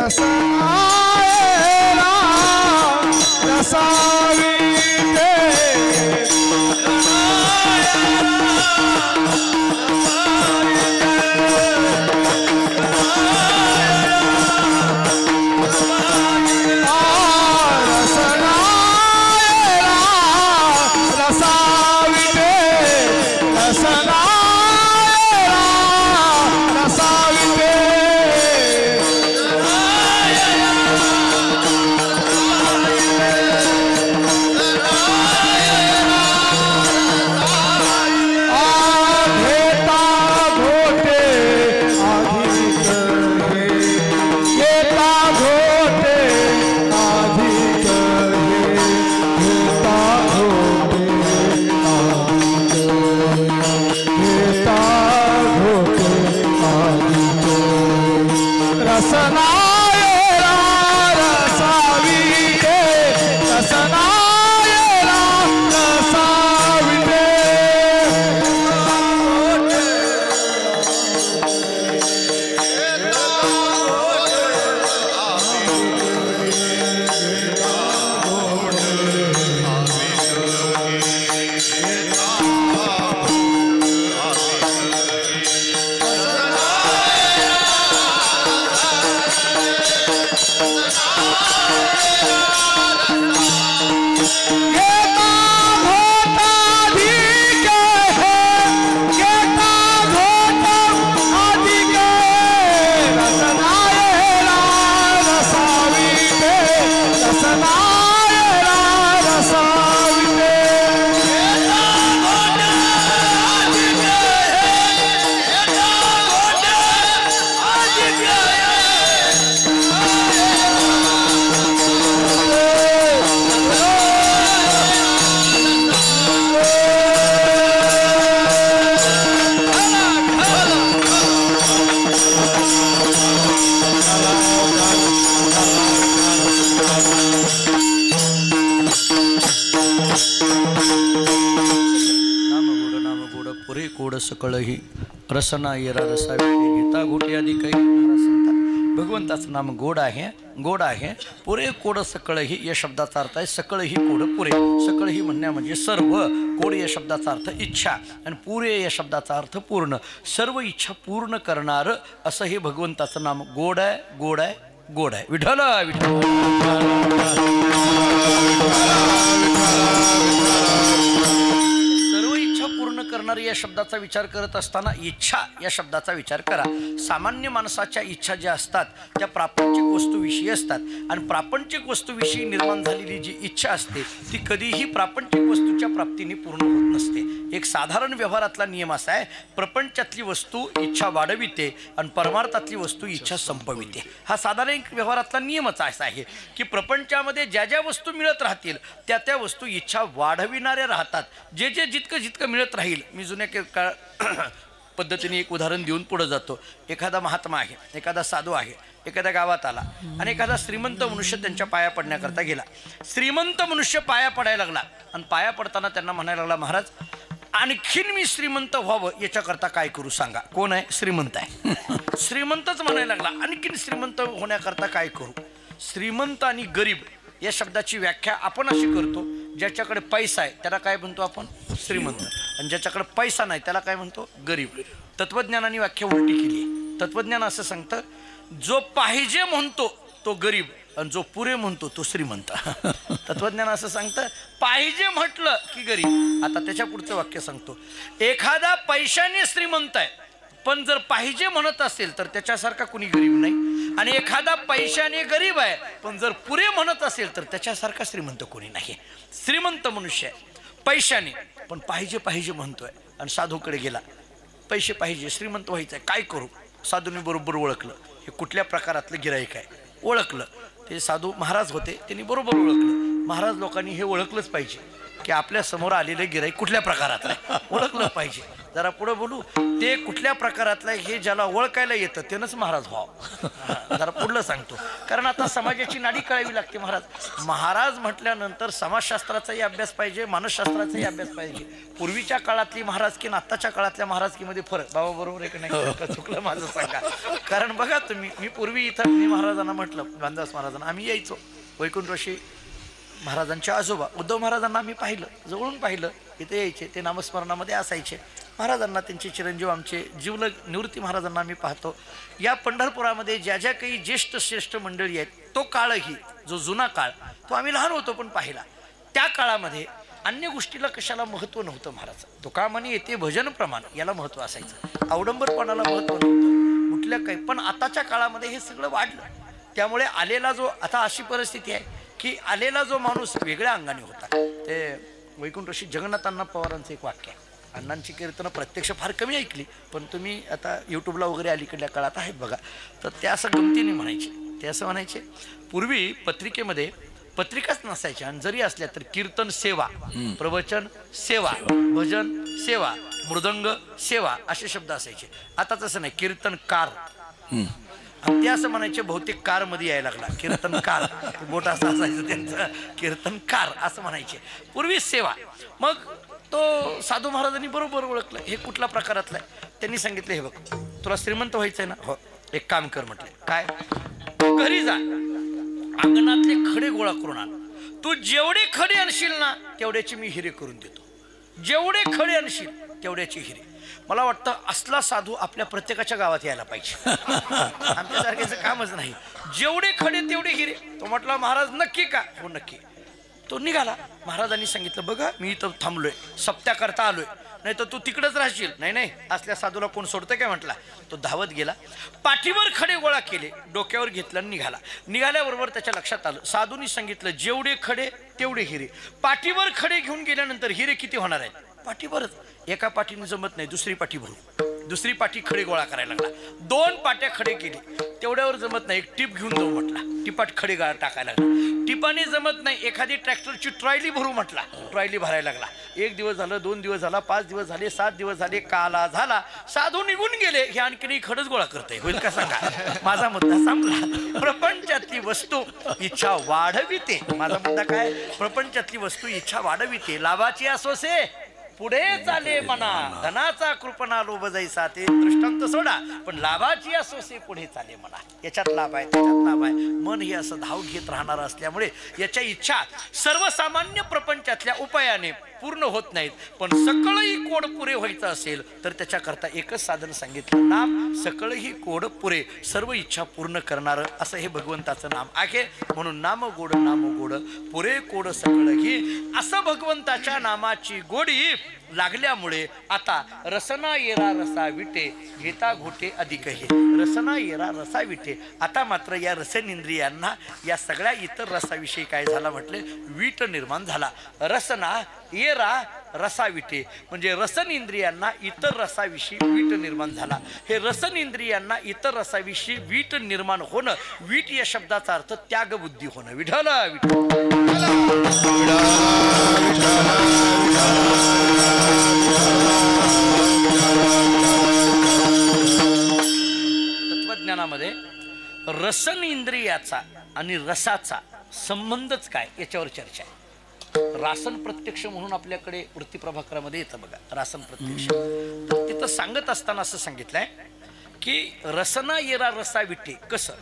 रसनायला रसाविते सकळही रसना येरा रसावी गीता घोटी आदी काही महाराज सांगतात भगवंताचं नाम गोड आहे गोड आहे पुरे कोड सकळही या शब्दाचा अर्थ आहे सकळही कोड पुरे सकळही म्हणण्या म्हणजे सर्व कोड या शब्दाचा अर्थ इच्छा आणि पुरे या शब्दाचा अर्थ पूर्ण सर्व इच्छा पूर्ण करणार असं हे भगवंताचं नाम गोड आहे गोड आहे गोड आहे विठ्ठल विठ्ठल करणारी या शब्दाचा विचार करत असताना इच्छा या शब्दाचा विचार करा सामान्य माणसाच्या इच्छा ज्या असतात त्या प्रापंचिक वस्तूविषयी असतात आणि प्रापंचिक वस्तूविषयी निर्माण झालेली जी इच्छा असते ती कधीही प्रापंचिक वस्तूच्या प्राप्तीने पूर्ण होत नसते एक साधारण व्यवहारातला नियम असा आहे प्रपंचातली वस्तू इच्छा वाढविते आणि परमार्थातली वस्तू इच्छा संपविते हा साधारण व्यवहारातला नियमच असा आहे की प्रपंचामध्ये ज्या ज्या वस्तू मिळत राहतील त्या त्या वस्तू इच्छा वाढविणाऱ्या राहतात जे जे जितकं मिळत राहील मी जुन्या पद्धतीने एक उदाहरण देऊन पुढे जातो एखादा महात्मा आहे एखादा साधू आहे एखाद्या गावात आला आणि एखादा श्रीमंत मनुष्य त्यांच्या पाया पडण्याकरता गेला श्रीमंत मनुष्य पाया पडायला लागला आणि पाया पडताना त्यांना म्हणायला लागला महाराज आणखीन मी श्रीमंत व्हावं याच्याकरता काय करू सांगा कोण आहे श्रीमंत आहे श्रीमंतच म्हणायला लागला आणखीन श्रीमंत होण्याकरता काय करू श्रीमंत आणि गरीब या शब्दाची व्याख्या आपण अशी करतो ज्याच्याकडे पैसा आहे त्याला काय म्हणतो आपण श्रीमंत आणि ज्याच्याकडे पैसा नाही त्याला काय म्हणतो गरीब तत्वज्ञानाने व्याख्या उलटी केली आहे तत्वज्ञान असं सांगतं जो पाहिजे म्हणतो तो गरीब आणि जो पुरे म्हणतो तो श्रीमंत तत्वज्ञान असं सांगतं पाहिजे म्हटलं की गरीब आता त्याच्या पुढचं वाक्य सांगतो एखादा पैशाने श्रीमंत आहे पण जर पाहिजे म्हणत असेल तर त्याच्यासारखा कुणी गरीब नाही आणि एखादा पैशाने गरीब आहे पण जर पुरे म्हणत असेल तर त्याच्यासारखा श्रीमंत कोणी नाही श्रीमंत मनुष्य आहे पैशाने पण पाहिजे पाहिजे म्हणतोय आणि साधूकडे गेला पैसे पाहिजे श्रीमंत व्हायचं काय करू साधूने बरोबर ओळखलं हे कुठल्या प्रकारातलं गिराईक आहे ओळखलं ते साधू महाराज होते त्यांनी बरोबर ओळखलं महाराज लोकांनी हे ओळखलंच पाहिजे की आपल्या समोर आलेले गिराईक कुठल्या प्रकारातलं ओळखलं पाहिजे जरा पुढे बोलू ते कुठल्या प्रकारातलं हे ज्याला ओळखायला येतं त्यानंच महाराज व्हावं. जरा पुढलं सांगतो कारण आता समाजाची नाडी कळावी लागते. महाराज म्हटल्यानंतर समाजशास्त्राचाही अभ्यास पाहिजे, मानसशास्त्राचाही अभ्यास पाहिजे. पूर्वीच्या काळातली महाराजकी आणि आत्ताच्या काळातल्या महाराजकीमध्ये फरक बाबा बरोबर आहे की नाही? चुकलं माझं सांगा. कारण बघा तुम्ही, मी पूर्वी इथं मी महाराजांना म्हटलं, रामदास महाराजांना आम्ही यायचो. वैकुंठवाशी महाराजांचे आजोबा उद्धव महाराजांना आम्ही पाहिलं, जवळून पाहिलं. इथे यायचे, ते नामस्मरणामध्ये असायचे. महाराजांना त्यांचे चिरंजीव आमचे जीवलग निवृत्ती महाराजांना आम्ही पाहतो. या पंढरपुरामध्ये ज्या ज्या काही ज्येष्ठ श्रेष्ठ मंडळी आहेत, तो काळही जो जुना काळ तो आम्ही लहान होतो पण पाहिला. त्या काळामध्ये अन्य गोष्टीला कशाला महत्त्व नव्हतं. महाराज तुकामणी येते भजन प्रमाण याला महत्त्व असायचं, अवडंबरपणाला महत्त्व नव्हतं कुठल्या काही. पण आताच्या काळामध्ये हे सगळं वाढलं. त्यामुळे आलेला जो आता अशी परिस्थिती आहे की आलेला जो माणूस वेगळ्या अंगाने होता. ते वैकुंठवाशी जगन्नाथ अण्णा पवारांचं एक वाक्य आहे. अण्णांची कीर्तनं प्रत्यक्ष फार कमी ऐकली पण तुम्ही आता यूट्यूबला वगैरे अलीकडल्या काळात आहेत बघा, तर त्या असं गमतीने म्हणायचे. ते असं म्हणायचे, पूर्वी पत्रिकेमध्ये पत्रिकाच नसायच्या आणि जरी असल्या तर कीर्तन सेवा, प्रवचन सेवा, भजन सेवा, मृदंग सेवा असे शब्द असायचे. आता तसं नाही, कीर्तनकार. ते असं म्हणायचे बहुतेक कार मध्ये यायला लागला कीर्तनकार, बोट असं असायचं त्यांचं, कीर्तनकार असं म्हणायचे. पूर्वी सेवा. मग तो साधू महाराजांनी बरोबर ओळखलं हे कुठल्या प्रकारातलं आहे. त्यांनी सांगितलं, हे बघ तुला श्रीमंत व्हायचंय ना, हो एक काम कर म्हटले. काय? घरी जा, अंगणातले खडे गोळा करून आण. तू जेवढे खडे आणशील ना तेवढ्याचे मी हिरे करून देतो. जेवढे खडे आणशील तेवढ्याचे हिरे. मला वाटतं असला साधू आपल्या प्रत्येकाच्या गावात यायला पाहिजे. आमच्यासारख्याचं कामच नाही. जेवढे खडे तेवढे हिरे. तो म्हटला महाराज नक्की का? हो नक्की. तो निघाला. महाराजांनी सांगितलं, बघा मी इथं थांबलोय, सप्त्याकरता आलोय, नाही तर तू तिकडच राहशील. नाही नाही, असल्या साधूला कोण सोडतं काय म्हटला. तो धावत गेला, पाठीवर खडे गोळा केले, डोक्यावर घेतलं आणि निघाला. निघाल्याबरोबर त्याच्या लक्षात आलं, साधूंनी सांगितलं जेवढे खडे तेवढे हिरे. पाठीवर खडे घेऊन गेल्यानंतर हिरे किती होणार आहेत? पाठीवरच. एका पाठीने जमत नाही, दुसरी पाठी भरू. दुसरी पाठी खडे गोळा करायला लागला. 2 पाट्या खडे केले, तेवढ्यावर जमत नाही, एक टीप घेऊन जाऊ म्हटला. टिपात खडे टाकायला लागला. टिपाने जमत नाही, एखादी ट्रॅक्टरची ट्रॉयली भरू म्हटला. ट्रॉयली भरायला लागला. 1 दिवस झालं, 2 दिवस झाला, 5 दिवस झाले, 7 दिवस झाले, काला झाला. साधू निघून गेले. हे आणखी खडच गोळा करते, होईल का सांगा? माझा मुद्दा संपला. प्रपंचातली वस्तू इच्छा वाढविते. माझा मुद्दा काय? प्रपंचातली वस्तू इच्छा वाढविते. लाभाची असोसे पुढे चाले म्हणा, धनाचा कृपणा लोभ जैसा, ते दृष्टांत सोडा, पण लाभाची असोसे पुढे चाले म्हणा. याच्यात लाभ आहे, त्याच्यात लाभ आहे. मन हे असं धाव घेत राहणार असल्यामुळे याच्या इच्छा सर्वसामान्य प्रपंचातल्या उपायाने पूर्ण होत नाहीत. पण सकळही कोड पुरे व्हायचं असेल तर त्याच्याकरता एकच साधन सांगितलं, नाम. सकळही कोड पुरे, सर्व इच्छा पूर्ण करणार असं हे भगवंताचं नाम आहे. म्हणून नाम गोड पुरे कोड सकळही, असं भगवंताच्या नामाची गोडी लागल्यामुळे आता रसना येरा रसा विटे, घेता घोटे अधिक हे. रसना येरा रसा विटे. आता मात्र या रसनेंद्रियांना या सगळ्या इतर रसाविषयी काय झाला म्हटले, वीट निर्माण झाला. रसना येरा रसाविटे म्हणजे रसनेंद्रियांना इतर रसाविषयी वीट निर्माण झाला. हे रसनेंद्रियांना इतर रसाविषयी वीट निर्माण होणं, वीट या शब्दाचा अर्थ त्यागबुद्धी होणं. विठ्ठल तत्वज्ञानामध्ये रसनेंद्रियाचा आणि रसाचा संबंधच काय याच्यावर चर्चा आहे. रासन प्रत्यक्ष म्हणून आपल्याकडे वृत्ती प्रभाकरामध्ये येतं बघा, रासन प्रत्यक्ष. तर तिथं सांगत असताना असं सांगितलंय की रसना येरा रसा विटे. कसं?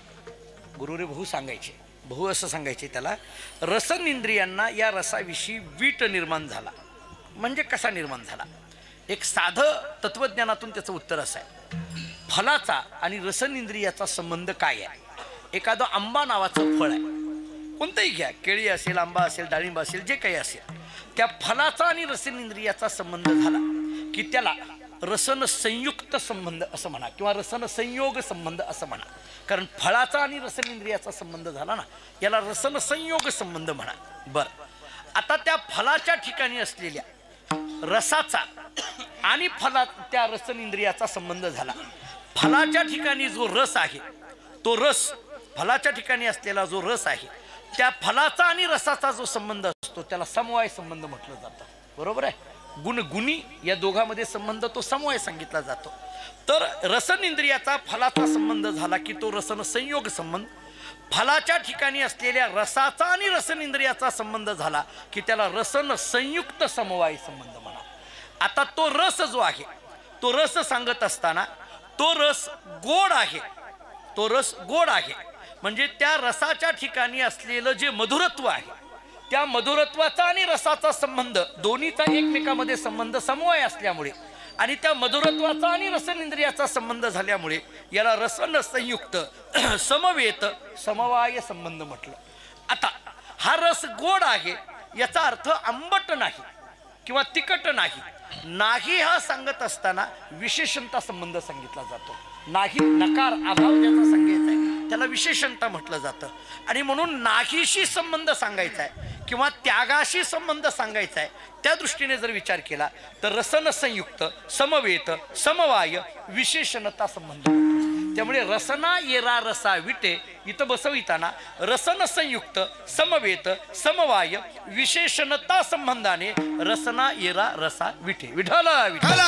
गुरुरे भाऊ सांगायचे, भाऊ असं सांगायचे त्याला, रसन इंद्रियांना या रसाविषयी वीट निर्माण झाला. म्हणजे कसा निर्माण झाला? एक साधं तत्वज्ञानातून त्याचं उत्तर असं आहे, फलाचा आणि रसन इंद्रियाचा संबंध काय आहे. एखादं आंबा नावाचं फळ आहे, कोणतंही घ्या, केळी असेल, आंबा असेल, डाळिंब असेल, जे काही असेल, त्या फलाचा आणि रसन इंद्रियाचा संबंध झाला की त्याला रसन संयुक्त संबंध असं म्हणा किंवा रसन संयोग संबंध असं म्हणा. कारण फळाचा आणि रसन इंद्रियाचा संबंध झाला ना, याला रसन संयोग संबंध म्हणा. बरं, आता त्या फलाच्या ठिकाणी असलेल्या रसाचा आणि त्या रसन इंद्रियाचा संबंध झाला. फलाच्या ठिकाणी जो रस आहे, तो रस, फलाच्या ठिकाणी असलेला जो रस आहे, त्या फलाचा आणि रसाचा जो संबंध असतो त्याला समवाय संबंध म्हटलं जातं. बरोबर आहे? गुणी या दोघांमध्ये संबंध तो समवाय सांगितला जातो. तर रसन इंद्रियाचा फलाचा संबंध झाला की तो रसन संयोग संबंध, फलाच्या ठिकाणी असलेल्या रसाचा आणि रसन इंद्रियाचा संबंध झाला की त्याला रसन संयुक्त समवाय संबंध म्हणा. आता तो रस जो आहे तो रस सांगत असताना तो रस गोड आहे, तो रस गोड आहे म्हणजे त्या रसाच्या ठिकाणी असलेलं जे मधुरत्व आहे त्या मधुरत्वाचा आणि रसाचा संबंध दोन्हीचा एकमेकांमध्ये संबंध समवाय असल्यामुळे आणि त्या मधुरत्वाचा आणि रसन इंद्रियाचा संबंध झाल्यामुळे याला रसन संयुक्त समवेत समवाय संबंध म्हटलं. आता हा रस गोड आहे याचा अर्थ आंबट नाही किंवा तिखट नाही. नाही हा सांगत असताना विशेषणता संबंध सांगितला जातो. नाही नकार अभाव ज्याचा सांगायचा आहे त्याला विशेषणता म्हटलं जातं. आणि म्हणून नाहीशी संबंध सांगायचा आहे किंवा त्यागाशी संबंध सांगायचा आहे त्या दृष्टीने जर विचार केला तर रसन संयुक्त समवेत समवाय विशेषणता संबंध. त्यामुळे रसना येरा रसा विटे इथं बसविताना रसन संयुक्त समवेत समवाय विशेषणता संबंधाने रसना येरा रसा विटे. विठ्ठल विठ्ठल.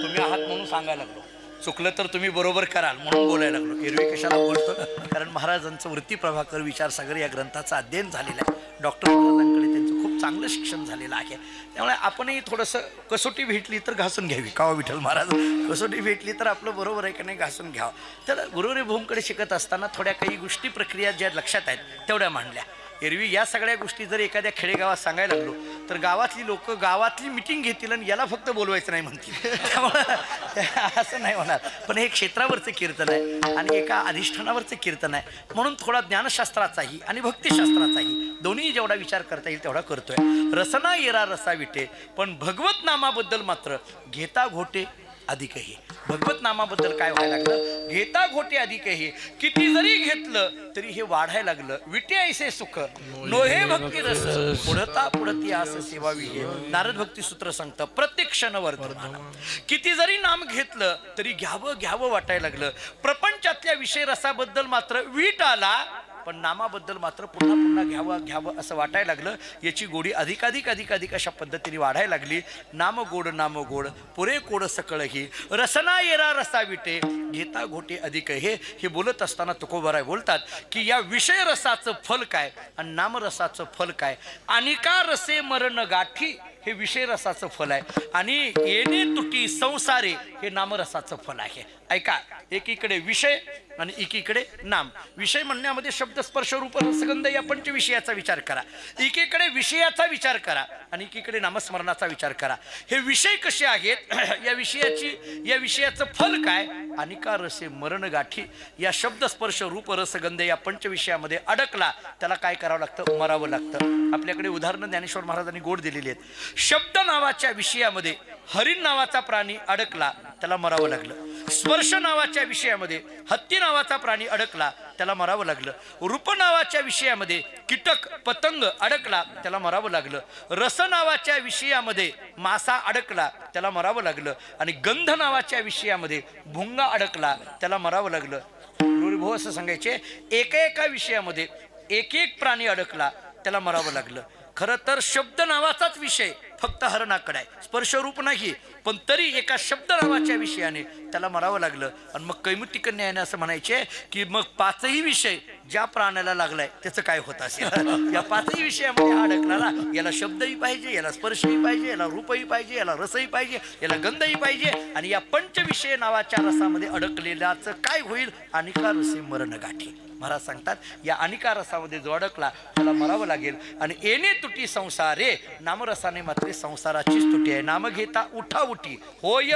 तुम्ही आहात म्हणून सांगायला लागलो, चुकलं तर तुम्ही बरोबर कराल म्हणून बोलायला लागलो. एरवी कशाला बोलतो कारण महाराजांचं वृत्ती प्रभाकर विचारसागर या ग्रंथाचं अध्ययन झालेलं आहे. डॉक्टर महाराजांकडे त्यांचं खूप चांगलं शिक्षण झालेलं आहे. त्यामुळे आपणही थोडंसं कसोटी भेटली तर घासून घ्यावी. का विठ्ठल महाराज कसोटी भेटली तर आपलं बरोबर आहे का नाही घासून घ्यावं. तर गुरुरे भूमकडे शिकत असताना थोड्या काही गोष्टी प्रक्रिया ज्या लक्षात आहेत तेवढ्या मांडल्या. एरवी या सगळ्या गोष्टी जर एखाद्या खेडेगावात सांगायला लागलो तर गावातली लोक गावातली मिटिंग घेतील आणि याला फक्त बोलवायचं नाही म्हणतील. त्यामुळं असं नाही होणार. पण हे क्षेत्रावरचं कीर्तन आहे आणि एका अधिष्ठानावरचं कीर्तन आहे म्हणून थोडा ज्ञानशास्त्राचाही आणि भक्तिशास्त्राचाही दोन्ही जेवढा विचार करता येईल तेवढा करतोय. रसना येरा रसा विटे पण भगवत नामाबद्दल मात्र घेता घोटे अधिकही. भगवत नामाबद्दल काय व्हायला लागलं, घेता घोटे अधिकही. किती जरी घेतलं तरी हे वाढायला लागलं. विटे ऐसे सुख नोहे भक्ती रस पुढता पुढती आस सेवावी हे नारद भक्ती सूत्र सांगतं. प्रत्येक क्षण वर्तमान किती जरी नाम घेतलं तरी घ्यावं घ्यावं वाटायला लागलं. प्रपंचातल्या विषय रसाबद्दल मात्र वीट आला पण नामाबद्दल मात्र पुन्हा पुन्हा घ्यावं घ्यावं असं वाटायला लागलं. याची गोडी अधिकाधिक अधिकाधिक अशा पद्धतीने वाढायला लागली. नाम गोड पुरे कोड सकळही रसना येरा रसा विटे घेता घोटे अधिक. हे बोलत असताना तुकोबाराय बोलतात की या विषय रसाचं फल काय आणि नामरसाचं फल काय. अनिका रसे मरण गाठी हे विषय रसाचं फल आहे आणि येणे तुटी संसारे हे नामरसाचं फल आहे. ऐका, एकीकडे विषय आणि एकीकडे नाम. विषय म्हणण्यामध्ये शब्द स्पर्श रूप रसगंध या पंचविषयाचा विचार करा. एकीकडे विषयाचा विचार करा आणि एकीकडे नामस्मरणाचा विचार करा. हे विषय कसे आहेत, या विषयाचं फल काय. अनिका रसे मरण गाठी या शब्द स्पर्श रूप रसगंध या पंचविषयामध्ये अडकला त्याला काय करावं लागतं, मरावं लागतं. आपल्याकडे उदाहरणं ज्ञानेश्वर महाराजांनी गोड दिलेली आहेत. शब्द नावाच्या विषयामध्ये हरिण नावाचा प्राणी अडकला त्याला मरावं लागलं. स्पर्श नावाच्या विषयामध्ये हत्ती नावाचा प्राणी अडकला त्याला मरावं लागलं. रूप नावाच्या विषयामध्ये कीटक पतंग अडकला त्याला मरावं लागलं. रस नावाच्या विषयामध्ये मासा अडकला त्याला मरावं लागलं. आणि गंध नावाच्या विषयामध्ये भुंगा अडकला त्याला मरावं लागलं. भाऊ असं सांगायचे एका विषयामध्ये एक एक प्राणी अडकला त्याला मरावं लागलं. खरं तर शब्द नावाचाच विषय फक्त हरणाकडे आहे, स्पर्शरूप नाही. पण तरी एका शब्द नावाच्या विषयाने त्याला मरावं लागलं. आणि मग कैमुतिक न्यायाने असं म्हणायचे की मग पाचही विषय ज्या प्राण्याला लागलाय त्याचं काय होत असेल. या पाचही विषयामध्ये हा अडकला ना, याला शब्दही पाहिजे, याला स्पर्शही पाहिजे, याला रूपही पाहिजे, याला रसही पाहिजे, याला गंधही पाहिजे. आणि या पंचविषय नावाच्या रसामध्ये अडकलेल्याचं काय होईल, अनिका रसे मरण गाठी. महाराज सांगतात या अनिका रसामध्ये जो अडकला त्याला मरावं लागेल. आणि येणे तुटी संसारे नामरसाने मात्र संसाराचीच तुटी आहे. नाम घेता उठा उठी होय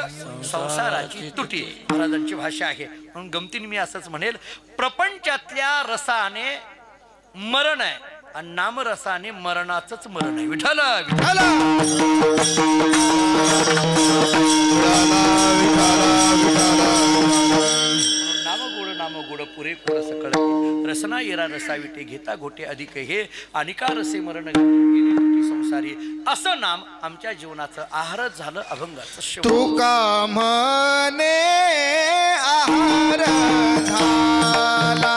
संसाराची तुटी महाराजांची भाषा आहे. म्हणून गमतीने मी असंच म्हणेल, प्रपंचातल्या रसाने मरण आहे आणि नामरसाने मरणाचंच मरण आहे. विठ्ठल विठ्ठल. नाम गोड पुरे कोड सकळ रसना येरा रसा विटे घेता घोटे अधिक हे अनिका रसे मरण संसारी असं नाम आमच्या जीवनाचं आहारच झालं, अभंगाचं शेवट. तुका म्हणे आहार झाला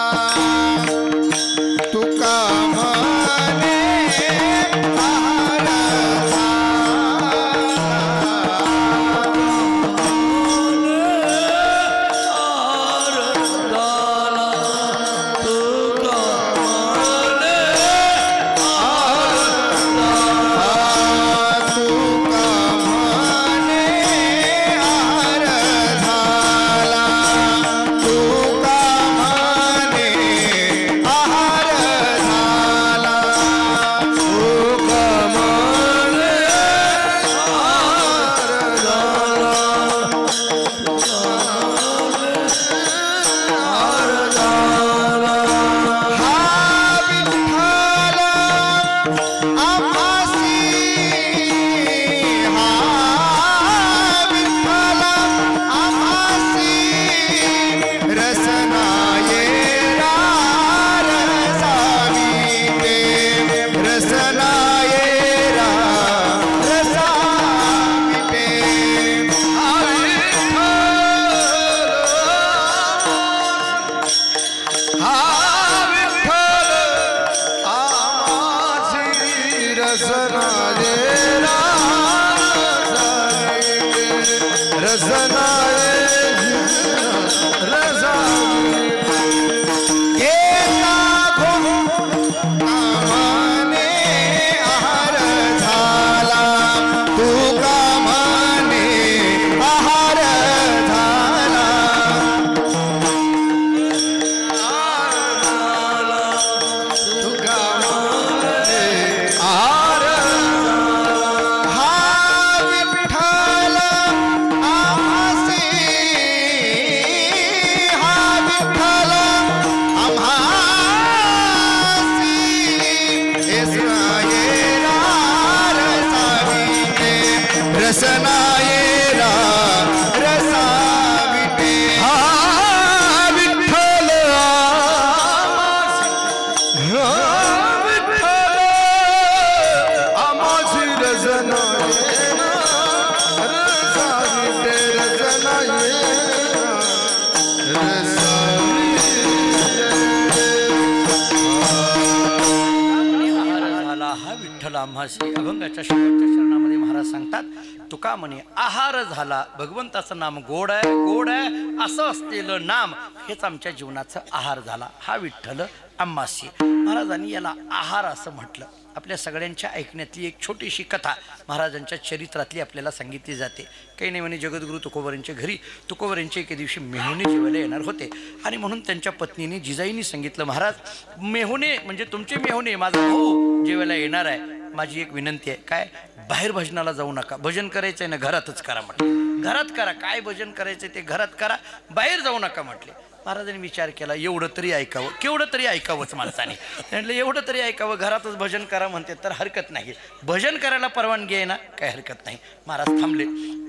आम्हासी अभंगाच्या शेवटच्या चरणामध्ये महाराज सांगतात, तुका म्हणे आहार झाला. भगवंताचं नाम गोड आहे, गोड आहे असं असलेलं नाम हेच आमच्या जीवनाचा आहार झाला. हा विठ्ठल आम्हासी. महाराजांनी याला आहार असं म्हटलं. आपल्या सगळ्यांच्या ऐकण्यातली एक छोटीशी कथा महाराजांच्या चरित्रातली आपल्याला सांगितली जाते. काही नाही म्हणे, जगद्गुरू तुकोबारांच्या घरी तुकोबारांच्या एके दिवशी मेहुणे जेवायला येणार होते आणि म्हणून त्यांच्या पत्नीने जिजाईंनी सांगितलं, महाराज मेहुणे म्हणजे तुमचे मेहुणे माझा भाऊ जेवायला येणार आहे, माझी एक विनंती आहे. काय? बाहेर भजनाला जाऊ नका, भजन करायचं आहे ना घरातच करा म्हटले. घरात करा, काय भजन करायचं ते घरात करा, बाहेर जाऊ नका म्हटले. महाराजांनी विचार केला, एवढं तरी ऐकावं, केवढं तरी ऐकावंच माणसाने. म्हटलं एवढं तरी ऐकावं, घरातच भजन करा म्हणते तर हरकत नाही, भजन करायला परवानगी आहे ना, काय हरकत नाही. महाराज थांबले,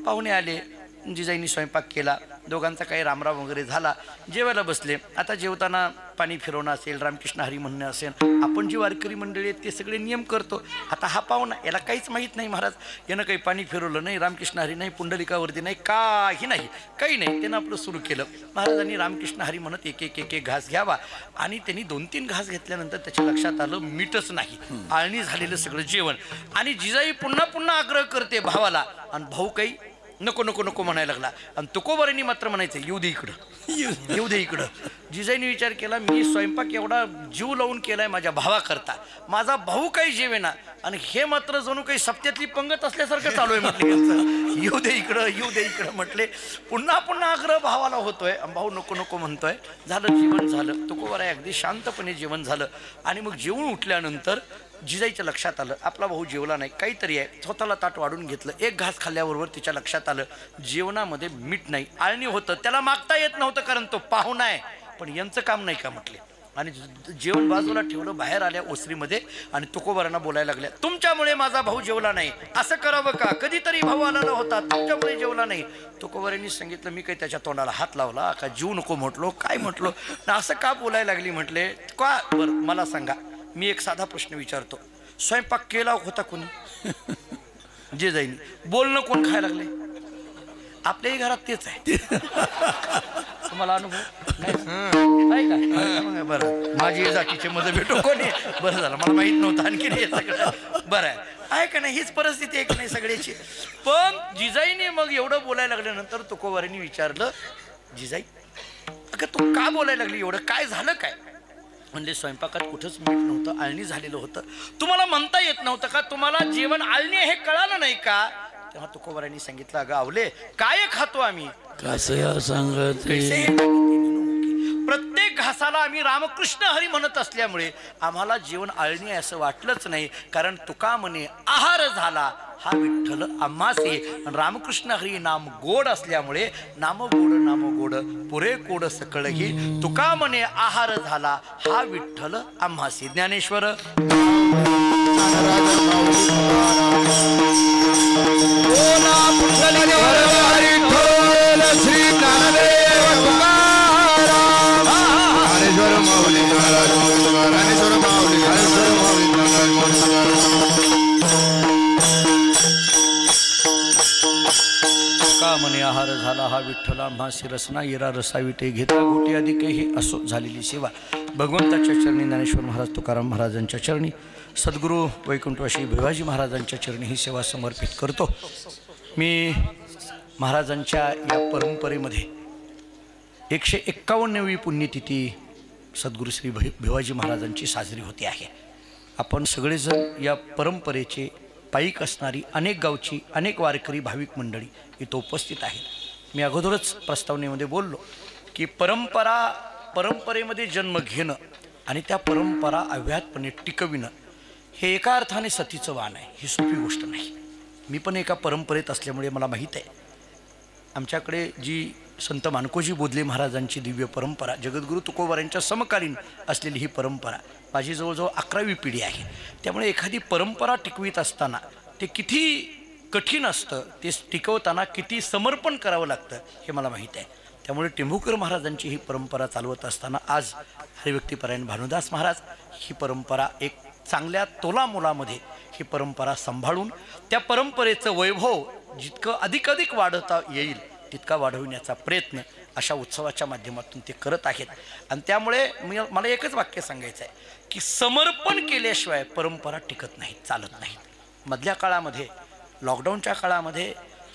पाहुणे आले, जिजाईंनी स्वयंपाक केला, दोघांचा काही रामराम वगैरे झाला, जेवायला बसले. आता जेवताना पाणी फिरवणं असेल, रामकृष्ण हरी म्हणणं असेल, आपण जी वारकरी मंडळी आहेत ते सगळे नियम करतो. आता हा पाहुणा, याला काहीच माहीत नाही महाराज, यानं काही पाणी फिरवलं नाही, रामकृष्ण हरी नाही, पुंडलिकावरती नाही, काही नाही, काही नाही. त्यानं आपलं सुरू केलं. महाराजांनी रामकृष्ण हरी म्हणत एक एक एक एक घास घ्यावा आणि त्यांनी 2-3 घास घेतल्यानंतर त्याच्या लक्षात आलं मीठच नाही, आळणी झालेलं सगळं जेवण. आणि जिजाई पुन्हा पुन्हा आग्रह करते भावाला, आणि भाऊ काही नको नको नको म्हणायला लागला. आणि तुकोबारांनी मात्र म्हणायचं, येऊ दे इकडं, येऊ दे इकडं. जिजाईने विचार केला, मी स्वयंपाक एवढा जीव लावून केलाय माझ्या भावाकरता, माझा भाऊ काही जेवेना आणि हे मात्र जणू काही सप्त्यातली पंगत असल्यासारखं चालू आहे म्हटले. येऊ दे इकडं, येऊ दे इकडं म्हटले. पुन्हा पुन्हा आग्रह भावाला होतोय, भाऊ नको नको म्हणतोय. झालं, जेवण झालं. तुकोबाराय अगदी शांतपणे जेवण झालं. आणि मग जेवून उठल्यानंतर जिजाईच्या लक्षात आलं, आपला भाऊ जेवला नाही, काहीतरी आहे. स्वतःला ताट वाढून घेतलं. एक घास खाल्ल्याबरोबर तिच्या लक्षात आलं, जेवणामध्ये मीठ नाही, आळणी होतं. त्याला मागता येत नव्हतं कारण तो पाहुणा आहे, पण यांचं काम नाही का म्हटले. आणि जेवण बाजूला ठेवलं, बाहेर आल्या ओसरीमध्ये आणि तुकोबारांना बोलायला लागल्या, तुमच्यामुळे माझा भाऊ जेवला नाही, असं करावं का? कधीतरी भाऊ आलेला होता, तुमच्यामुळे जेवला नाही. तुकोबारांनी सांगितलं, मी काही त्याच्या तोंडाला हात लावला का? जीव नको म्हटलो, काय म्हटलो, असं का बोलायला लागली म्हटले. का? बरं मला सांगा, मी एक साधा प्रश्न विचारतो, स्वयंपाक केला होता कोणी? जे जाईन. बोलणं कोण खायला लागले? आपल्याही घरात तेच आहे. तुम्हाला अनुभव नाही का? बरं, माझी जातीचे मध्ये भेटो कोणी? बरं झालं, मला माहित नव्हतं आणखी हे सगळं. बरं आहे का नाही, हीच परिस्थिती आहे की नाही सगळ्याची. पण जिजाईने मग एवढं बोलायला लागल्यानंतर तुकोबारांनी विचारलं, जिजाई अगं तू का बोलायला लागली एवढं, काय झालं काय? म्हणजे स्वयंपाकात कुठंच मीठ नव्हतं, आळणी झालेलं होतं. तुम्हाला म्हणता येत नव्हतं का? तुम्हाला जेवण आळणी हे कळालं नाही का? तेव्हा तुकोबारांनी सांगितलं, अगं आवले, काय खातो आम्ही? कसं सांगत प्रत्येक घासाला आम्ही रामकृष्ण हरी म्हणत असल्यामुळे आम्हाला जेवण आळणी आहे असं वाटलंच नाही. कारण तुका म्हणे आहार झाला हा विठ्ठल आम्हासे. रामकृष्ण हरी नाम गोड असल्यामुळे नाम गोड पुरे कोड सकळ घे. तुका म्हणे आहार झाला हा विठ्ठल आम्हासे. ज्ञानेश्वर श्री ज्ञानदेव तुकाराम ज्ञानेश्वर माऊली ज्ञानेश्वर माऊली ज्ञानेश्वर माऊली. का म्हणे आहार झाला हा विठ्ठल आम्हासी. रसना इरा रसाविटे घेता गोटे अधिक हे असो झालेली सेवा भगवंताच्या चरणी. ज्ञानेश्वर महाराज तुकाराम महाराजांच्या चरणी सद्गुरू वैकुंठवासी भिवाजी महाराजांच्या चरणी ही सेवा समर्पित करतो. मी महाराजांच्या या परंपरेमध्ये 151वी पुण्यतिथी सद्गुरू श्री भिवाजी महाराजांची साजरी होते आहे. आपण सगळेजण या परंपरेचे पायीक असणारी अनेक गावची अनेक वारकरी भाविक मंडळी इथं उपस्थित आहेत. मी अगोदरच प्रस्तावनेमध्ये बोललो की परंपरेमध्ये जन्म घेणं आणि त्या परंपरा अव्याहतपणे टिकविणं हे एका अर्थाने सतीचं वाण आहे. ही सोपी गोष्ट नाही. मी पण एका परंपरेत असल्यामुळे मला माहीत आहे. आमच्याकडे जी संत मानकोजी बोधले महाराजांची दिव्य परंपरा, जगद्गुरू तुकोबारांच्या समकालीन असलेली ही परंपरा माझी जवळजवळ 11वी पिढी आहे. त्यामुळे एखादी परंपरा टिकवीत असताना ते किती कठीण असतं, ते टिकवताना किती समर्पण करावं लागतं हे मला माहीत आहे. त्यामुळे टेंभुकर महाराजांची ही परंपरा चालवत असताना आज हरिभक्तीपरायण भानुदास महाराज ही परंपरा एक चांगल्या तोलामोलामध्ये ही परंपरा सांभाळून त्या परंपरेचं वैभव जितकं अधिकाधिक वाढवता येईल तितका वाढविण्याचा प्रयत्न अशा उत्सवाच्या माध्यमातून ते करत आहेत. आणि त्यामुळे मला एकच वाक्य सांगायचं आहे की समर्पण केल्याशिवाय परंपरा टिकत नाहीत, चालत नाहीत. मधल्या काळामध्ये लॉकडाऊनच्या काळामध्ये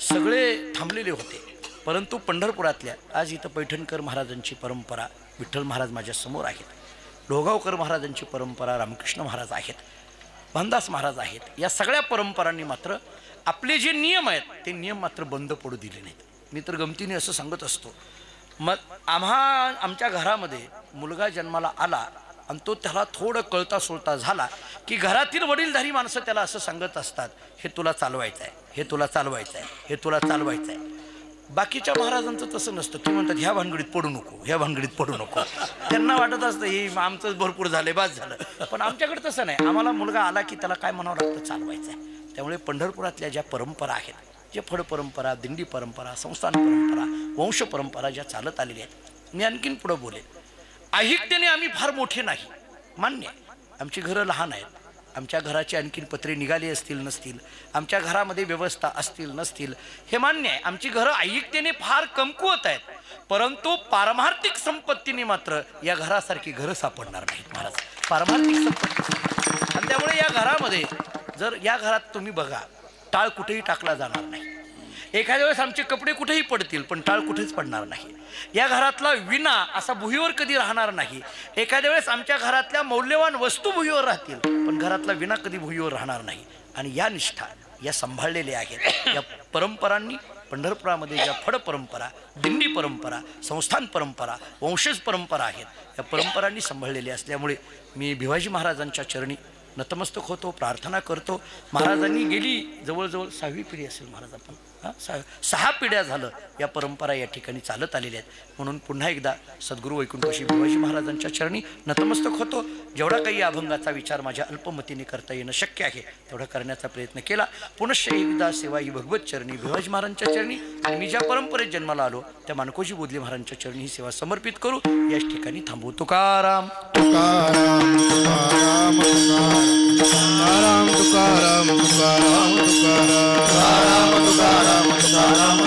सगळे थांबलेले होते, परंतु पंढरपुरातल्या आज इथं पैठणकर महाराजांची परंपरा, विठ्ठल महाराज माझ्यासमोर आहेत, लोहगावकर महाराजांची परंपरा, रामकृष्ण महाराज आहेत, भानदास महाराज आहेत. या सगळ्या परंपरांनी मात्र आपले जे नियम आहेत ते नियम मात्र बंद पडू दिले नाहीत. मी तर गमतीने असं सांगत असतो, मग आमच्या घरामध्ये मुलगा जन्माला आला आणि तो त्याला थोडं कळता सोळता झाला की घरातील वडीलधारी माणसं त्याला असं सांगत असतात, हे तुला चालवायचं आहे, हे तुला चालवायचं आहे, हे तुला चालवायचं आहे. बाकीच्या महाराजांचं तसं नसतं. ते म्हणतात ह्या भानगडीत पडू नको, ह्या भानगडीत पडू नको. त्यांना वाटत असतं हे आमचंच भरपूर झालं, बास झालं. पण आमच्याकडे तसं नाही. आम्हाला मुलगा आला की त्याला काय म्हणावं लागतं, चालवायचं आहे. त्यामुळे पंढरपुरातल्या ज्या परंपरा आहेत, जे फड परंपरा, दिंडी परंपरा, संस्थान परंपरा, वंश परंपरा ज्या चालत आलेल्या आहेत, मी आणखीन पुढं बोलेन. ऐहिकतेने आम्ही फार मोठे नाही, मान्य आहे. आमची घरं लहान आहेत, आमच्या घराची आणखीन पत्रे निघाली असतील नसतील, आमच्या घरामध्ये व्यवस्था असतील नसतील, हे मान्य आहे. आमची घरं ऐहिकतेने फार कमकुवत आहेत, परंतु पारमार्थिक संपत्तीने मात्र या घरासारखी घरं सापडणार नाहीत महाराज. पारमार्थिक संपत्ती. आणि त्यामुळे या घरामध्ये जर या घरात तुम्ही बघा, टाळ कुठेही टाकला जाणार नाही. एखाद्या वेळेस आमचे कपडे कुठेही पडतील पण टाळ कुठेच पडणार नाही. या घरातला विना असा भुईवर कधी राहणार नाही. एखाद्या वेळेस आमच्या घरातल्या मौल्यवान वस्तू भुईवर राहतील पण घरातला विना कधी भुईवर राहणार नाही. आणि या निष्ठा या सांभाळलेल्या आहेत. या परंपरांनी पंढरपुरामध्ये ज्या फड परंपरा, दिंडी परंपरा, संस्थान परंपरा, वंशज परंपरा आहेत, या परंपरांनी सांभाळलेल्या असल्यामुळे मी भिवाजी महाराजांच्या चरणी नतमस्तक होतो, प्रार्थना करतो. महाराजांनी गेली जवळजवळ 6वी पिढी असेल महाराज, आपण 6 पिढ्या झालं या परंपरा या ठिकाणी चालत आलेल्या आहेत. म्हणून पुन्हा एकदा सद्गुरू वैकुंठवासी भिवाजी महाराजांच्या चरणी नतमस्तक होतो. जेवढा काही अभंगाचा विचार माझ्या अल्पमतीने करता येणं शक्य आहे तेवढा करण्याचा प्रयत्न केला. पुनश्च एकदा सेवा ही भगवत चरणी, भिवाजी महाराजांच्या चरणी, आणि मी ज्या परंपरेत जन्माला आलो त्या मानकोजी बोधले महाराजांच्या चरणी ही सेवा समर्पित करू. याच ठिकाणी थांबू. तुकाराम तुकाराम तुकाराम तुकाराम तुकाराम तुकाराम तुकाराम तुकाराम तुकाराम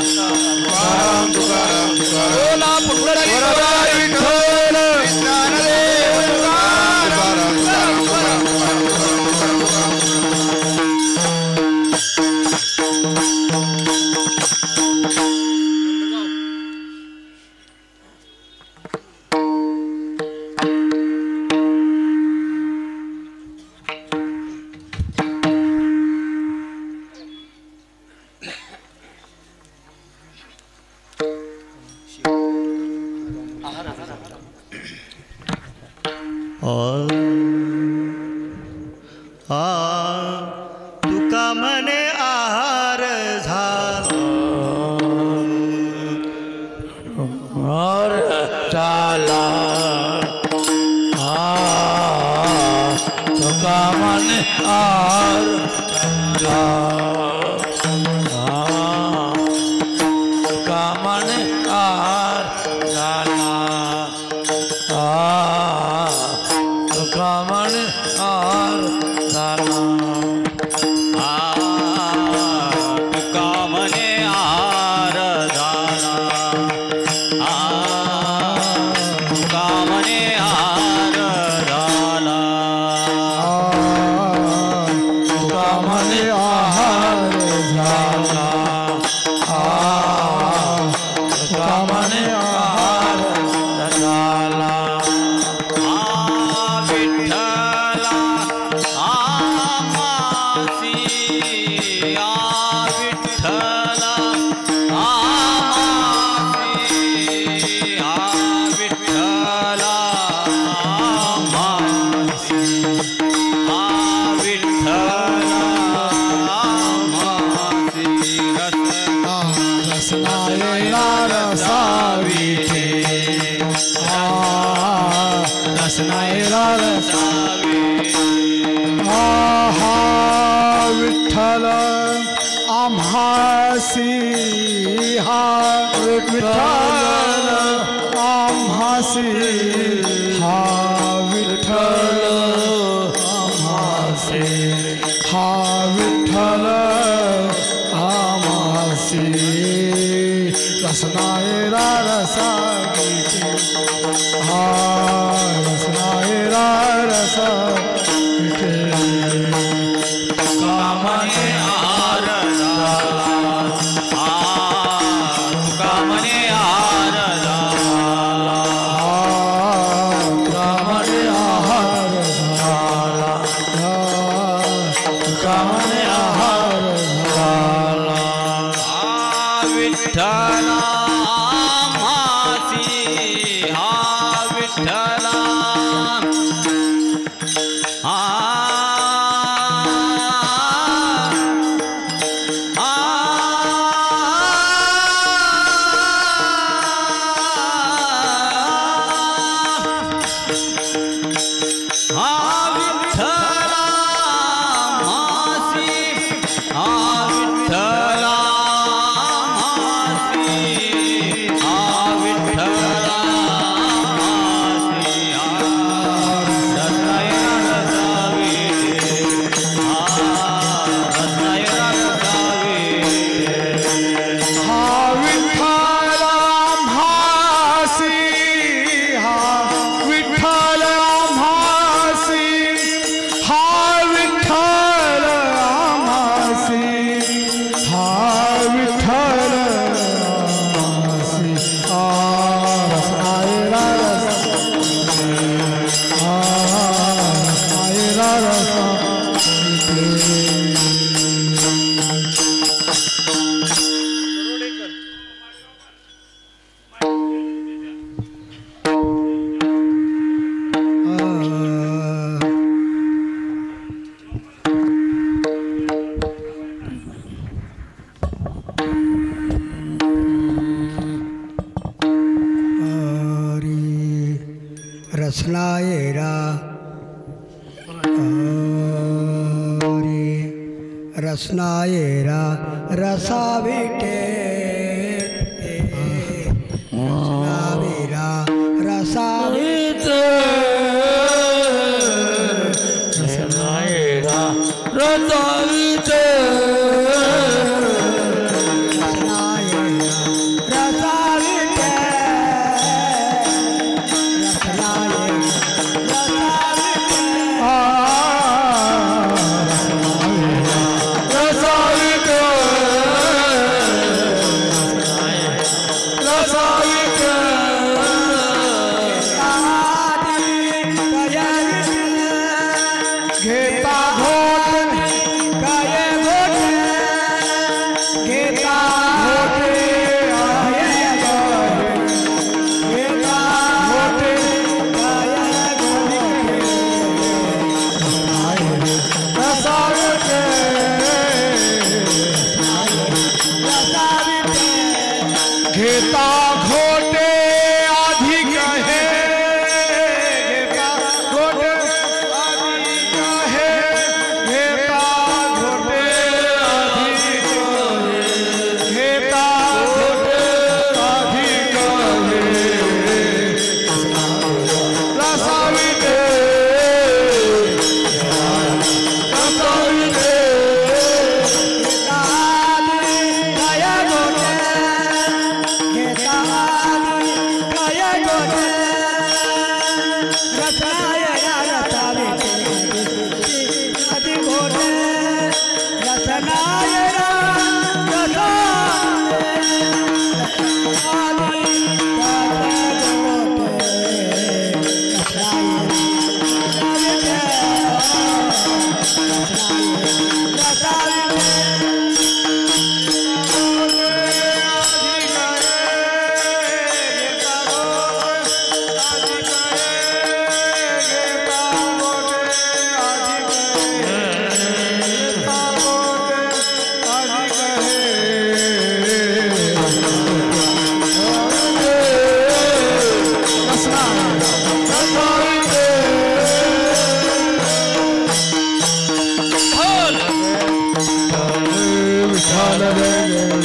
तुकाराम तुकाराम तुकाराम विठ्ठल ज्ञानदेव तुकाराम तुका मने आहार झाला तुका मने आहार तुका मने आहार झाला तुका मने आहार झाला तुका मने आहार झाला तुका मने आहार झाला विठ्ठल आम्हासी हा विठ्ठल आम्हासी हा विठ्ठल आम्हासी हा विठ्ठल आम्हासी रसनायरा रसा हा रसनायरा रसा कामने आरदाला कामने आरदाला कामने आहार झाला कामने आहार झाला विठ्ठला मासी हा विठ्ठला रसनायरा रसनायरा रसाविटे रसनावीरा रसाविटे रसनायरा रसाविटे घेता विठ्ठल जय जय